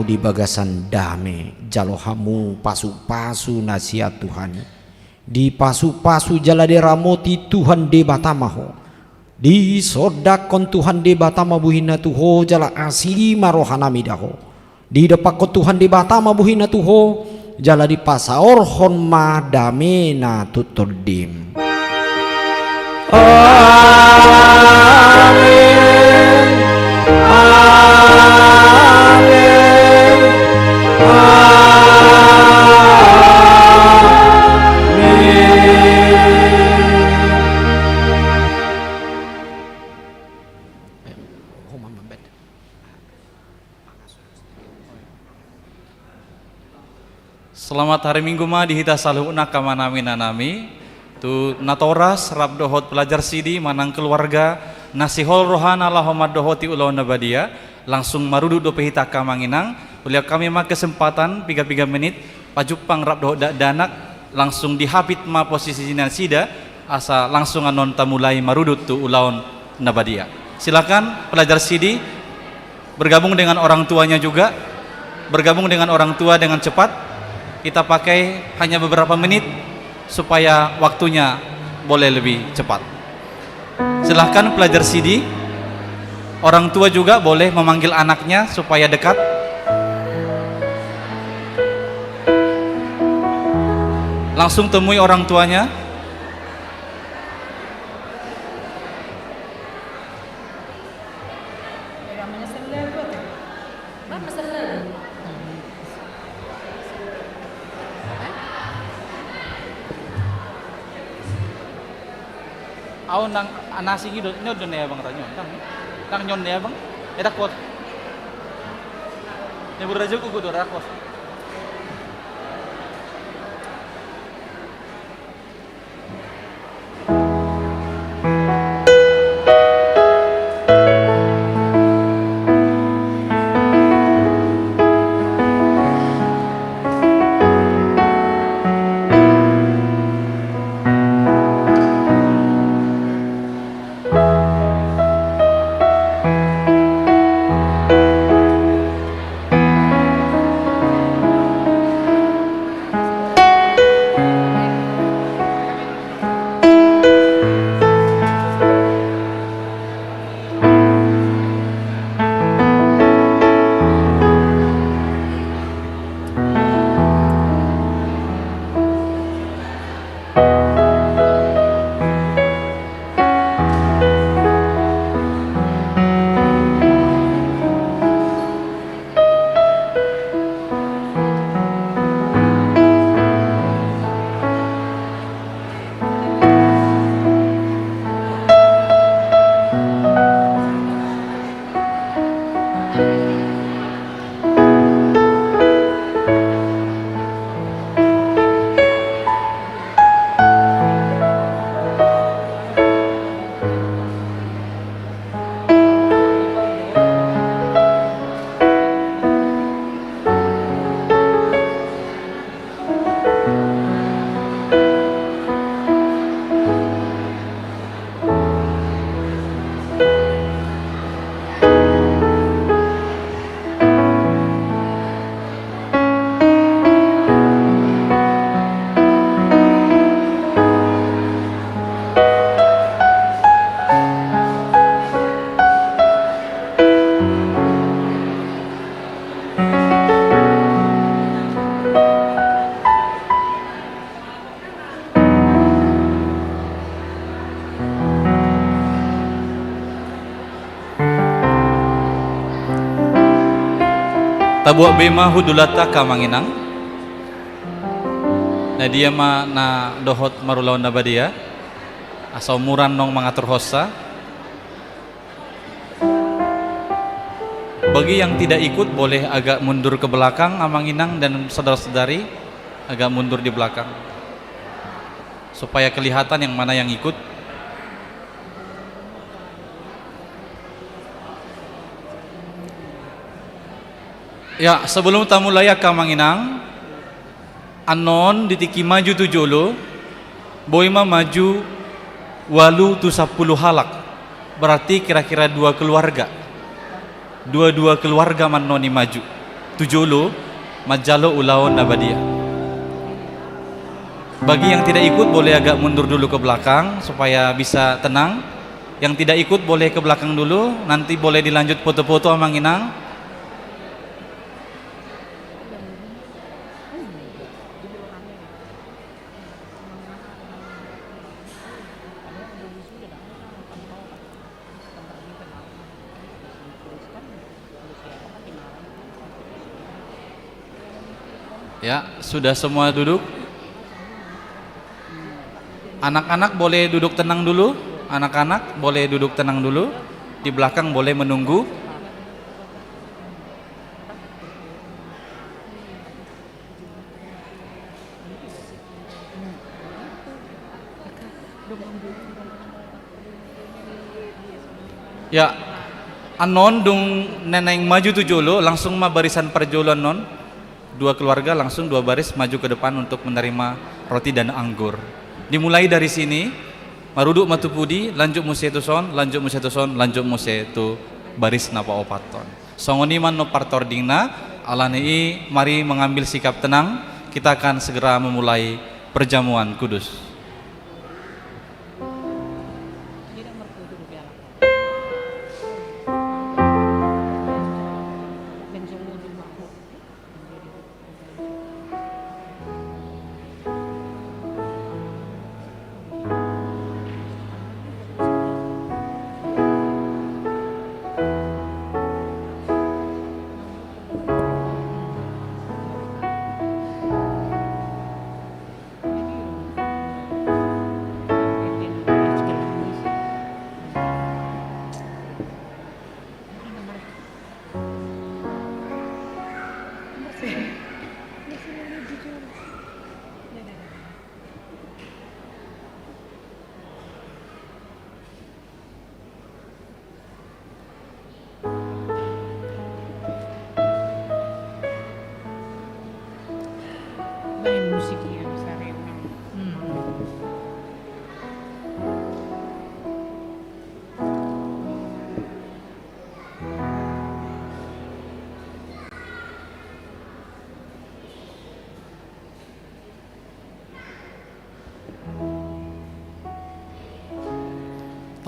Di bagasan dame jalohamu pasu-pasu nasihat Tuhan di pasu-pasu jalade ramoti Tuhan de batamaho di sodakon Tuhan de batama buhina tuho jala asili marohanami daho di depakon Tuhan de batama buhina tuho jala di pasaorhon madame na tutodim. Amin. Selamat hari Minggu ma dihita saluhuna kamanami nanami tu natoras rabdohot pelajar sidi manang keluarga nasihol rohana lahomad dohoti ulau nabadia langsung marudu do pehita kamanginang beliau kami ma kesempatan 3 menit pajupang rabdohot danak langsung dihapit ma posisi sinan sida asa langsung anon tamulai marudut tu ulaun nabadia. Silakan pelajar Sidi bergabung dengan orang tuanya juga, bergabung dengan orang tua dengan cepat. Kita pakai hanya beberapa menit supaya waktunya boleh lebih cepat. Silahkan pelajar Sidi, orang tua juga boleh memanggil anaknya supaya dekat. Langsung temui orang tuanya. Aw nang anasi gitu, ini udah nih bang Ranyon, nang nyon nih bang, edak kuat. Ini beraja ku kudu rakos. Tabuak bema hudulata kamanginang. Nah dia ma na dohot marulawan nabadia. Asal muran nong mengatur hossa. Bagi yang tidak ikut boleh agak mundur ke belakang, amanginang dan saudara-saudari agak mundur di belakang supaya kelihatan yang mana yang ikut. Ya, sebelum tamu layak kamanginang, anon ditiki maju tujolo, boima maju walu tu 10 halak, berarti kira-kira 2 keluarga. Dua keluarga manoni maju. Tujolo, majalo ulaon nabadia. Bagi yang tidak ikut boleh agak mundur dulu ke belakang supaya bisa tenang. Yang tidak ikut boleh ke belakang dulu, nanti boleh dilanjut foto-foto amanginang. Ya, sudah semua duduk. Anak-anak boleh duduk tenang dulu. Anak-anak boleh duduk tenang dulu. Di belakang boleh menunggu. Ya, anon dung neneng maju tujolo langsung ma barisan perjolo non. 2 keluarga langsung 2 baris maju ke depan untuk menerima roti dan anggur. Dimulai dari sini, maruduk matupudi lanjut muse tu son, lanjut muse tu son, lanjut muse tu baris napa opaton. Songoni man no partor dingna alani mari mengambil sikap tenang, kita akan segera memulai perjamuan kudus.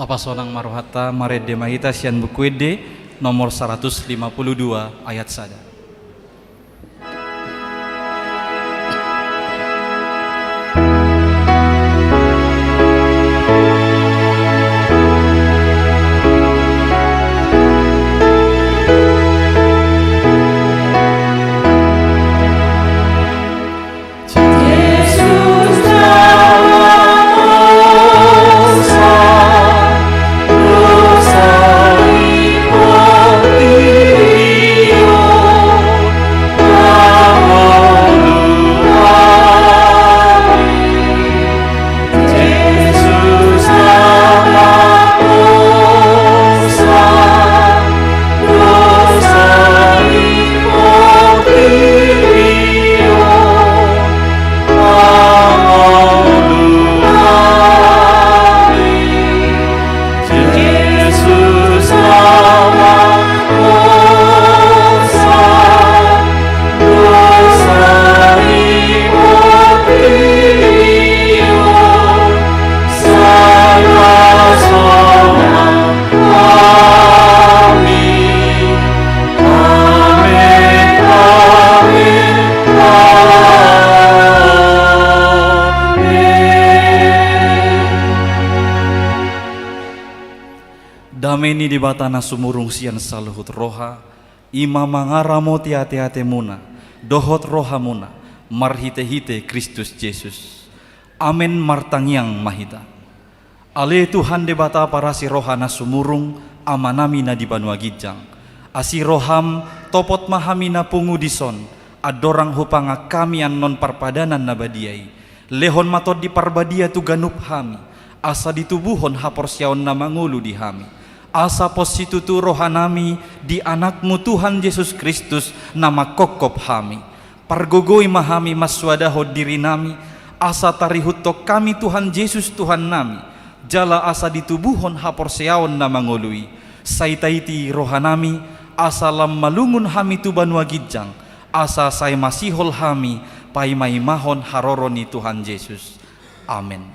Tapasonang marohata marede mahita sian bukuede nomor 152 ayat sada. Dameni di batana sumurung sian saluhut roha, ima mangaramo tiate-ate muna, dohot roha muna, marhite-hite Kristus Yesus. Amen martangyang mahita. Ale Tuhan de bata parasi rohana sumurung, amanamina di banua gijang. Asi roham topot mahamina pungudison, adorang hupanga kami an non parpadanan nabadiai. Lehon matot di parbadia tu ganup hami, asa ditubuhon hapor siaon na mangulu di hami. Asa positutu rohanami di anakmu Tuhan Yesus Kristus nama kokop hami. Pargogoi mahami maswadaho diri nami, asa tarihutok kami Tuhan Yesus Tuhan nami. Jala asa ditubuhon hapor seaon nama ngului. Saitaiti rohanami, asa lam malungun hami tuban wagijang. Asa say masihol hami, paimaimahon haroroni Tuhan Yesus. Amen.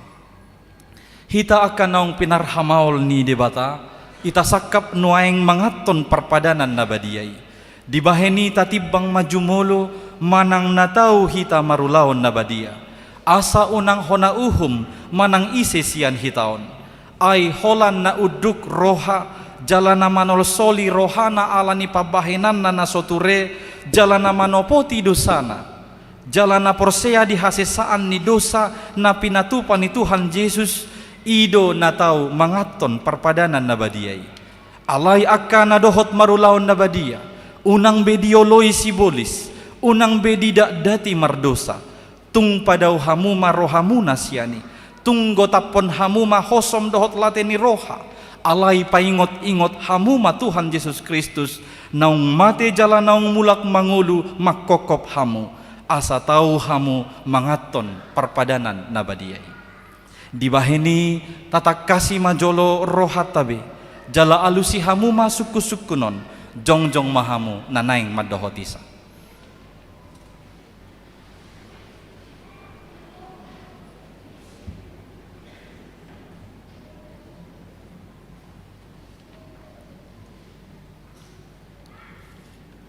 Hita akan naung pinarhamaol ni debata, ita sakap nuaeng mangaton parpadanan nabadiai. Dibaheni tatibang majumolo, manang natau hita marulaon nabadia. Asa unang hona uhum, manang ise sian hitaon. Ay holan na uduk roha, jalana manol soli rohana alani pabahenan na nasoture, jalana manopoti dosana. Jalana porsea di hasesaan ni dosa na pinatupan ni Tuhan Yesus, ido natau mangaton parpadanan nabadiai. Alai akka nadohot marulaon nabadia, unang bedioloi sibolis, unang bedidak dati mardosa, tung padau hamuma rohamuna siani, tung gotapon hamuma hosom dohot lateni roha, alai paingot-ingot hamuma Tuhan Yesus Kristus, naung mate jala naung mulak mangulu makokop hamu, asa tau hamu mangaton parpadanan nabadiai. Dibaheni tatak kasih majolo rohat tabe, jala alusi hamu masuk kusukunon, jongjong mahamu nanaing madohotisa.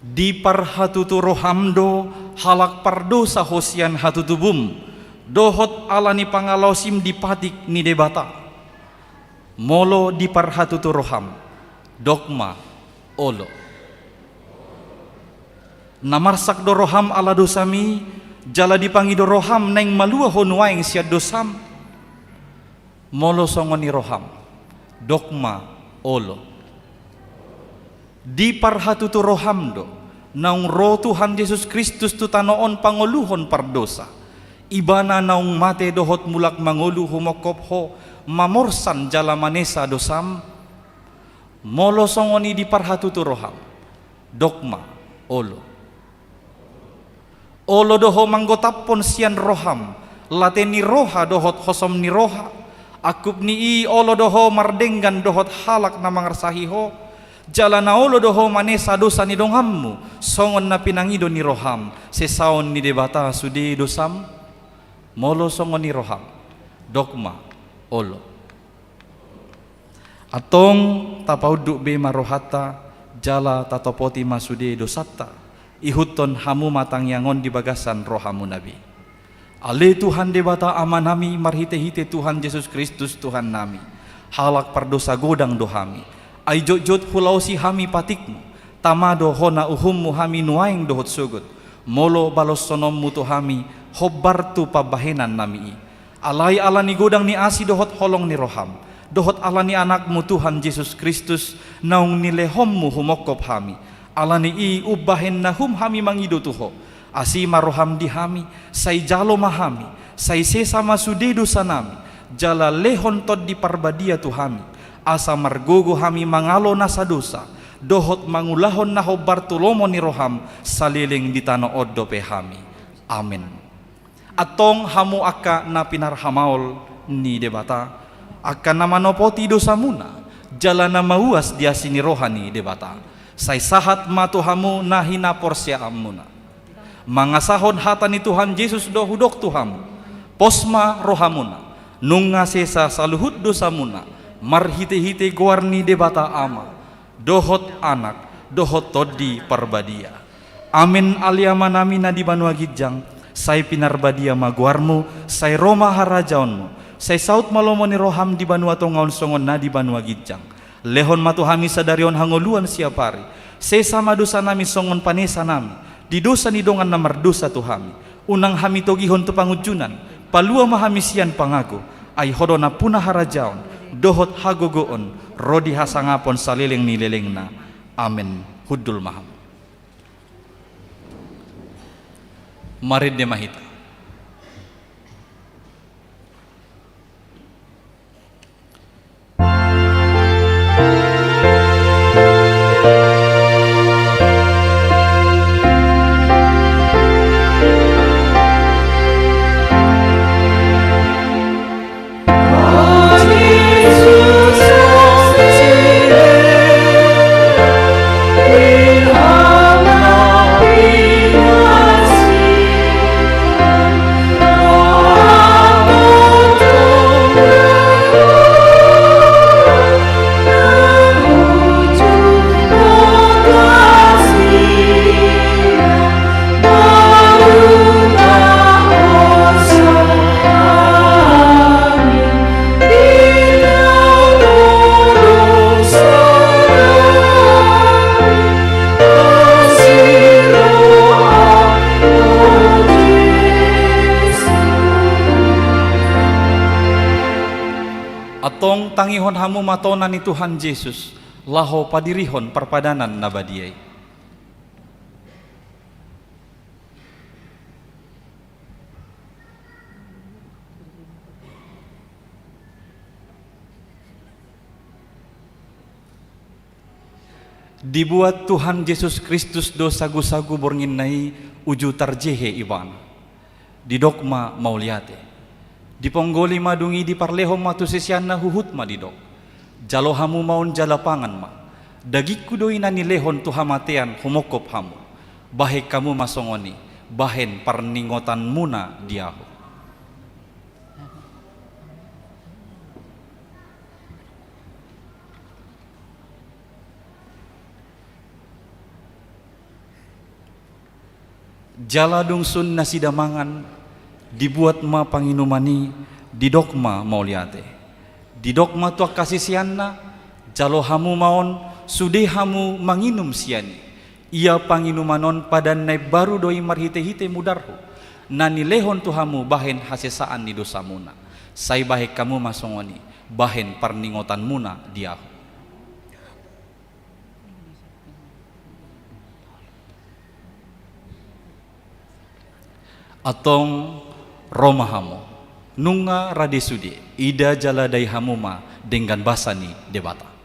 Di parhatutu rohamdo halak pardosa hosian hatutubum dohot alani pangalosim dipatik ni debata molo di parhatutu roham dogma olo namarsak do roham ala dosami jala dipangido roham neng malua honuaing siad dosam molo songoni roham dogma olo di parhatutu rohamdo naung roh Tuhan Yesus Kristus tu tanoon pangoluhon pardosa ibana naung mate dohot mulak mangolu humokop ho mamorsan jala manesa dosam molo songoni di parhatutu roham dogma olo doho manggotapon sian roham lateni roha dohot hosom ni roha akup ni i olo doho mardenggan dohot halak na mangarsahi ho jala na olo doho manesa dosa ni donghammu songon na pinangido ni roham sesaon ni debata sudi dosam molo songon ni roham dogma olo atong tapauduk be marohata jala tatopoti masude dosata ihuton hamu matang yangon di bagasan rohamu nabi ale Tuhan debata amanami marhite-hite Tuhan Yesus Kristus Tuhan nami halak pardosa godang dohami ai jot hulausi hami patikmu tamado hona uhummu hami nuaing dohot sugut molo balos sonom mutu hami hobbartu pabahenan nami alai alani godang ni asi dohot holong ni roham dohot alani anakmu Tuhan Yesus Kristus naung nilehommu humokop hami alani i ubahen nahum hami mangido tuho asi maroham di hami sai jalo mahami sai sesama sudedu sanami jala lehon tod di parbadia tuhami asa margogo hami mangalo nasa dosa dohot mangulahon na hobartulomo ni roham saliling di tano oddo pe hami amin atong hamu aka na pinarhamaol ni debata aka na manopoti dosa muna jala na mauas dia sini rohani debata say sahat matu hamu na hinaporsya amuna mangasahon hata ni Tuhan Yesus dohudok tuhamu posma rohamuna nunga sesa saluhut dosa muna marhite-hite guarni debata ama dohot anak dohot todi parbadia amin aliama nami na di banua gijang say pinarbadia maguarmu say roma harajaonmu say saut malomoni roham di banua tongaon songon na di banua gijang lehon matu hami sadarion hangoluan siapari sesama dosa nami songon panesa nami di dosa ni dongan na mardosa tu hami unang hami togihon tu pangujunan palua mahamisian pangago ay hodona punah harajaon dohot hagogoon rodi hasangapon saliling nililingna amin hudul maham marid de mahita atong tangihon hamu matonan ni Tuhan Yesus laho padirihon perpadanan nabadiay dibuat Tuhan Yesus Kristus dosa-gusagu borngin nai uju tarjehe iban di dogma mauliate Di ponggoli madungi di parlehom matu sesianna huhut madidok. Jalo hamu maun jalapangan ma. Dagikku doi nani lehon tu hamatean humokop hamu. Bahe kamu masongoni, bahen parningotan muna diahu. Jala dungsun nasi damangan dibuat ma panginumani di dokma mauliate. Di dokma tua kasih sianna jalo hamu maon sude hamu manginum siani. Ia panginumanon padan nai baru doi marhite-hite mudarhu. Nani lehon tu hamu bahen hasesaan ni dosa muna. Sai bahe kamu masongoni bahen parningotan muna diahu. Atong romahamu nunga radesudi ida jaladai hamuma dengan basani debata.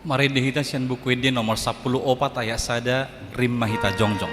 Mari dihita sian buku ini nomor 10 opat ayat sada rim mahita jongjong.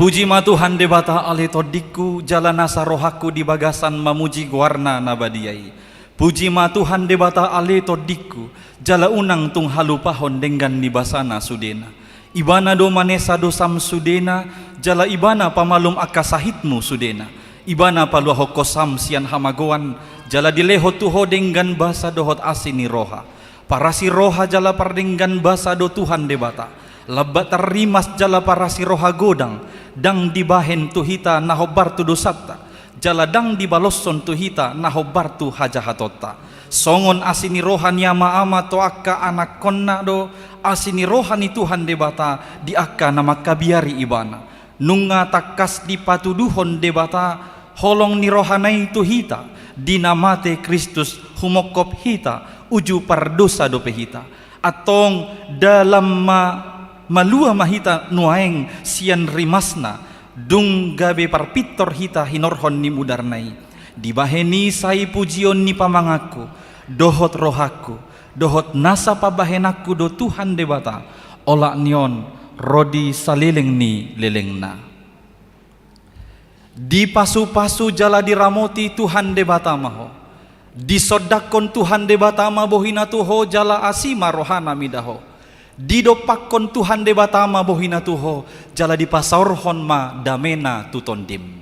Puji ma Tuhan debata ale todiku jalan nasa rohaku di bagasan mamuji guarna nabadiai. Puji ma Tuhan debata ale todiku jala unang tung halupahon dengan nibasana sudena. Ibana do manesa do sam sudena jala ibana pamalum akasahitmu sudena. Ibana paluaho kosam sian hamagoan jala dileho tuho dengan basa dohot asini roha. Parasi roha jala pardenggan basa do Tuhan debata. Labat terimas jala parasi roha godang dang dibahen tuhita nahobar tu dosapta jala dang dibalosson tuhita nahobar tu hajahatota songon asini rohani ama ama to akka anak konna do asini rohani Tuhan debata di akka nama kabiari ibana nunga takas di patuduhon debata holong ni rohanai tuhita dinamate Kristus humokop hita uju pardosa do pehita atong dalam malua mahita nuaeng sian rimasna dung gabe parpitor hita hinorhon ni mudarnai dibaheni sai pujion ni pamangaku dohot rohaku dohot nasa pabahenaku do Tuhan debata olak nion rodi salileng ni lelengna di pasu-pasu jala diramoti Tuhan debata maho disodakon Tuhan debata ma bohina tuho jala asima rohana midaho didopakon Tuhan debatama bohina tuho jala dipasaurhon ma damena tutondim.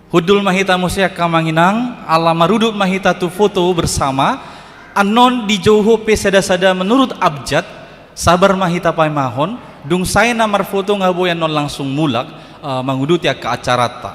Hudul mahita musia kamanginang ala maruduk mahita tu foto bersama anon di jauh pe sada-sada menurut abjad sabar mahita paimahon dung saya namar foto ngaboyan non langsung mulak mangudut ya ke acara ta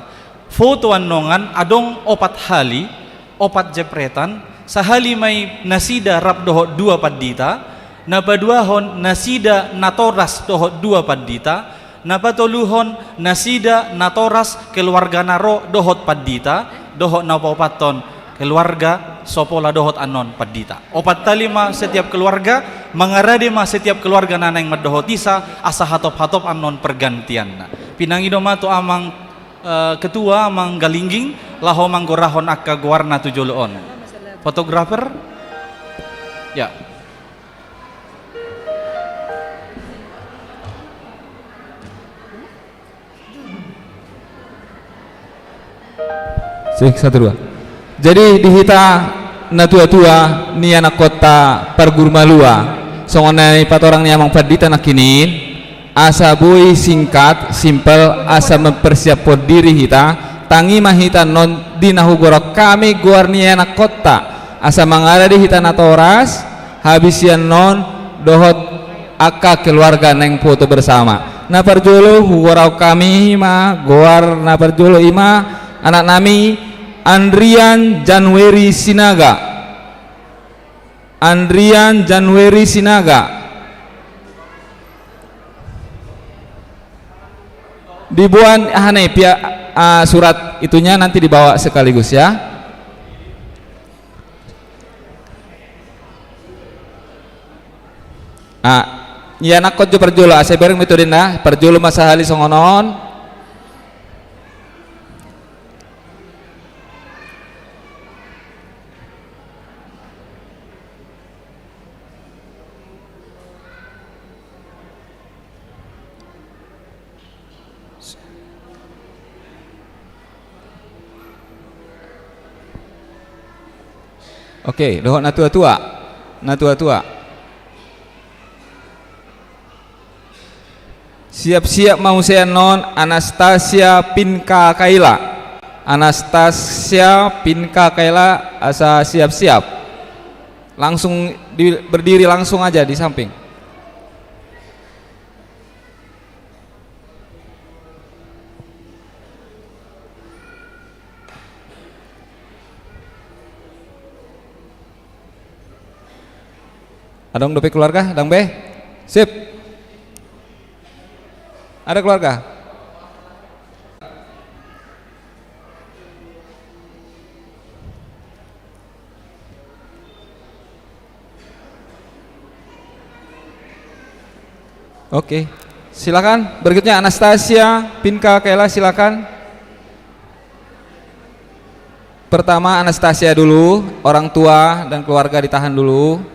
foto anongan adong opat hali opat jepretan sahali mai nasida rap dohot dua padita napa duahon nasida natoras dohot dua padita napa toluhon nasida natoras keluarga naro dohot padita dohot napa opaton keluarga sopola dohot anon padita opat talima setiap keluarga mengarade ma setiap keluarga naneng madohotisa asa hatop-hatop anon pergantian pinangido ma to amang ketua amang galingging laho manggorahon akka guarna tujoloon fotografer ya. Satu dua. Jadi dihita na tua-tua ni anak kota Pargurmalua songonai patorang ni amang padita nakinin asa boy singkat simpel asa mempersiap diri hita tangi mahita non dinahugorok kami guar ni anak kota asa mangada di hita natoras habisian non dohot akka keluarga neng foto bersama na parjolo hugorau kami ma guar na parjolo ima anak nami Andrian Januari Sinaga Andrian Januari Sinaga dibuat pihak surat itunya nanti dibawa sekaligus ya. Ya nak kau perjolo asa bareng metodena perjolo masa hali songonon Oke, dohot na tua-tua. Na tua-tua. Siap-siap mau saya non Anastasia Pinka Kaila. Anastasia Pinka Kaila asa siap-siap. Langsung berdiri langsung aja di samping. Ada dong dope keluarga, dang be? Sip. Ada keluarga? Oke, silakan. Berikutnya Anastasia Pinka Kaila, silakan. Pertama Anastasia dulu, orang tua dan keluarga ditahan dulu.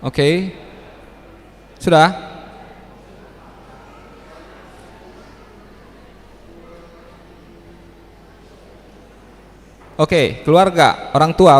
Oke, sudah. Oke, keluarga, orang tua